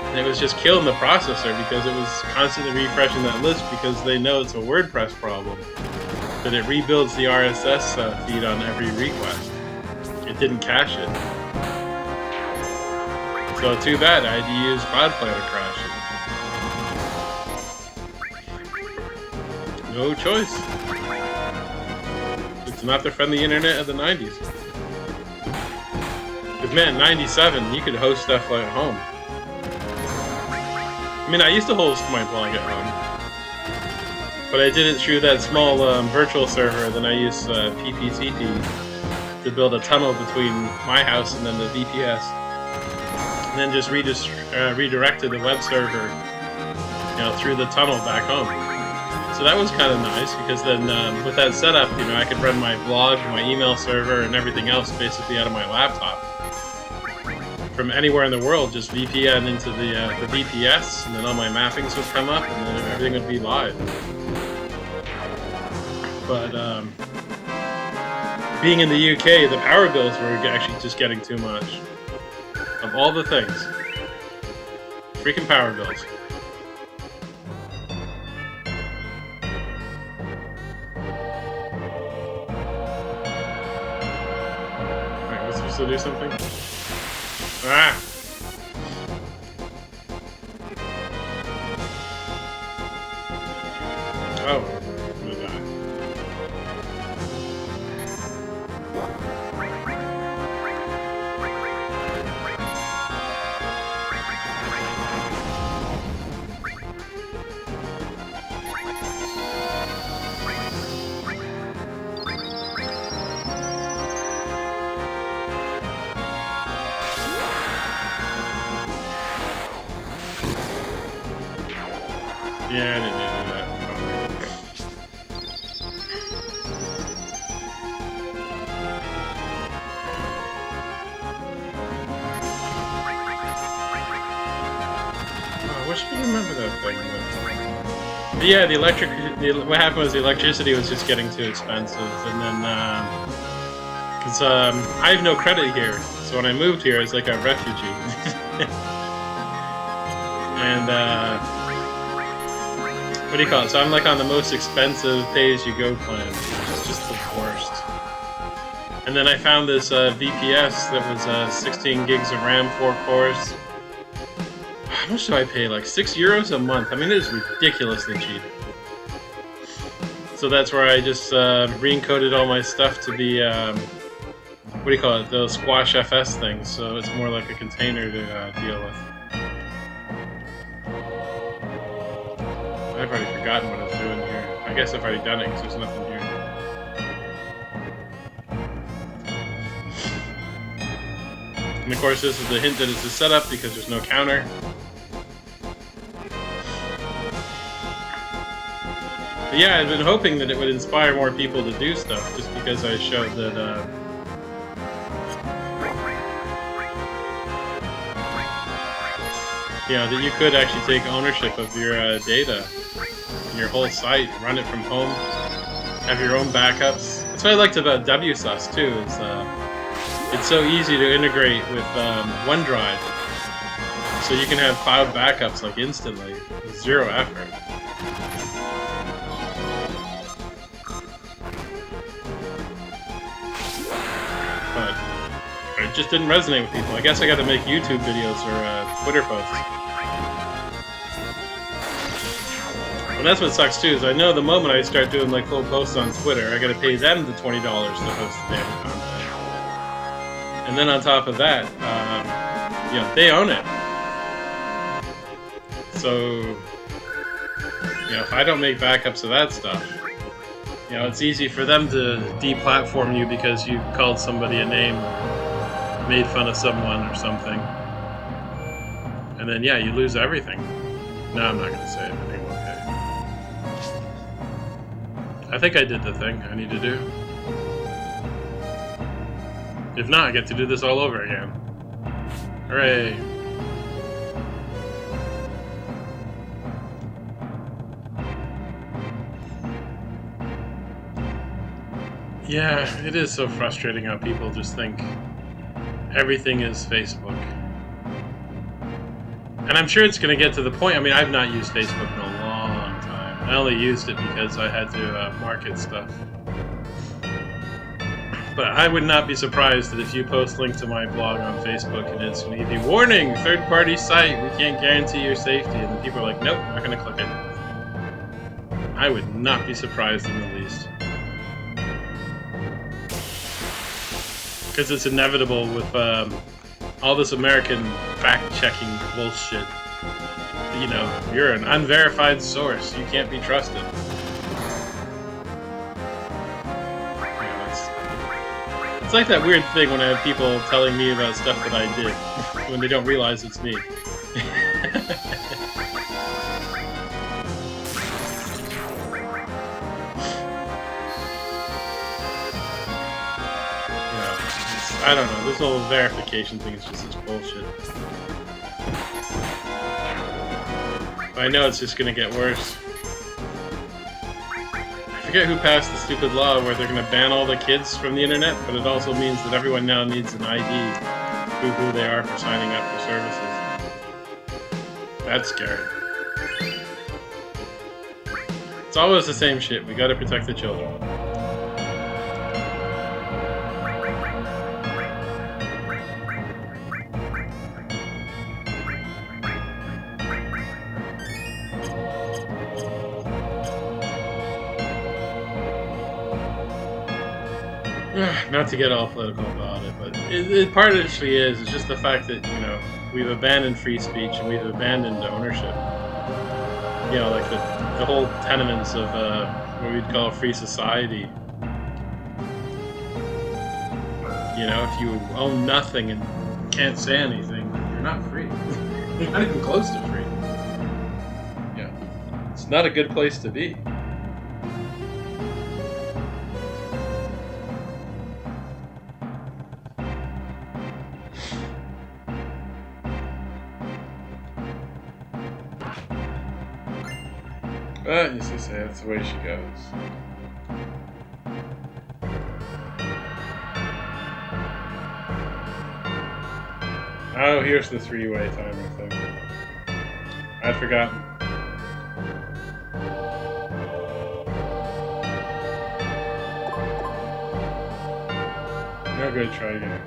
And it was just killing the processor because it was constantly refreshing that list because they know it's a WordPress problem. That it rebuilds the RSS feed on every request. It it didn't cache it. So too bad, I had to use Cloudflare to crash it. No choice. It's not the friendly internet of the 90s. If man, 97, you could host stuff at home. I mean, I used to host my blog at home, but I did it through that small virtual server. Then I used PPTT to build a tunnel between my house and then the VPS, and then just redirected the web server, through the tunnel back home. So that was kind of nice because then with that setup, I could run my blog, my email server, and everything else basically out of my laptop. From anywhere in the world, just VPN into the VPS, and then all my mappings would come up, and then everything would be live. But being in the UK, the power bills were actually just getting too much. Of all the things, freaking power bills. Alright, we're supposed to do something? Ah! Oh, what is that? Yeah, I didn't do that. Oh, I wish I could remember that thing. But yeah, what happened was the electricity was just getting too expensive, and then because I have no credit here, so when I moved here, I was like a refugee, and what do you call it? So I'm like on the most expensive pay-as-you-go plan, which is just the worst. And then I found this VPS that was 16 gigs of RAM, 4 cores. How much do I pay? Like €6 a month. I mean, it is ridiculously cheap. So that's where I just re-encoded all my stuff to be, what do you call it? Those Squash FS things. So it's more like a container to deal with. I've already forgotten what I was doing here. I guess I've already done it because there's nothing here. And of course this is the hint that it's a setup because there's no counter. But yeah, I've been hoping that it would inspire more people to do stuff just because I showed that that you could actually take ownership of your data and your whole site, run it from home, have your own backups. That's what I liked about WSUS too, is it's so easy to integrate with OneDrive. So you can have cloud backups like instantly, with zero effort. But it just didn't resonate with people. I guess I got to make YouTube videos or Twitter posts. And that's what sucks too, is I know the moment I start doing like full posts on Twitter, I gotta pay them the $20 to host the damn content. And then on top of that, they own it. So, if I don't make backups of that stuff, it's easy for them to deplatform you because you called somebody a name, or made fun of someone or something. And then, you lose everything. No, I'm not gonna say it anymore. I think I did the thing I need to do. If not, I get to do this all over again. Hooray! Yeah, it is so frustrating how people just think everything is Facebook. And I'm sure it's going to get to the point, I mean, I've not used Facebook in a long time. I only used it because I had to market stuff. But I would not be surprised that if you post link to my blog on Facebook and it's going to give you warning, third-party site, we can't guarantee your safety, and then people are like, nope, I'm not going to click it. I would not be surprised in the least. Because it's inevitable with all this American fact-checking bullshit. You know, you're an unverified source. You can't be trusted. It's like that weird thing when I have people telling me about stuff that I did when they don't realize it's me. I don't know, this whole verification thing is just such bullshit. I know it's just gonna get worse. I forget who passed the stupid law where they're gonna ban all the kids from the internet, but it also means that everyone now needs an ID to who they are for signing up for services. That's scary. It's always the same shit, we gotta protect the children. Not to get all political about it, but it partially is. It's just the fact that, you know, we've abandoned free speech and we've abandoned ownership. You know, like the whole tenements of what we'd call a free society. You know, if you own nothing and can't say anything, you're not free. You're not even close to free. Yeah, it's not a good place to be. But, you see, that's the way she goes. Oh, here's the three-way timer thing. I'd forgotten. No good, try again.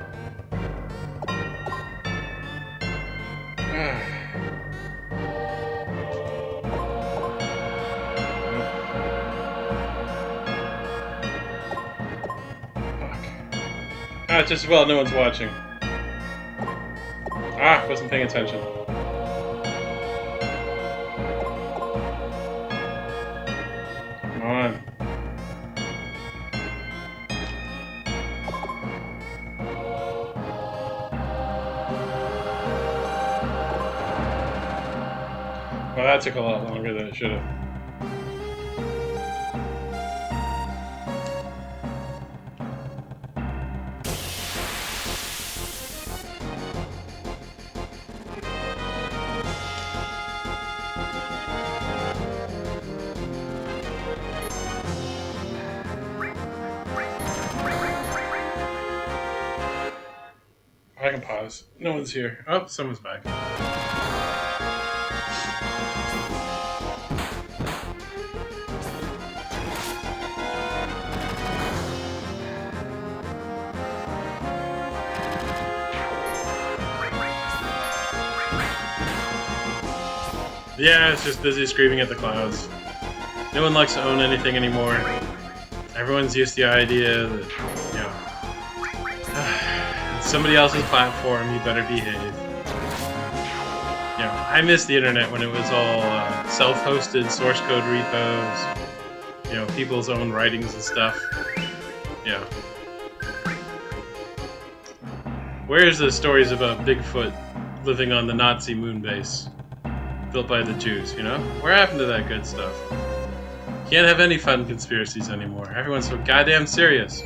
Just as well no one's watching. Ah, wasn't paying attention. Come on. Well, that took a lot longer than it should have. I can pause. No one's here. Oh, someone's back. Yeah, it's just busy screaming at the clouds. No one likes to own anything anymore. Everyone's used to the idea that, you know, it's somebody else's platform, you better behave. You know, I miss the internet when it was all self-hosted source code repos, you know, people's own writings and stuff. Yeah. Where's the stories about Bigfoot living on the Nazi moon base built by the Jews, you know? Where happened to that good stuff? Can't have any fun conspiracies anymore. Everyone's so goddamn serious.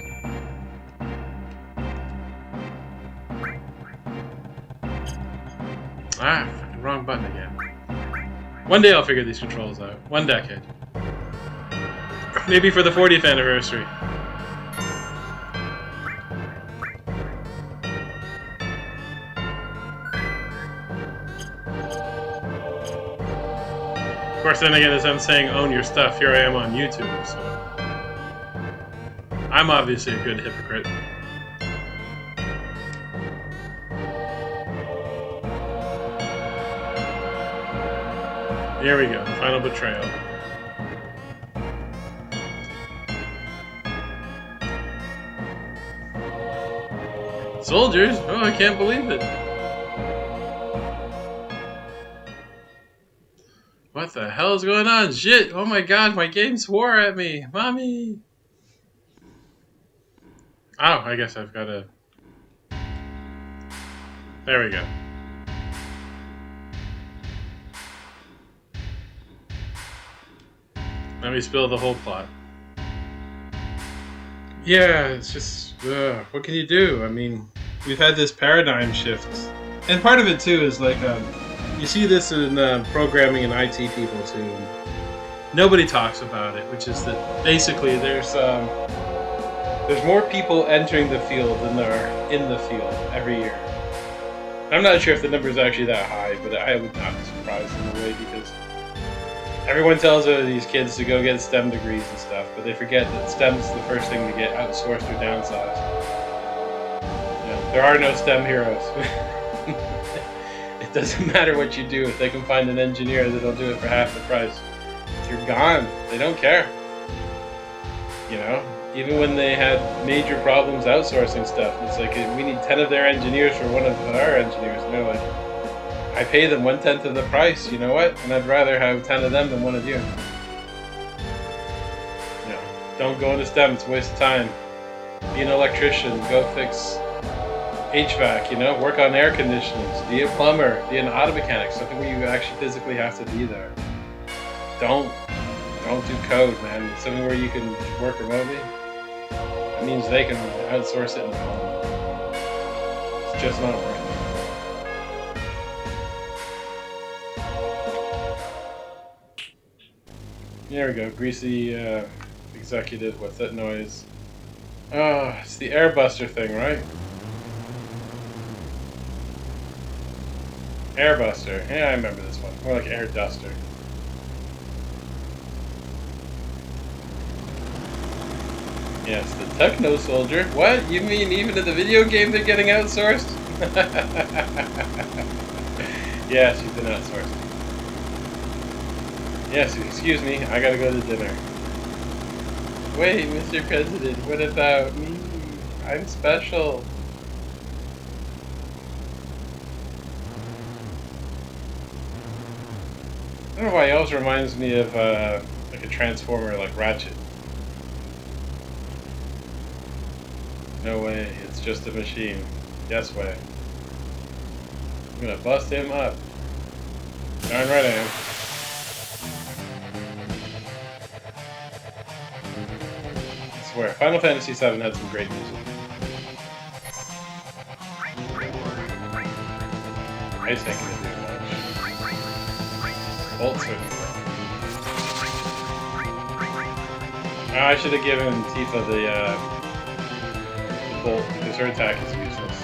Ah, fucking wrong button again. One day I'll figure these controls out. 1 decade. Maybe for the 40th anniversary. Of course, then again, as I'm saying, own your stuff, here I am on YouTube, so I'm obviously a good hypocrite. Here we go. Final betrayal. Soldiers? Oh, I can't believe it. What the hell is going on? Shit! Oh my god, my game swore at me! Mommy! Oh, I guess I've got to... There we go. Let me spill the whole plot. Yeah, it's just... what can you do? I mean, we've had this paradigm shift. And part of it, too, is like... you see this in programming and IT people, too. Nobody talks about it, which is that basically there's more people entering the field than there are in the field every year. I'm not sure if the number is actually that high, but I would not be surprised in a way, because everyone tells these kids to go get STEM degrees and stuff, but they forget that STEM's the first thing to get outsourced or downsized. There are no STEM heroes. It doesn't matter what you do. If they can find an engineer that'll do it for half the price, you're gone. They don't care. Even when they had major problems outsourcing stuff, it's like, we need 10 of their engineers for one of our engineers. And they're like, I pay them 1/10 of the price, you know what? And I'd rather have 10 of them than one of you. Don't go into STEM, it's a waste of time. Be an electrician, go fix HVAC, work on air conditionings, be a plumber, be an auto mechanic, something where you actually physically have to be there. Don't do code, man. It's something where you can work remotely. That means they can outsource it in the home. It's just not worth it. There we go, greasy executive. What's that noise? Oh, it's the airbuster thing, right? Airbuster. Yeah, I remember this one. More like air duster. Yes, the Techno Soldier. What? You mean even in the video game they're getting outsourced? Yeah, she's been outsourced. Yes, excuse me, I gotta go to dinner. Wait, Mr. President, what about me? I'm special. I don't know why he always reminds me of like a transformer like Ratchet. No way, it's just a machine. Yes way. I'm gonna bust him up. Darn right I am. I swear, Final Fantasy VII had some great music. Ice ain't gonna do much. Bolt swing. Oh, I should have given Tifa the bolt, because her attack is useless.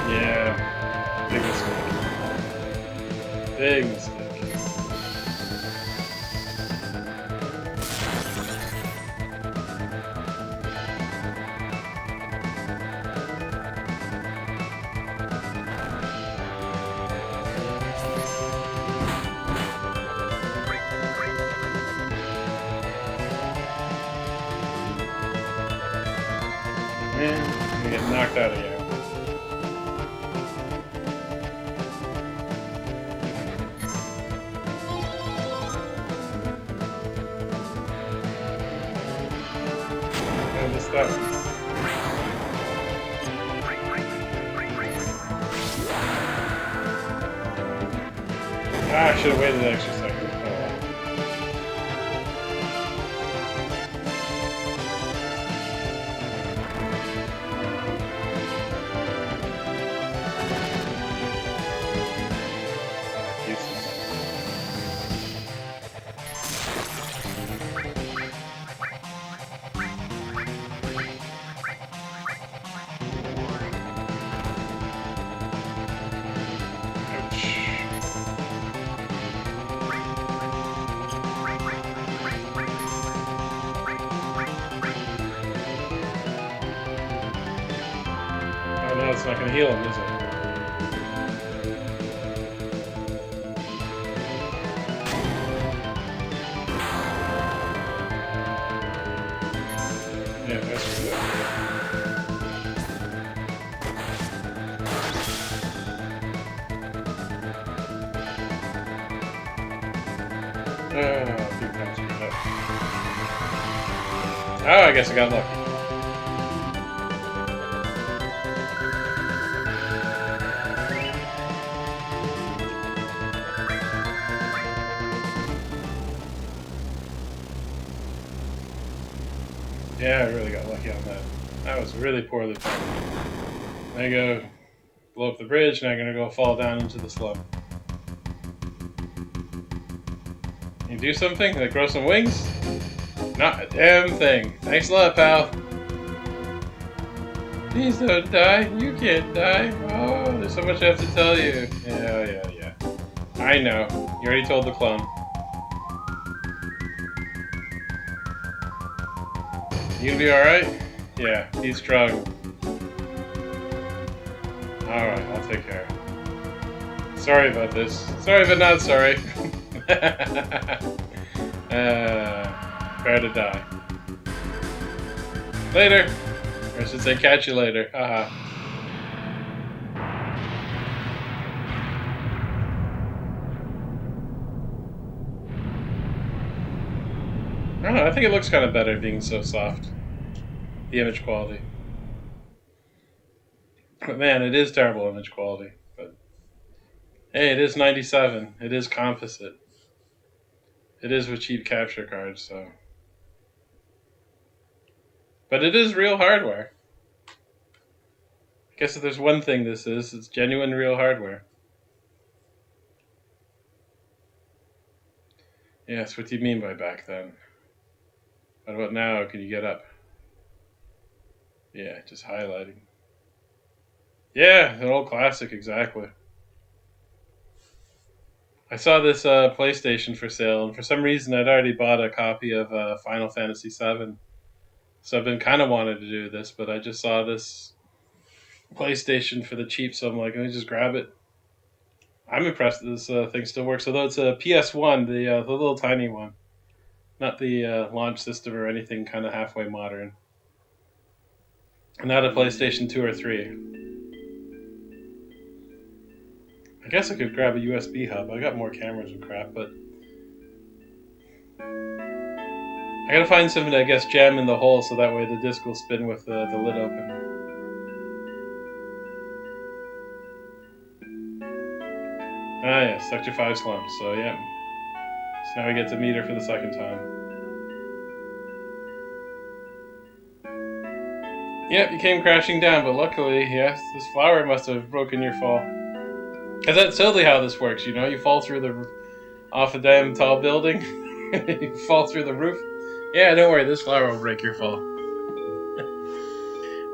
Yeah, big mistake. Big mistake. Man, we get knocked out of here. And this stuff. I should have waited an extra second. It's not gonna heal him, is it? Yeah, that's good. Oh, big time screwed up. Oh, I guess I got lucky. Yeah, I really got lucky on that. That was really poorly done. I go blow up the bridge, and I'm gonna go fall down into the slum. You do something? Like grow some wings? Not a damn thing. Thanks a lot, pal. Please don't die. You can't die. Oh, there's so much I have to tell you. Yeah. I know. You already told the clone. You gonna be alright? Yeah, he's strong. Alright, I'll take care. Sorry about this. Sorry but not sorry. Prepare to die. Later! Or I should say catch you later. Haha. I don't know, I think it looks kind of better being so soft. The image quality. But man, it is terrible image quality. But hey, it is 97. It is composite. It is with cheap capture cards, so. But it is real hardware. I guess if there's one thing this is, it's genuine real hardware. Yes, what do you mean by back then? What about now? Can you get up? Yeah, just highlighting. Yeah, an old classic, exactly. I saw this PlayStation for sale, and for some reason I'd already bought a copy of Final Fantasy VII. So I've been kind of wanting to do this, but I just saw this PlayStation for the cheap, so I'm like, let me just grab it. I'm impressed that this thing still works, although it's a PS1, the little tiny one. Not the launch system or anything kind of halfway modern. Not a PlayStation 2 or 3. I guess I could grab a USB hub. I got more cameras and crap, but I gotta find something to, I guess, jam in the hole so that way the disc will spin with the lid open. Ah, yeah, Sector 5 slump, so yeah. So now we get to meet her for the second time. Yep, you came crashing down, but luckily, yes, this flower must have broken your fall. Because that's totally how this works, you know? You fall through off a damn tall building, you fall through the roof. Yeah, don't worry, this flower will break your fall.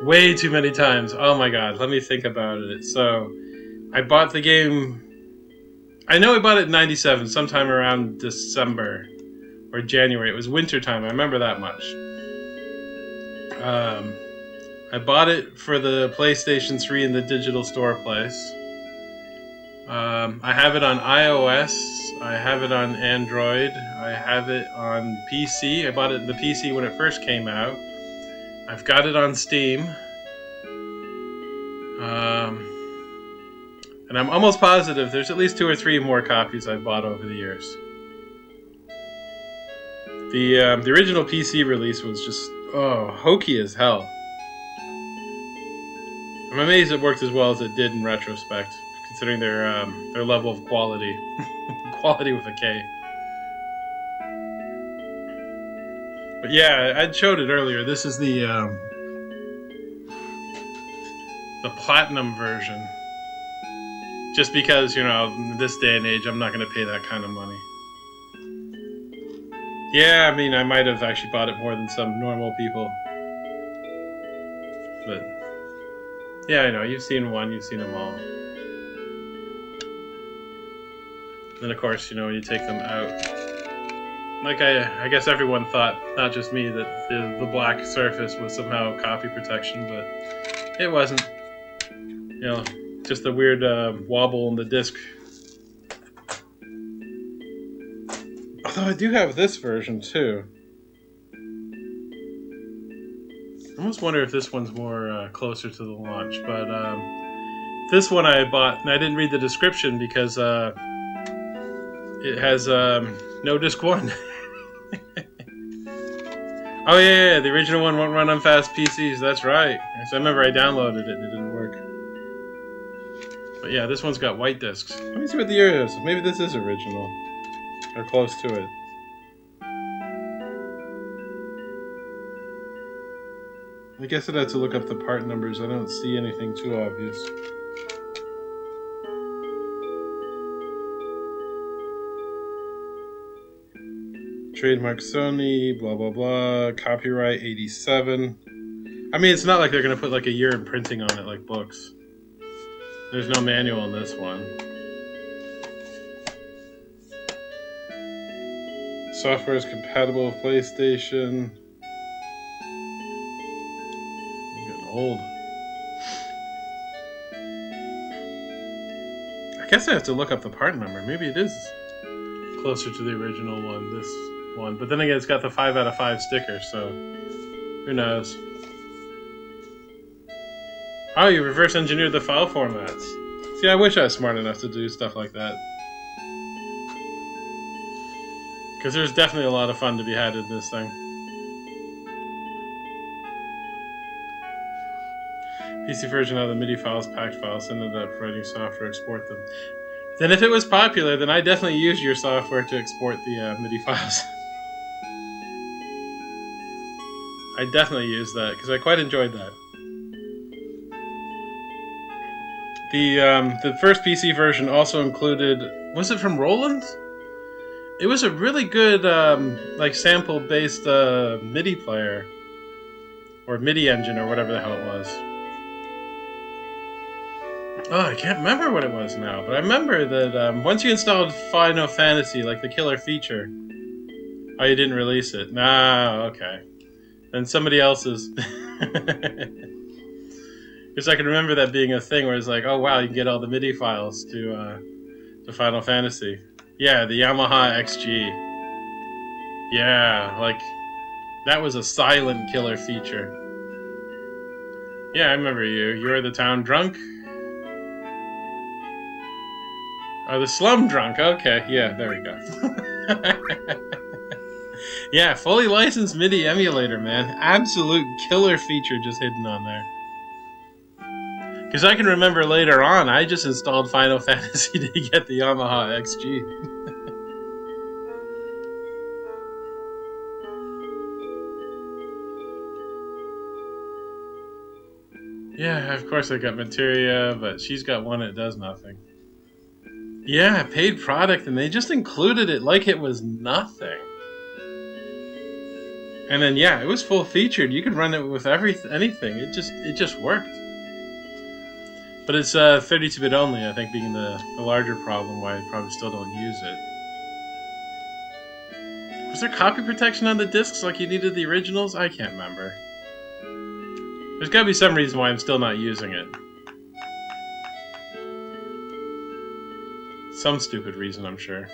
Way too many times. Oh my god, let me think about it. So, I bought the game... I know I bought it in 97, sometime around December or January. It was winter time, I remember that much. I bought it for the PlayStation 3 in the digital store place. I have it on iOS, I have it on Android, I have it on PC. I bought it in the PC when it first came out. I've got it on Steam. And I'm almost positive there's at least 2 or 3 more copies I've bought over the years. The original PC release was just, hokey as hell. I'm amazed it worked as well as it did in retrospect, considering their level of quality. Quality with a K. But yeah, I showed it earlier. This is the platinum version. Just because, you know, in this day and age, I'm not going to pay that kind of money. Yeah, I mean, I might have actually bought it more than some normal people. But, yeah, I know, you've seen one, you've seen them all. Then, of course, you know, when you take them out, like I guess everyone thought, not just me, that the black surface was somehow copy protection, but it wasn't. You know, just the weird wobble in the disc. Although I do have this version too. I almost wonder if this one's more closer to the launch, but this one I bought, and I didn't read the description because it has no disc 1. Oh yeah, the original one won't run on fast PCs, that's right. So I remember I downloaded it and it didn't work. But yeah, this one's got white discs. Let me see what the year is. Maybe this is original. Or close to it. I guess I'd have to look up the part numbers. I don't see anything too obvious. Trademark Sony, blah blah blah. Copyright 87. I mean, it's not like they're going to put like a year in printing on it like books. There's no manual in this one. Software is compatible with PlayStation. I'm getting old. I guess I have to look up the part number. Maybe it is closer to the original one, this one. But then again, it's got the 5 out of 5 sticker, so who knows? Oh, you reverse engineered the file formats. See, I wish I was smart enough to do stuff like that. Because there's definitely a lot of fun to be had in this thing. PC version of the MIDI files, packed files, send it up, writing software, export them. Then if it was popular, then I definitely used your software to export the MIDI files. I definitely used that, because I quite enjoyed that. The first PC version also included... Was it from Roland? It was a really good like sample-based MIDI player. Or MIDI engine, or whatever the hell it was. Oh, I can't remember what it was now, but I remember that once you installed Final Fantasy, like the killer feature... Oh, you didn't release it? Nah, okay. Then somebody else's... Because I can remember that being a thing where it's like, oh wow, you can get all the MIDI files to Final Fantasy. Yeah, the Yamaha XG. Yeah, like, that was a silent killer feature. Yeah, I remember you. You're the town drunk? Oh, the slum drunk. Okay, yeah, there we go. Yeah, fully licensed MIDI emulator, man. Absolute killer feature just hidden on there. Because I can remember later on, I just installed Final Fantasy to get the Yamaha XG. Yeah, of course I got Materia, but she's got one that does nothing. Yeah, paid product, and they just included it like it was nothing. And then yeah, it was full featured. You could run it with anything. It just worked. But it's 32-bit only, I think, being the larger problem why I probably still don't use it. Was there copy protection on the discs like you needed the originals? I can't remember. There's got to be some reason why I'm still not using it. Some stupid reason, I'm sure.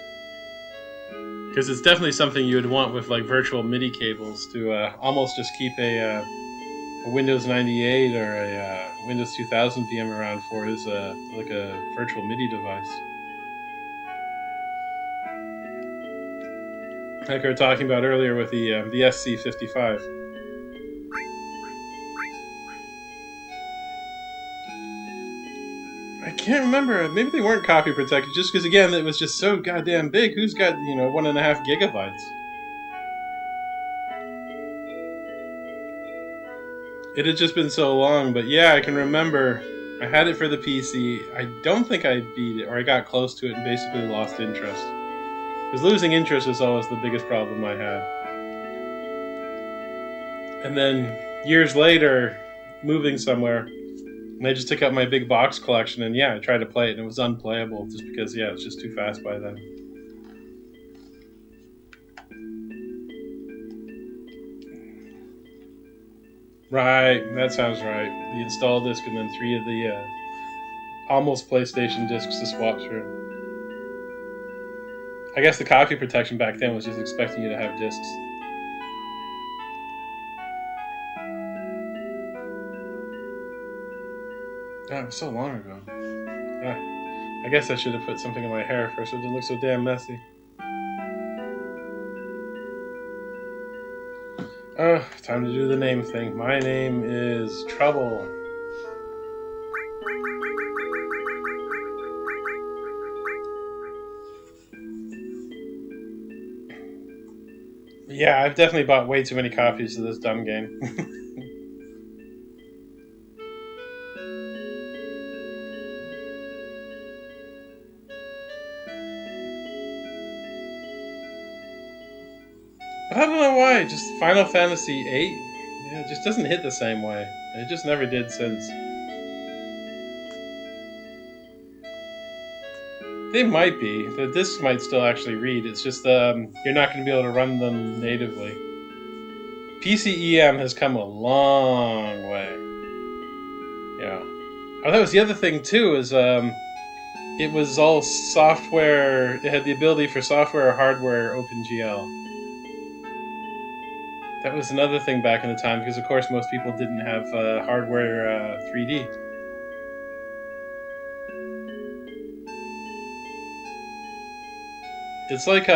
Because it's definitely something you would want with like virtual MIDI cables to almost just keep a Windows 98 or a Windows 2000 VM around for is like a virtual MIDI device. Like we were talking about earlier with the SC55. I can't remember. Maybe they weren't copy protected, just because again it was just so goddamn big. Who's got 1.5 gigabytes? It had just been so long, but yeah, I can remember. I had it for the PC. I don't think I beat it, or I got close to it and basically lost interest. Because losing interest was always the biggest problem I had. And then years later, moving somewhere, and I just took out my big box collection, and yeah, I tried to play it, and it was unplayable just because, yeah, it was just too fast by then. Right, that sounds right. The install disk and then 3 of the almost PlayStation discs to swap through. I guess the copy protection back then was just expecting you to have discs. Oh, it was so long ago. I guess I should have put something in my hair first so it didn't look so damn messy. Time to do the name thing. My name is Trouble. Yeah, I've definitely bought way too many copies of this dumb game. But I don't know why. Just Final Fantasy VIII, yeah, it just doesn't hit the same way. It just never did since. They might be. The discs might still actually read. It's just you're not going to be able to run them natively. PCEM has come a long way. Yeah. Oh, that was the other thing too. Is it was all software. It had the ability for software or hardware OpenGL. That was another thing back in the time because, of course, most people didn't have hardware 3D. It's like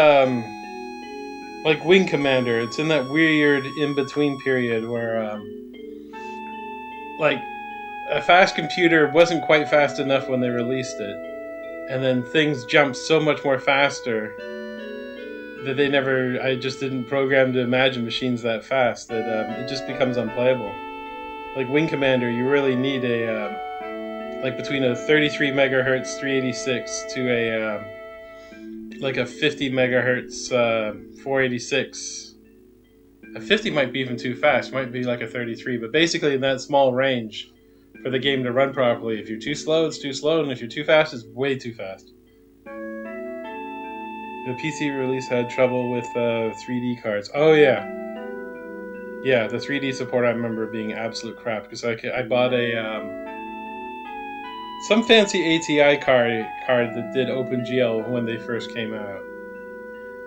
Wing Commander. It's in that weird in-between period where like a fast computer wasn't quite fast enough when they released it, and then things jumped so much more faster that I just didn't program to imagine machines that fast that it just becomes unplayable. Like Wing Commander, you really need a like between a 33 megahertz 386 to a like a 50 megahertz 486. A 50 might be even too fast. It might be like a 33, but basically in that small range for the game to run properly. If you're too slow, it's too slow, and if you're too fast, it's way too fast. The PC release had trouble with 3D cards. Oh yeah, yeah. The 3D support I remember being absolute crap because I bought a some fancy ATI card that did OpenGL when they first came out,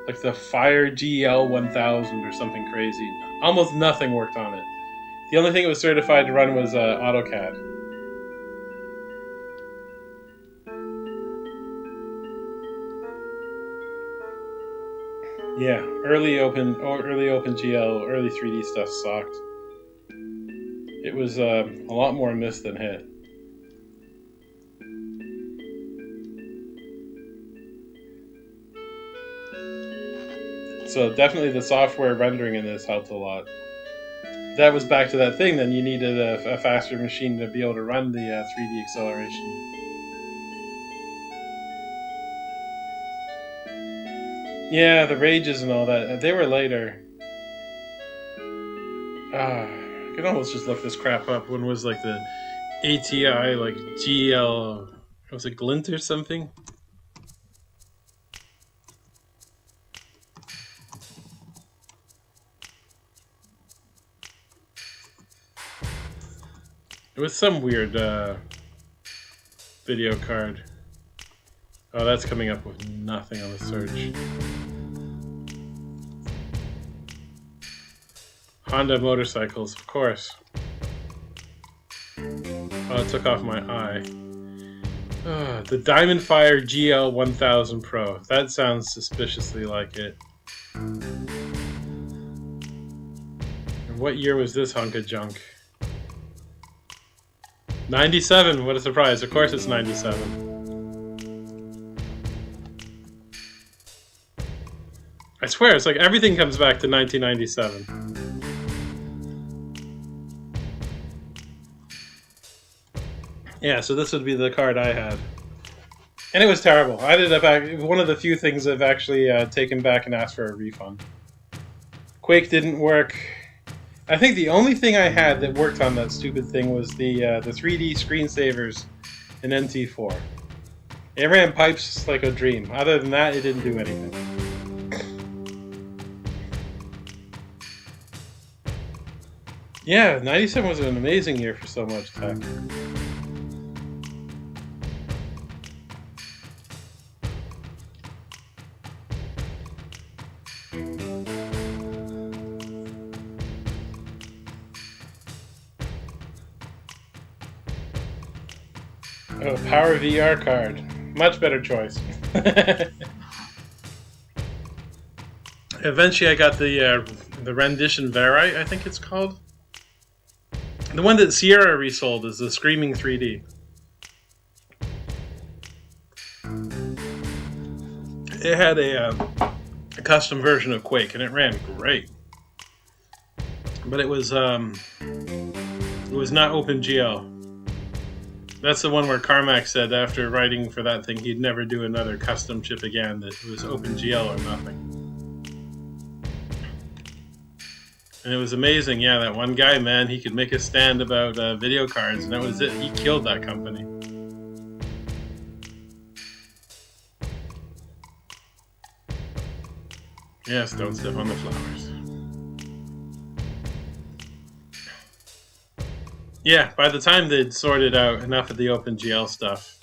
like the Fire GL 1000 or something crazy. Almost nothing worked on it. The only thing it was certified to run was AutoCAD. Yeah, early OpenGL, early 3D stuff sucked. It was a lot more miss than hit. So definitely the software rendering in this helped a lot. That was back to that thing, then you needed a faster machine to be able to run the 3D acceleration. Yeah, the rages and all that, they were later. I could almost just look this crap up. When was like the ATI, like GL, was it Glint or something? It was some weird video card. Oh, that's coming up with nothing on the search. Honda motorcycles, of course. Oh, it took off my eye. The Diamond Fire GL 1000 Pro. That sounds suspiciously like it. And what year was this hunk of junk? 97, what a surprise. Of course it's 97. I swear, it's like everything comes back to 1997. Yeah, so this would be the card I had. And it was terrible. I ended up, one of the few things I've actually taken back and asked for a refund. Quake didn't work. I think the only thing I had that worked on that stupid thing was the 3D screensavers in NT4. It ran pipes like a dream. Other than that, it didn't do anything. Yeah, 97 was an amazing year for so much tech. Oh, Power VR card. Much better choice. Eventually, I got the Rendition Vari, I think it's called. The one that Sierra resold is the Screaming 3D. It had a custom version of Quake, and it ran great. But it was not OpenGL. That's the one where Carmack said after writing for that thing he'd never do another custom chip again, that it was OpenGL or nothing. And it was amazing, yeah, that one guy, man, he could make a stand about video cards, and that was it. He killed that company. Yes, don't step on the flowers. Yeah, by the time they'd sorted out enough of the OpenGL stuff,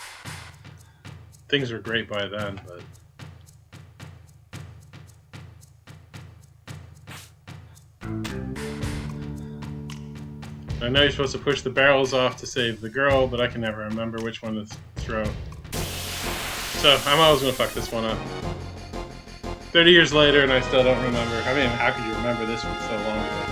things were great by then, but... I know you're supposed to push the barrels off to save the girl, but I can never remember which one to throw. So, I'm always going to fuck this one up. 30 years later and I still don't remember. I mean, how could you remember this one so long ago?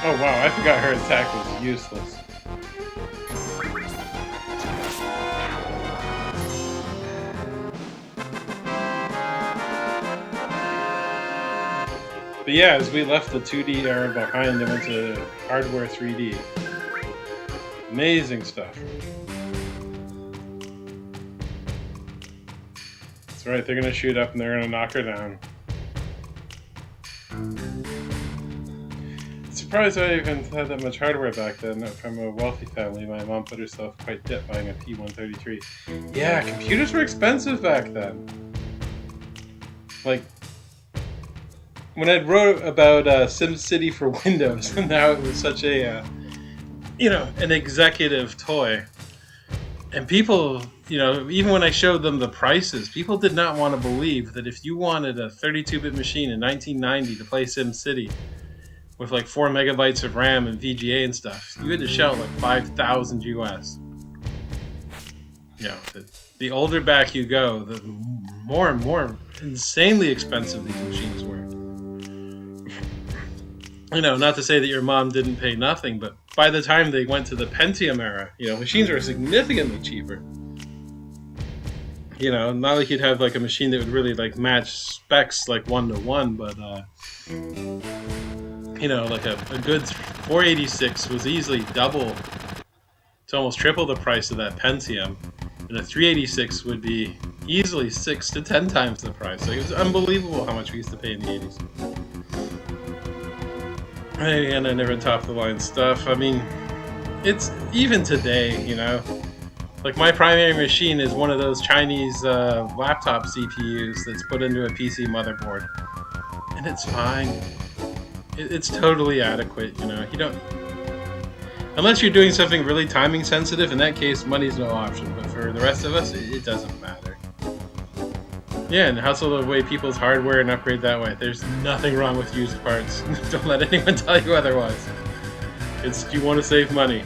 Oh wow, I forgot her attack was useless. But yeah, as we left the 2D era behind and went to hardware 3D. Amazing stuff. That's right, they're gonna shoot up and they're gonna knock her down. Surprised I even had that much hardware back then. From a wealthy family, my mom put herself quite deep buying a P133. Yeah, computers were expensive back then. Like, when I wrote about SimCity for Windows, and how it was such a, an executive toy. And people, even when I showed them the prices, people did not want to believe that if you wanted a 32-bit machine in 1990 to play SimCity with like 4 megabytes of RAM and VGA and stuff, you had to shell like 5,000 US. The older back you go, the more and more insanely expensive these machines were. Not to say that your mom didn't pay nothing, but by the time they went to the Pentium era, machines were significantly cheaper. Not like you'd have like a machine that would really like match specs like 1-to-1, but like a good 486 was easily double to almost triple the price of that Pentium, and a 386 would be easily 6 to 10 times the price. Like, it was unbelievable how much we used to pay in the 80s. And I never top-of-the-line stuff. I mean, it's even today, Like, my primary machine is one of those Chinese laptop CPUs that's put into a PC motherboard. And it's fine. It's totally adequate, You don't... Unless you're doing something really timing sensitive, in that case, money's no option. But for the rest of us, it doesn't matter. Yeah, and hustle away people's hardware and upgrade that way. There's nothing wrong with used parts. Don't let anyone tell you otherwise. It's you want to save money,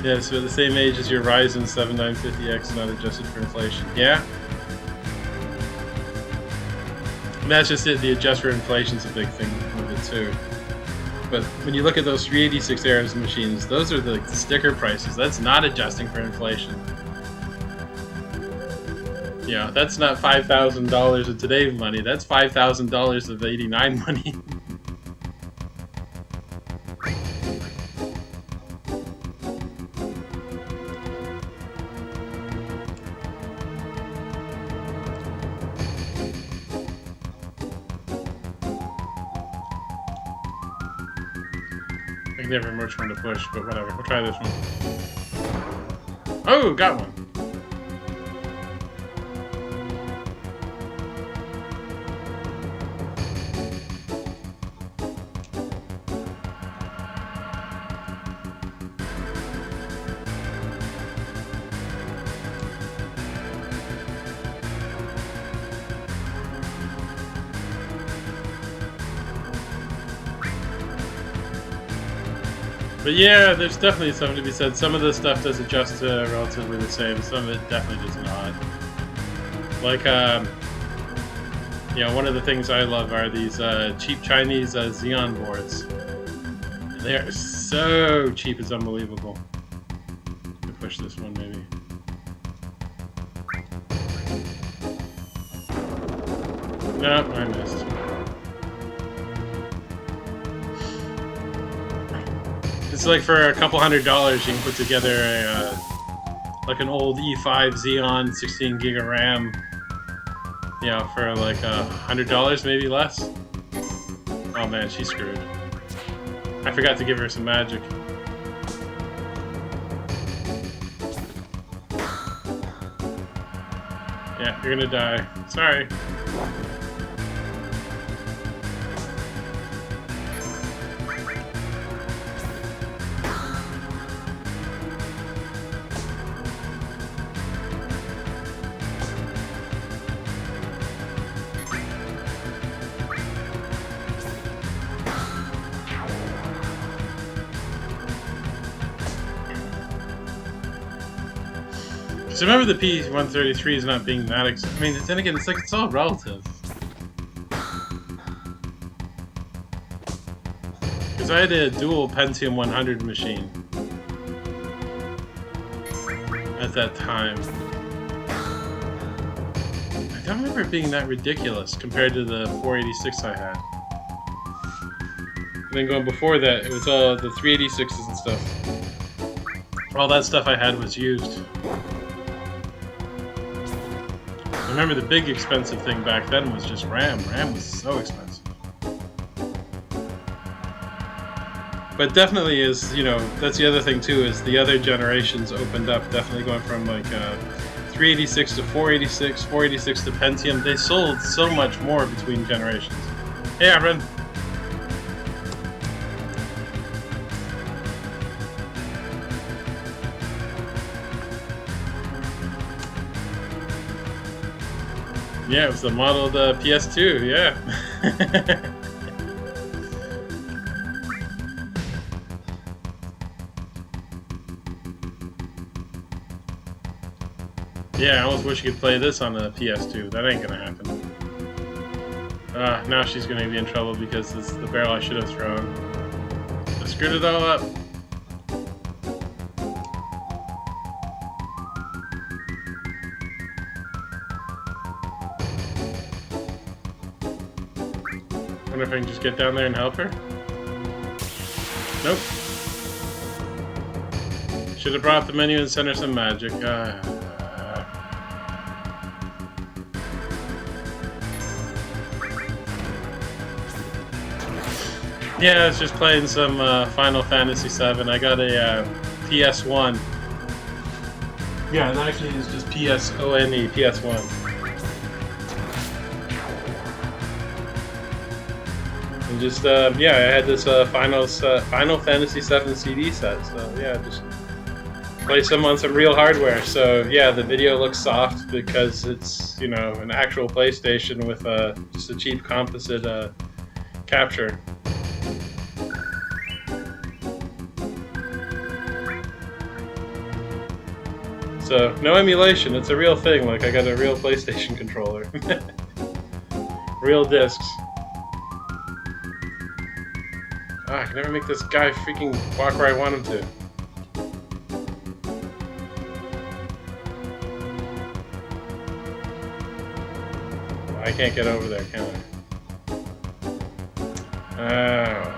Yeah, so the same age as your Ryzen 7950X, not adjusted for inflation. Yeah? And that's just it. The adjust for inflation's a big thing with it too. But when you look at those 386 era machines, those are the sticker prices. That's not adjusting for inflation. Yeah, that's not $5,000 of today's money. That's $5,000 of '89 money. I can never remember which one to push, but whatever. We'll try this one. Oh, got one. But yeah, there's definitely something to be said. Some of the stuff does adjust to relatively the same. Some of it definitely does not. Like, you know, one of the things I love are these cheap Chinese Xeon boards. They are so cheap, it's unbelievable. I'll push this one, maybe. Nope, I missed. It's like for a couple $100 you can put together a like an old E5 Xeon 16 gig of RAM. You know, for like $100, maybe less. Oh man, she's screwed. I forgot to give her some magic. Yeah, you're gonna die. Sorry. So remember the P133 is not being that I mean, then again, it's like it's all relative. Because I had a dual Pentium 100 machine at that time. I don't remember it being that ridiculous compared to the 486 I had. And then going before that, it was all the 386s and stuff. All that stuff I had was used. Remember the big expensive thing back then was just RAM. RAM was so expensive. But definitely is, you know, that's the other thing too, is the other generations opened up, definitely going from like 386 to 486, 486 to Pentium. They sold so much more between generations. Hey, Aaron. Yeah, it was the modeled PS2, yeah. Yeah, I almost wish you could play this on the PS2. That ain't gonna happen. Now she's gonna be in trouble because it's the barrel I should have thrown. I screwed it all up. I wonder if I can just get down there and help her. Nope. Should have brought up the menu and sent her some magic. Yeah, I was just playing some Final Fantasy VII. I got a PS1. Yeah, it actually is just PSONE, PS1. And just, yeah, I had this Final Fantasy VII CD set, so yeah, just play some on some real hardware. So yeah, the video looks soft because it's, you know, an actual PlayStation with just a cheap composite capture. So, no emulation, it's a real thing, like I got a real PlayStation controller. Real discs. I can never make this guy freaking walk where I want him to. I can't get over there, can I? Oh.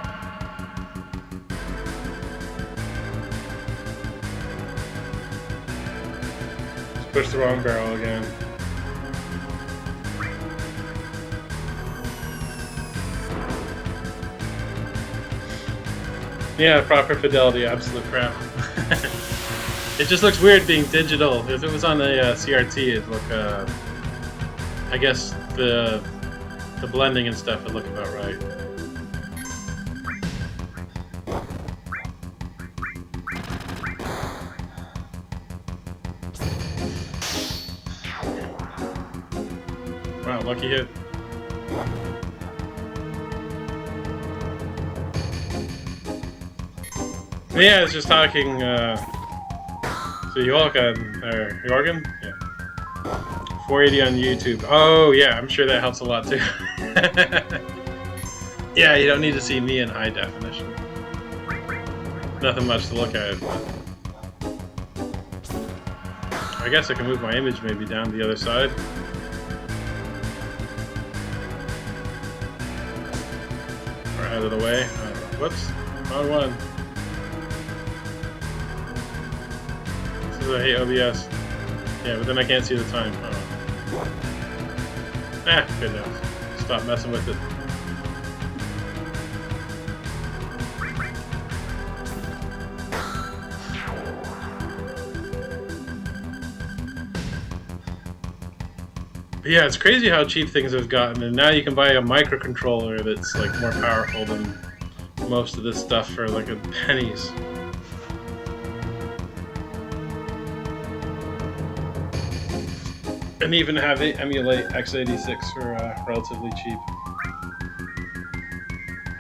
Push the wrong barrel again. Yeah, proper fidelity, absolute crap. It just looks weird being digital. If it was on a CRT, it'd look, I guess the blending and stuff would look about right. Wow, lucky hit. Yeah, I was just talking to Jorgen? Yeah. 480 on YouTube. Oh, yeah, I'm sure that helps a lot too. Yeah, you don't need to see me in high definition. Nothing much to look at. I guess I can move my image maybe down the other side. Or out of the way. Whoops. Wrong one. This is I hate OBS. Yeah, but then I can't see the time. Oh. Ah, good enough. Stop messing with it. But yeah, it's crazy how cheap things have gotten, and now you can buy a microcontroller that's like more powerful than most of this stuff for like pennies. And even have it emulate x86 for relatively cheap.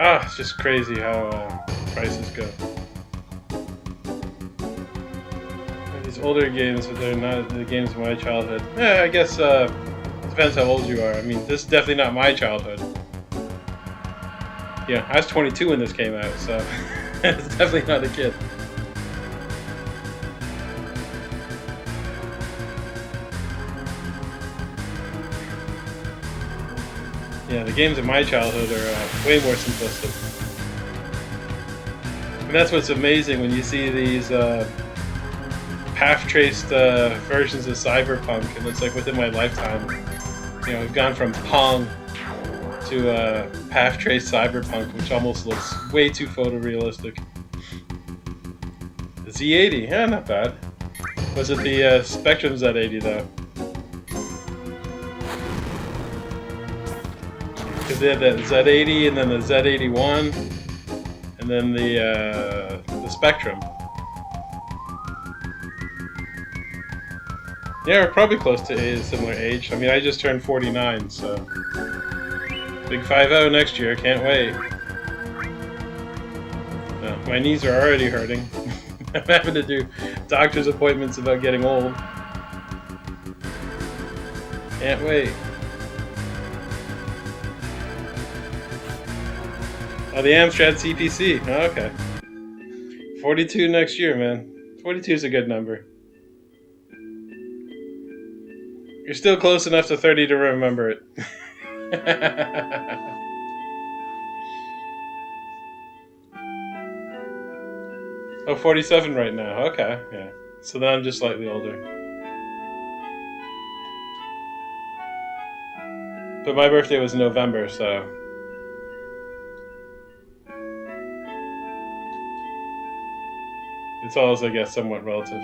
Ah, it's just crazy how prices go. These older games, but they're not the games of my childhood. Yeah, I guess depends how old you are. I mean, this is definitely not my childhood. Yeah, I was 22 when this came out, so it's definitely not a kid. Yeah, the games of my childhood are way more simplistic. And that's what's amazing when you see these path-traced versions of Cyberpunk, and it's like within my lifetime. You know, we've gone from Pong to path-traced Cyberpunk, which almost looks way too photorealistic. The Z80, yeah, not bad. Was it the Spectrum Z80 though? Because they had the Z80 and then the Z81 and then the Spectrum. Yeah, we're probably close to a similar age. I mean, I just turned 49, so big 5-0 next year. Can't wait. My knees are already hurting. I'm having to do doctor's appointments about getting old. Can't wait. Oh, the Amstrad CPC. Oh, okay. 42 next year, man. 42 is a good number. You're still close enough to 30 to remember it. Oh, 47 right now. Okay, yeah. So then I'm just slightly older. But my birthday was in November, so... it's always, I guess, somewhat relative.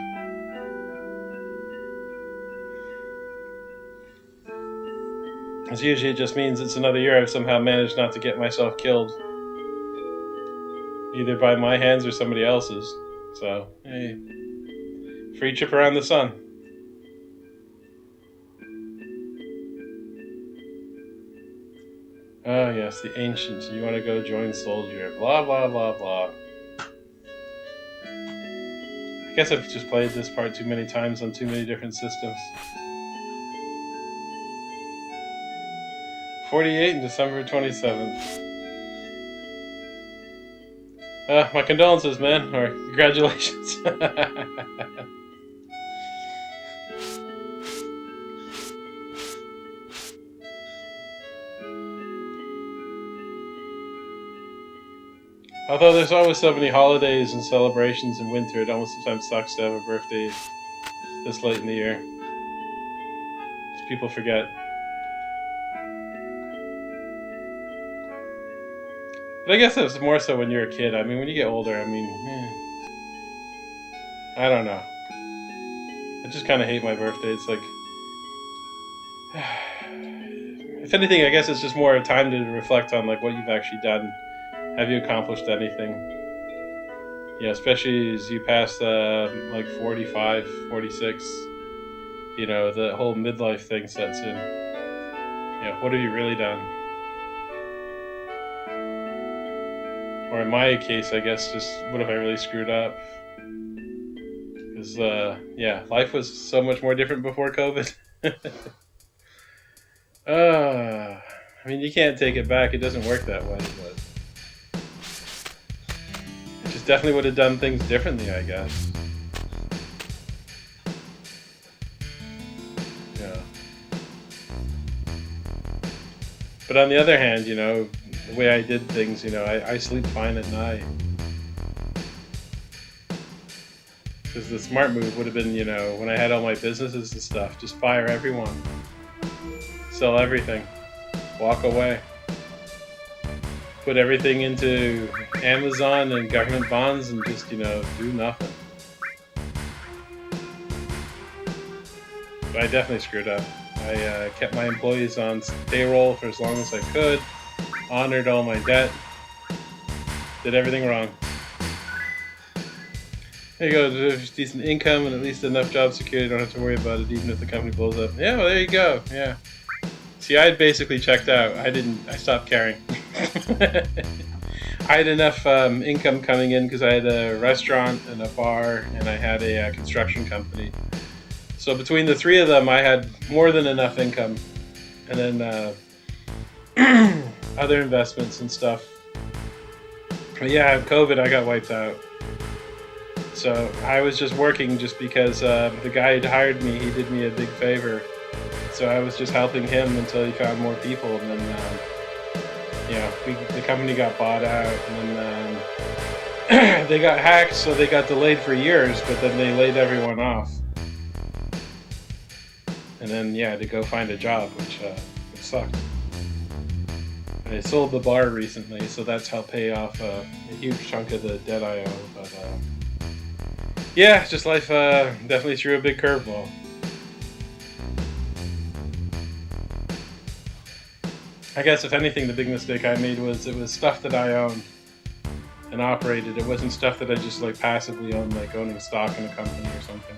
Because usually it just means it's another year I've somehow managed not to get myself killed. Either by my hands or somebody else's. So, hey. Free trip around the sun. Oh yes, the ancients. You want to go join Soldier. Blah, blah, blah, blah. I guess I've just played this part too many times on too many different systems. 48 and December 27th. My condolences, man. Or congratulations. Although there's always so many holidays and celebrations in winter, it almost sometimes sucks to have a birthday this late in the year. Because people forget. But I guess it's more so when you're a kid. I mean, when you get older, I mean, I don't know. I just kind of hate my birthday. It's like, if anything, I guess it's just more a time to reflect on like what you've actually done. Have you accomplished anything? Yeah, especially as you pass like 45, 46. You know, the whole midlife thing sets in. Yeah, what have you really done? Or in my case, I guess, just what if I really screwed up? Because, yeah, life was so much more different before COVID. I mean, you can't take it back. It doesn't work that way, but I just definitely would have done things differently, I guess. Yeah. But on the other hand, the way I did things, I sleep fine at night. Because the smart move would have been, when I had all my businesses and stuff, just fire everyone. Sell everything. Walk away. Put everything into Amazon and government bonds and just, do nothing. But I definitely screwed up. I kept my employees on payroll for as long as I could, honored all my debt, did everything wrong. There you go, there's decent income and at least enough job security, don't have to worry about it even if the company blows up. Yeah, well, there you go, yeah. See, I had basically checked out. I stopped caring. I had enough income coming in because I had a restaurant and a bar and I had a construction company. So between the three of them, I had more than enough income. And then other investments and stuff. But yeah, COVID, I got wiped out. So I was just working just because the guy who hired me, he did me a big favor. So I was just helping him until he found more people. And then, the company got bought out. And then they got hacked, so they got delayed for years. But then they laid everyone off. And then, to go find a job, which sucked. I sold the bar recently, so that's helped pay off a huge chunk of the debt I owe. But just life definitely threw a big curveball. I guess if anything, the big mistake I made was it was stuff that I owned and operated. It wasn't stuff that I just passively owned, like owning stock in a company or something.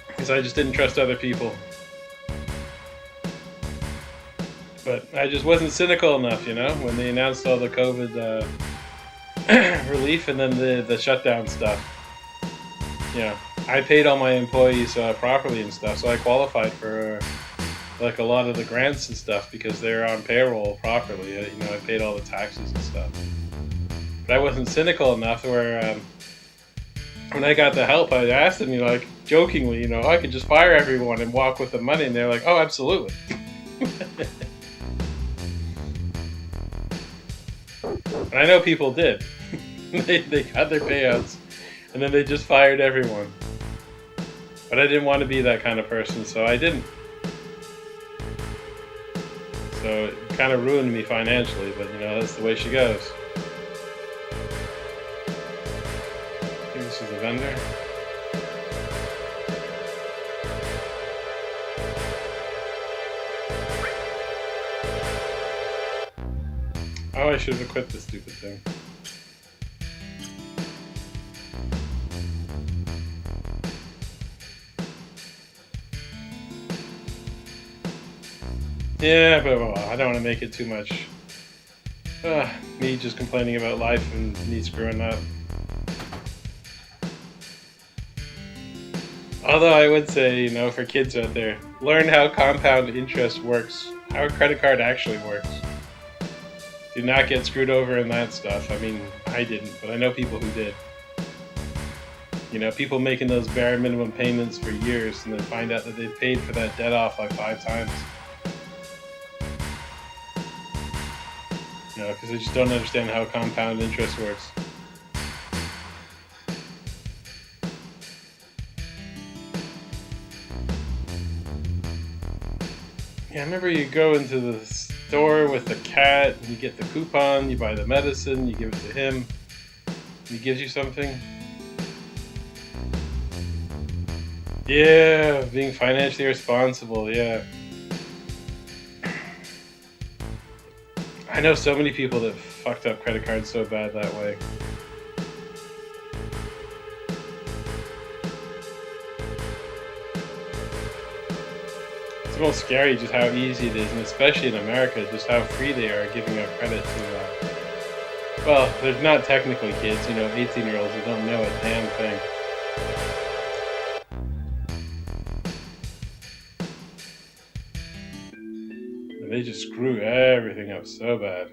Because I just didn't trust other people. But I just wasn't cynical enough, when they announced all the COVID relief and then the shutdown stuff. I paid all my employees properly and stuff, so I qualified for a lot of the grants and stuff because they're on payroll properly. I paid all the taxes and stuff. But I wasn't cynical enough where when I got the help, I asked them, jokingly, I could just fire everyone and walk with the money, and they're like, oh, absolutely. And I know people did. they got their payouts, and then they just fired everyone. But I didn't want to be that kind of person, so I didn't. So it kind of ruined me financially, but that's the way she goes. I think this is a vendor. Oh, I should have quit this stupid thing. Yeah, but I don't want to make it too much. Me just complaining about life and me screwing up. Although I would say, for kids out there, learn how compound interest works, how a credit card actually works. Do not get screwed over in that stuff. I mean, I didn't, but I know people who did. People making those bare minimum payments for years and then find out that they paid for that debt off 5 times. Because they just don't understand how compound interest works. Yeah, I remember you go into the store with the cat, you get the coupon, you buy the medicine, you give it to him, he gives you something. Yeah, being financially responsible, yeah. I know so many people that fucked up credit cards so bad that way. It's almost scary just how easy it is, and especially in America, just how free they are giving out credit Well, they're not technically kids, 18-year-olds who don't know a damn thing. And they just screw everything up so bad.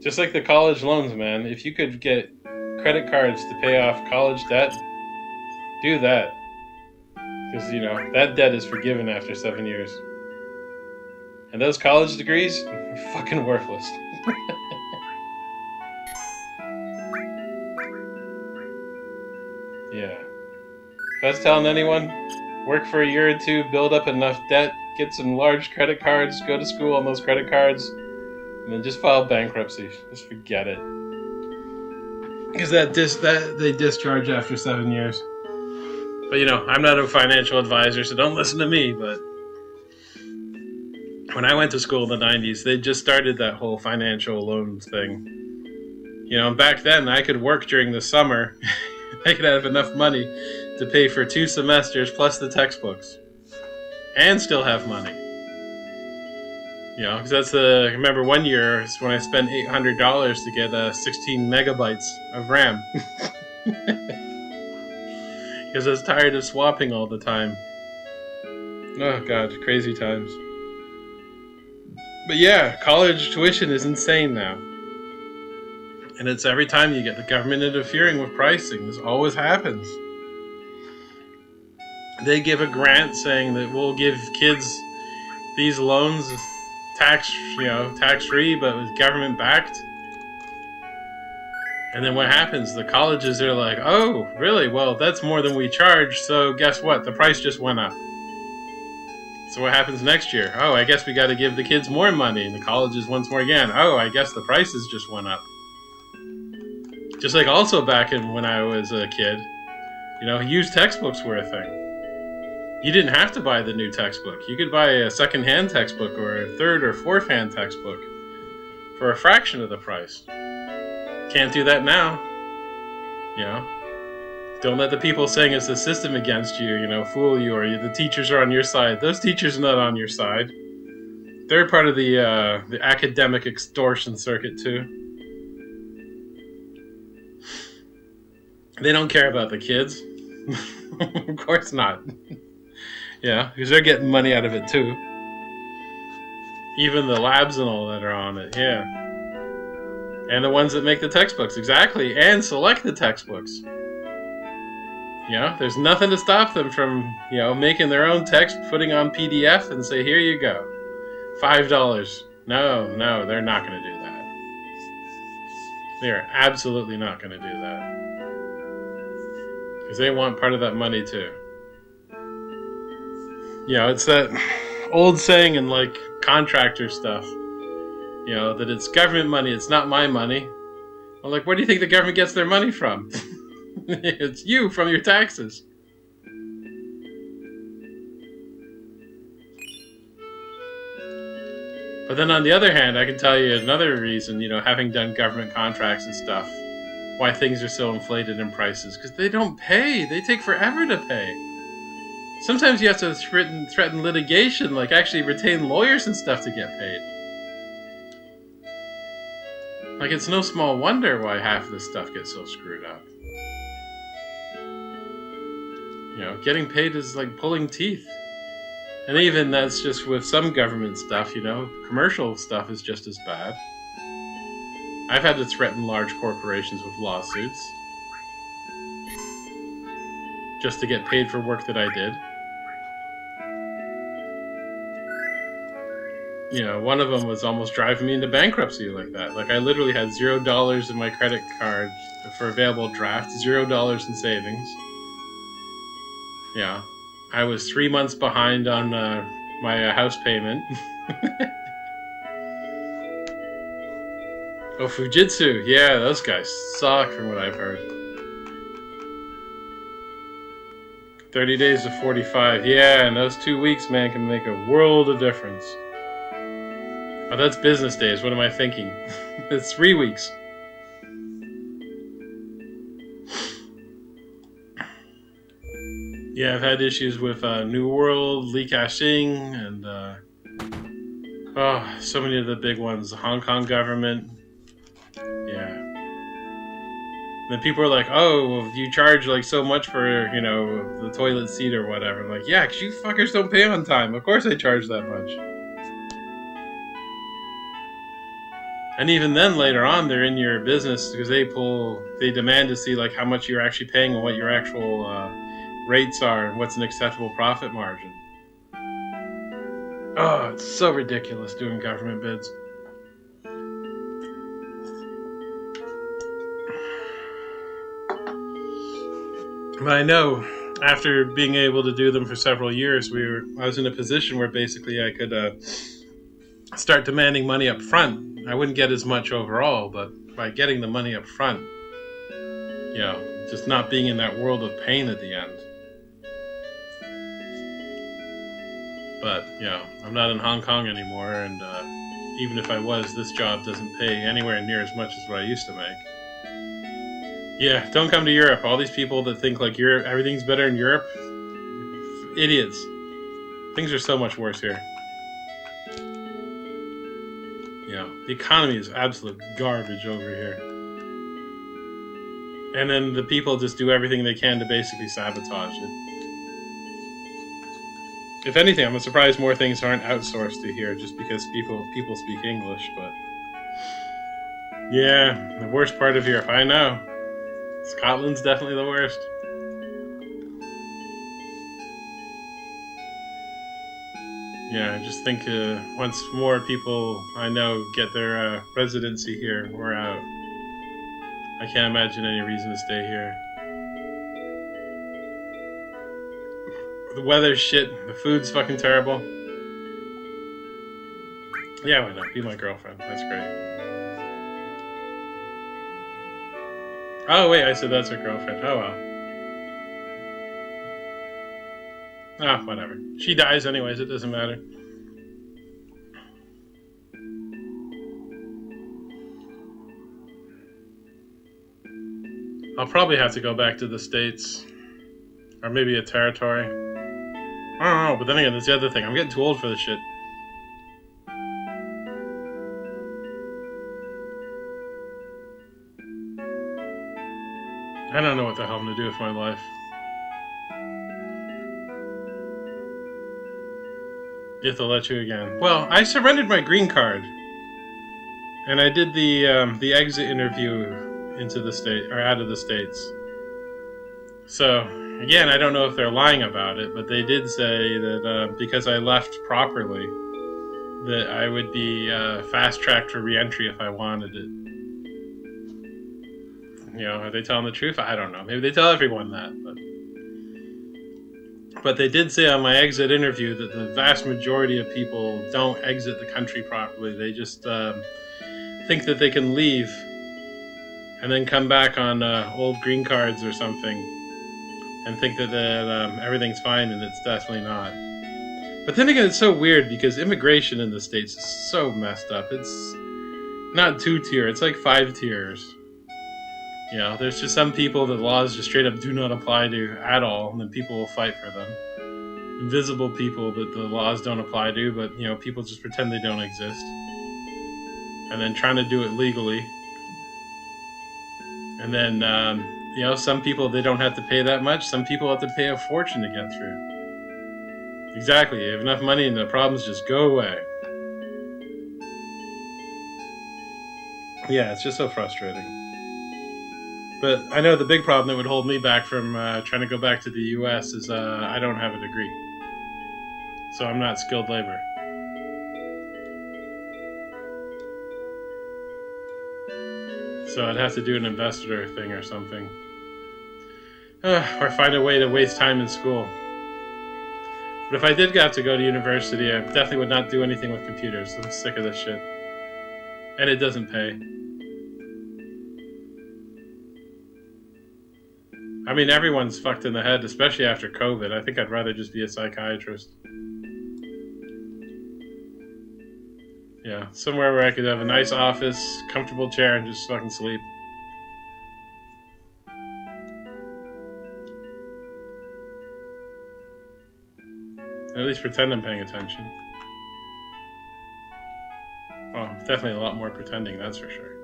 Just like the college loans, man. If you could get credit cards to pay off college debt, do that. Because, that debt is forgiven after 7 years. And those college degrees are fucking worthless. Yeah. If I was telling anyone, work for a year or two, build up enough debt, get some large credit cards, go to school on those credit cards, and then just file bankruptcy. Just forget it. Because that they discharge after 7 years. But I'm not a financial advisor, so don't listen to me. But when I went to school in the 90s, they just started that whole financial loan thing. Back then I could work during the summer. I could have enough money to pay for 2 semesters plus the textbooks, and still have money. Because I remember one year is when I spent $800 to get 16 megabytes of RAM. Because I was tired of swapping all the time. Oh god, crazy times. But yeah, college tuition is insane now. And it's every time you get the government interfering with pricing. This always happens. They give a grant saying that we'll give kids these loans tax-free, but with government backed. And then what happens? The colleges are like, oh, really? Well, that's more than we charge, so guess what? The price just went up. So what happens next year? Oh, I guess we got to give the kids more money. And the colleges once more again. Oh, I guess the prices just went up. Just like also back when I was a kid, used textbooks were a thing. You didn't have to buy the new textbook. You could buy a second-hand textbook or a third or fourth-hand textbook for a fraction of the price. Can't do that now. Don't let the people saying it's the system against you, fool you, or the teachers are on your side. Those teachers are not on your side. They're part of the academic extortion circuit too. They don't care about the kids. Of course not. Yeah, because they're getting money out of it too. Even the labs and all that are on it, yeah. And the ones that make the textbooks, exactly, and select the textbooks. There's nothing to stop them from, making their own text, putting on PDF, and say, here you go, $5. No, they're not going to do that. They are absolutely not going to do that. Because they want part of that money too. It's that old saying in contractor stuff, that it's government money, it's not my money. I'm like, where do you think the government gets their money from? It's you, from your taxes. But then on the other hand, I can tell you another reason, having done government contracts and stuff, why things are so inflated in prices. Because they don't pay. They take forever to pay. Sometimes you have to threaten litigation, actually retain lawyers and stuff to get paid. It's no small wonder why half of this stuff gets so screwed up. Getting paid is like pulling teeth. And even that's just with some government stuff, commercial stuff is just as bad. I've had to threaten large corporations with lawsuits just to get paid for work that I did. One of them was almost driving me into bankruptcy like that. I literally had $0 in my credit card for available draft, $0 in savings. Yeah. I was 3 months behind on my house payment. Oh, Fujitsu. Yeah, those guys suck from what I've heard. 30 days to 45. Yeah, and those 2 weeks, man, can make a world of difference. Oh, that's business days. What am I thinking? It's 3 weeks. Yeah, I've had issues with New World, Lee Ka-shing, and Oh, so many of the big ones. The Hong Kong government. Yeah. Then people are like, oh, you charge like so much for, the toilet seat or whatever. I'm like, yeah, because you fuckers don't pay on time. Of course I charge that much. And even then, later on, they're in your business because they demand to see like how much you're actually paying and what your actual rates are and what's an acceptable profit margin. Oh, it's so ridiculous doing government bids. But I know after being able to do them for several years, I was in a position where basically I could start demanding money up front. I wouldn't get as much overall, but by getting the money up front, just not being in that world of pain at the end. But, I'm not in Hong Kong anymore, and even if I was, this job doesn't pay anywhere near as much as what I used to make. Yeah, don't come to Europe. All these people that think like everything's better in Europe, idiots. Things are so much worse here. The economy is absolute garbage over here. And then the people just do everything they can to basically sabotage it. If anything, I'm surprised more things aren't outsourced to here just because people speak English, but yeah, the worst part of Europe, I know. Scotland's definitely the worst. Yeah, I just think once more people I know get their residency here, we're out. I can't imagine any reason to stay here. The weather's shit. The food's fucking terrible. Yeah, why not? Be my girlfriend. That's great. Oh, wait, I said that's her girlfriend. Oh, well. Ah, whatever. She dies anyways, it doesn't matter. I'll probably have to go back to the States. Or maybe a territory. I don't know, but then again, that's the other thing. I'm getting too old for this shit. I don't know what the hell I'm going to do with my life. If they'll let you again. Well, I surrendered my green card. And I did the exit interview into the state, or out of the States. So, again, I don't know if they're lying about it, but they did say that because I left properly, that I would be fast-tracked for re-entry if I wanted it. Are they telling the truth? I don't know. Maybe they tell everyone that, but they did say on my exit interview that the vast majority of people don't exit the country properly. They just think that they can leave and then come back on old green cards or something and think that everything's fine, and it's definitely not. But then again, it's so weird because immigration in the States is so messed up. It's not 2-tier, it's like 5 tiers. There's just some people that laws just straight up do not apply to at all, and then people will fight for them. Invisible people that the laws don't apply to, but, people just pretend they don't exist. And then trying to do it legally. And then, some people, they don't have to pay that much. Some people have to pay a fortune to get through. Exactly. You have enough money and the problems just go away. Yeah, it's just so frustrating. But I know the big problem that would hold me back from trying to go back to the U.S. is I don't have a degree. So I'm not skilled labor. So I'd have to do an ambassador thing or something. Or find a way to waste time in school. But if I did have to go to university, I definitely would not do anything with computers. I'm sick of this shit. And it doesn't pay. I mean, everyone's fucked in the head, especially after COVID. I think I'd rather just be a psychiatrist. Yeah, somewhere where I could have a nice office, comfortable chair, and just fucking sleep. At least pretend I'm paying attention. Oh, definitely a lot more pretending, that's for sure.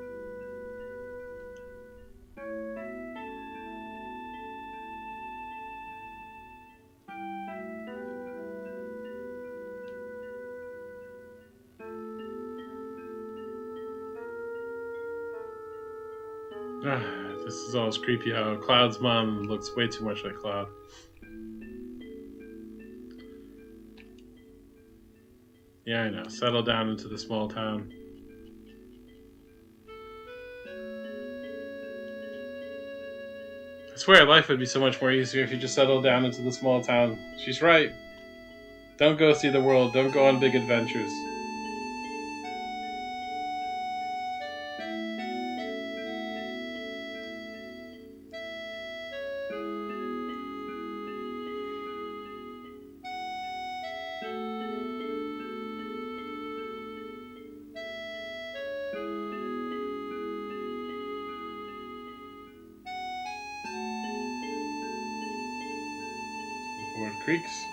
This is always creepy how Cloud's mom looks way too much like Cloud. Yeah, I know. Settle down into the small town. I swear life would be so much more easier if you just settled down into the small town. She's right. Don't go see the world. Don't go on big adventures. The board creaks.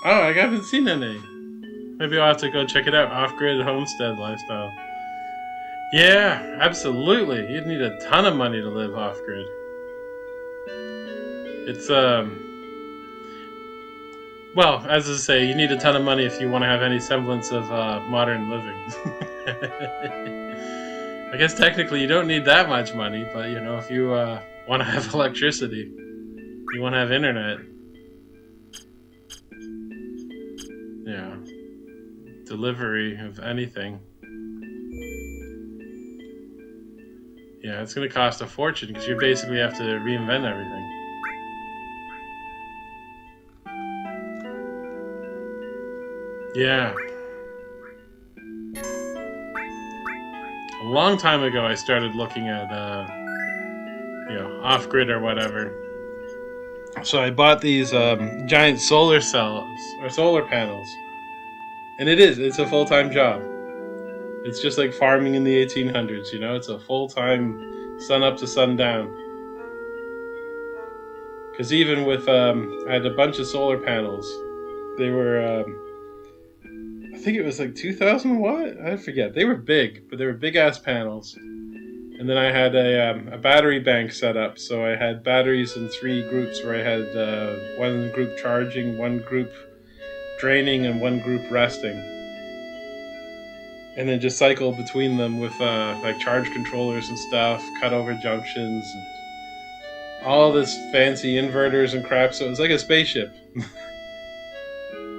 Oh, I haven't seen any. Maybe I'll have to go check it out. Off-grid homestead lifestyle. Yeah, absolutely. You'd need a ton of money to live off-grid. It's well, as I say, you need a ton of money if you want to have any semblance of modern living. I guess technically you don't need that much money, but you know, if you want to have electricity, you want to have internet, yeah, delivery of anything. Yeah, it's going to cost a fortune because you basically have to reinvent everything. Yeah. A long time ago, I started looking at, off-grid or whatever. So I bought these giant solar cells or solar panels, and it's a full-time job. It's just like farming in the 1800s, you know. It's a full-time, sun up to sundown. Because even with I had a bunch of solar panels. They were I think it was like 2,000 watt. I forget. They were big, but they were big ass panels. And then I had a battery bank set up, so I had batteries in 3 groups where I had one group charging, one group draining, and one group resting. And then just cycle between them with like charge controllers and stuff, cutover junctions, and all this fancy inverters and crap. So it was like a spaceship.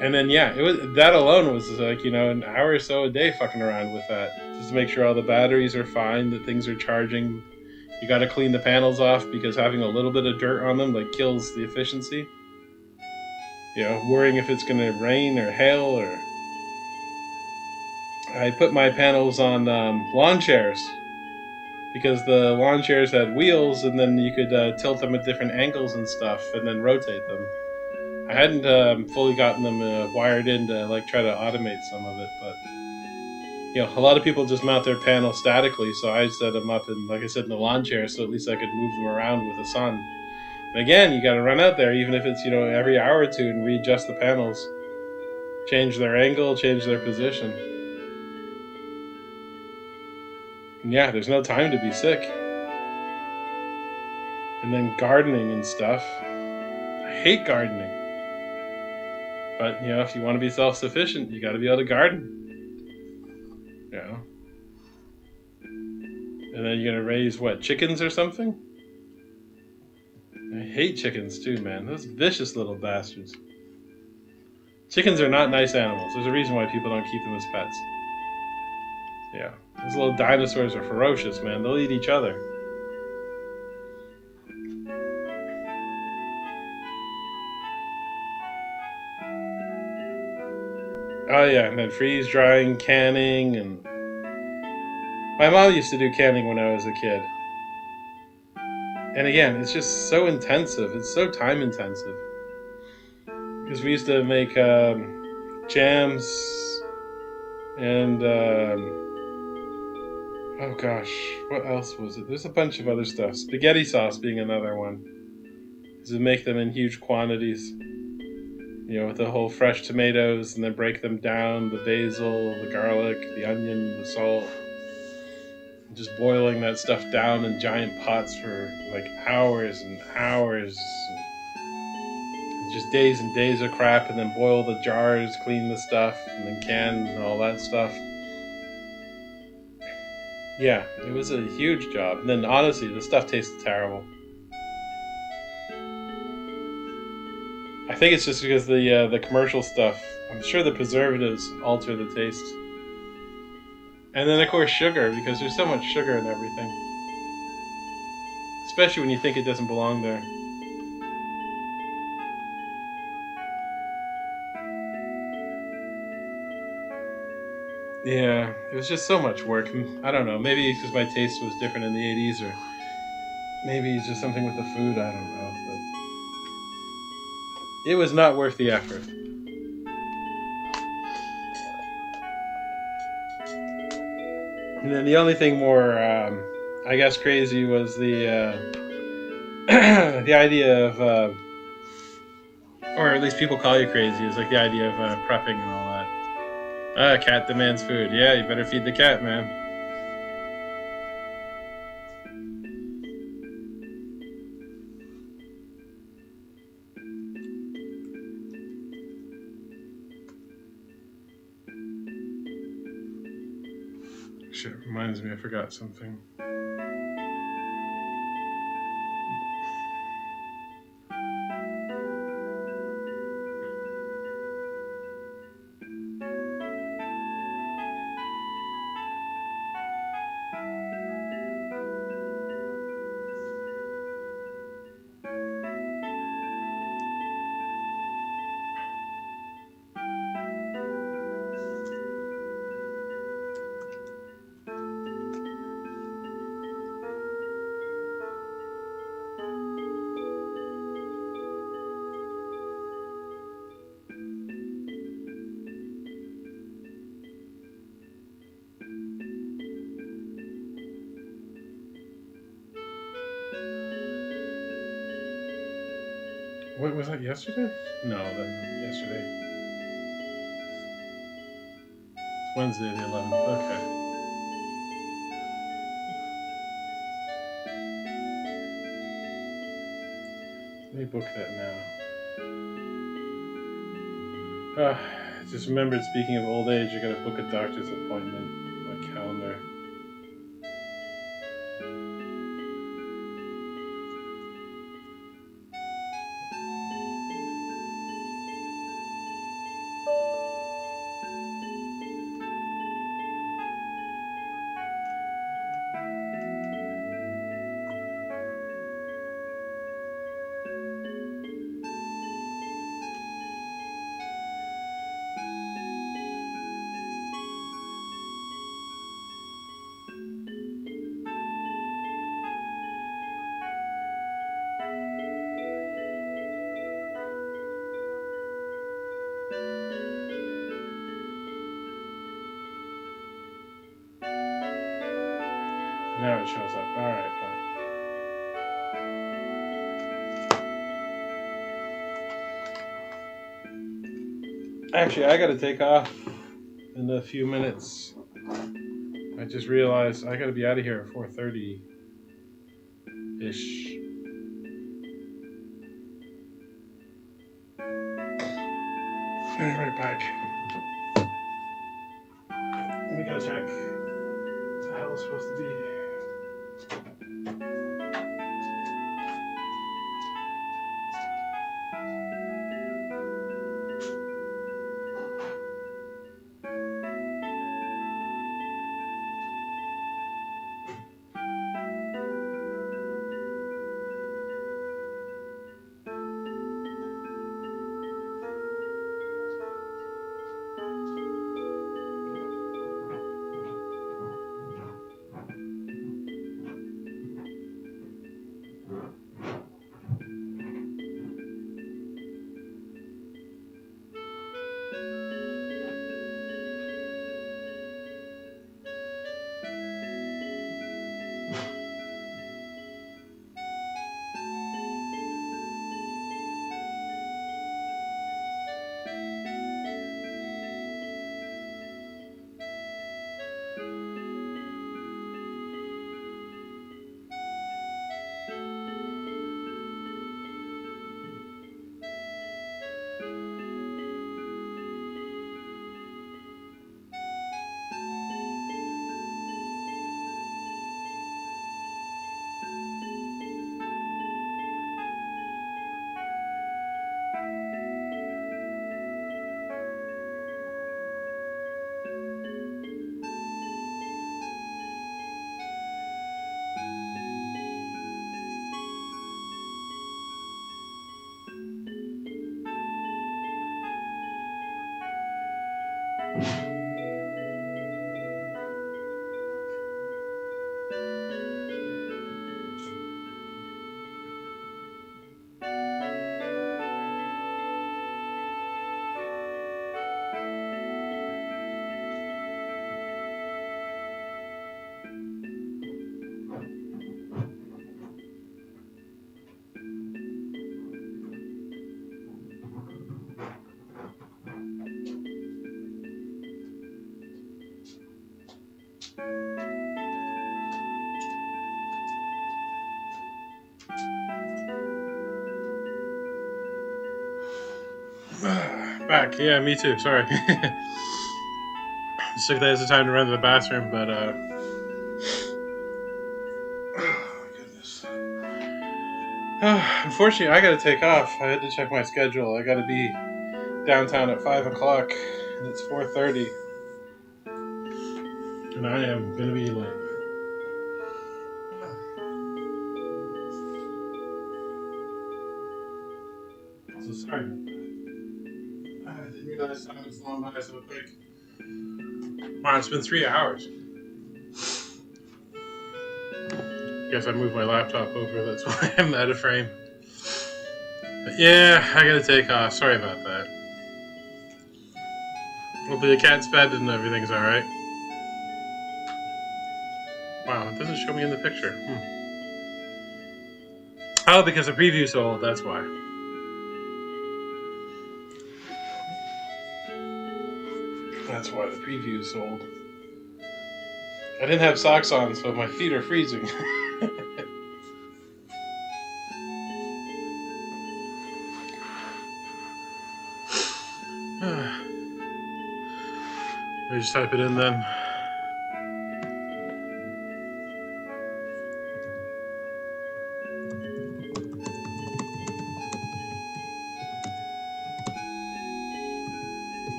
And then yeah, it was that alone was like, you know, an hour or so a day fucking around with that, just to make sure all the batteries are fine, that things are charging. You got to clean the panels off because having a little bit of dirt on them like kills the efficiency. You know, worrying if it's going to rain or hail or. I put my panels on lawn chairs because the lawn chairs had wheels, and then you could tilt them at different angles and stuff, and then rotate them. I hadn't fully gotten them wired in to like try to automate some of it, but you know, a lot of people just mount their panels statically, so I set them up in, like I said, in the lawn chair, so at least I could move them around with the sun. And again, you got to run out there, even if it's, you know, every hour or two, and readjust the panels, change their angle, change their position. And yeah, there's no time to be sick. And then gardening and stuff. I hate gardening. But, you know, if you want to be self-sufficient, you got to be able to garden. You know? And then you're going to raise, what, chickens or something? I hate chickens too, man. Those vicious little bastards. Chickens are not nice animals. There's a reason why people don't keep them as pets. Yeah. Those little dinosaurs are ferocious, man. They'll eat each other. Oh yeah, and then freeze drying, canning, and my mom used to do canning when I was a kid. And again, it's just so intensive. It's so time intensive. Because we used to make jams, and oh gosh, what else was it? There's a bunch of other stuff. Spaghetti sauce being another one. To make them in huge quantities. With the whole fresh tomatoes, and then break them down, the basil, the garlic, the onion, the salt. Just boiling that stuff down in giant pots for like hours and hours. Just days and days of crap, and then boil the jars, clean the stuff, and then can and all that stuff. Yeah, it was a huge job. And then honestly, the stuff tasted terrible. I think it's just because the commercial stuff. I'm sure the preservatives alter the taste. And then of course sugar, because there's so much sugar in everything. Especially when you think it doesn't belong there. Yeah, it was just so much work. I don't know, maybe because my taste was different in the 80s, or maybe it's just something with the food, I don't know. But it was not worth the effort. And then the only thing more, I guess, crazy was the the idea of, or at least people call you crazy, is like the idea of prepping and all that. Cat demands food. Yeah, you better feed the cat, man. Shit, reminds me, I forgot something. What was that, yesterday? No, that wasn't yesterday. It's Wednesday the 11th. Okay. Let me book that now. I just remembered, speaking of old age, I gotta book a doctor's appointment on my calendar. Now it shows up. Alright, fine. Actually, I gotta take off in a few minutes. I just realized I gotta be out of here at 4:30-ish. I'll be right back. Let me go check. What the hell is supposed to be? Back. Yeah, me too. Sorry. Sick that it's time to run to the bathroom, but oh goodness. Unfortunately, I gotta take off. I had to check my schedule. I gotta be downtown at 5 o'clock, and it's 4:30, and I am gonna be late. So sorry. I didn't realize time was going by so quick. Wow, it's been 3 hours. Guess I moved my laptop over. That's why I'm out of frame. But yeah, I gotta take off. Sorry about that. Hopefully the cat's fed and everything's alright. Wow, it doesn't show me in the picture. Oh, because the preview's old, that's why. That's why the preview's old. I didn't have socks on, so my feet are freezing. Let me just type it in then.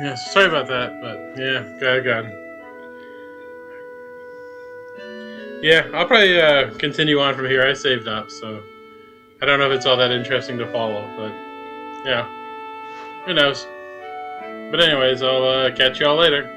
Yeah, sorry about that, but yeah, got it. Yeah, I'll probably continue on from here. I saved up, so I don't know if it's all that interesting to follow, but yeah, who knows. But anyways, I'll catch y'all later.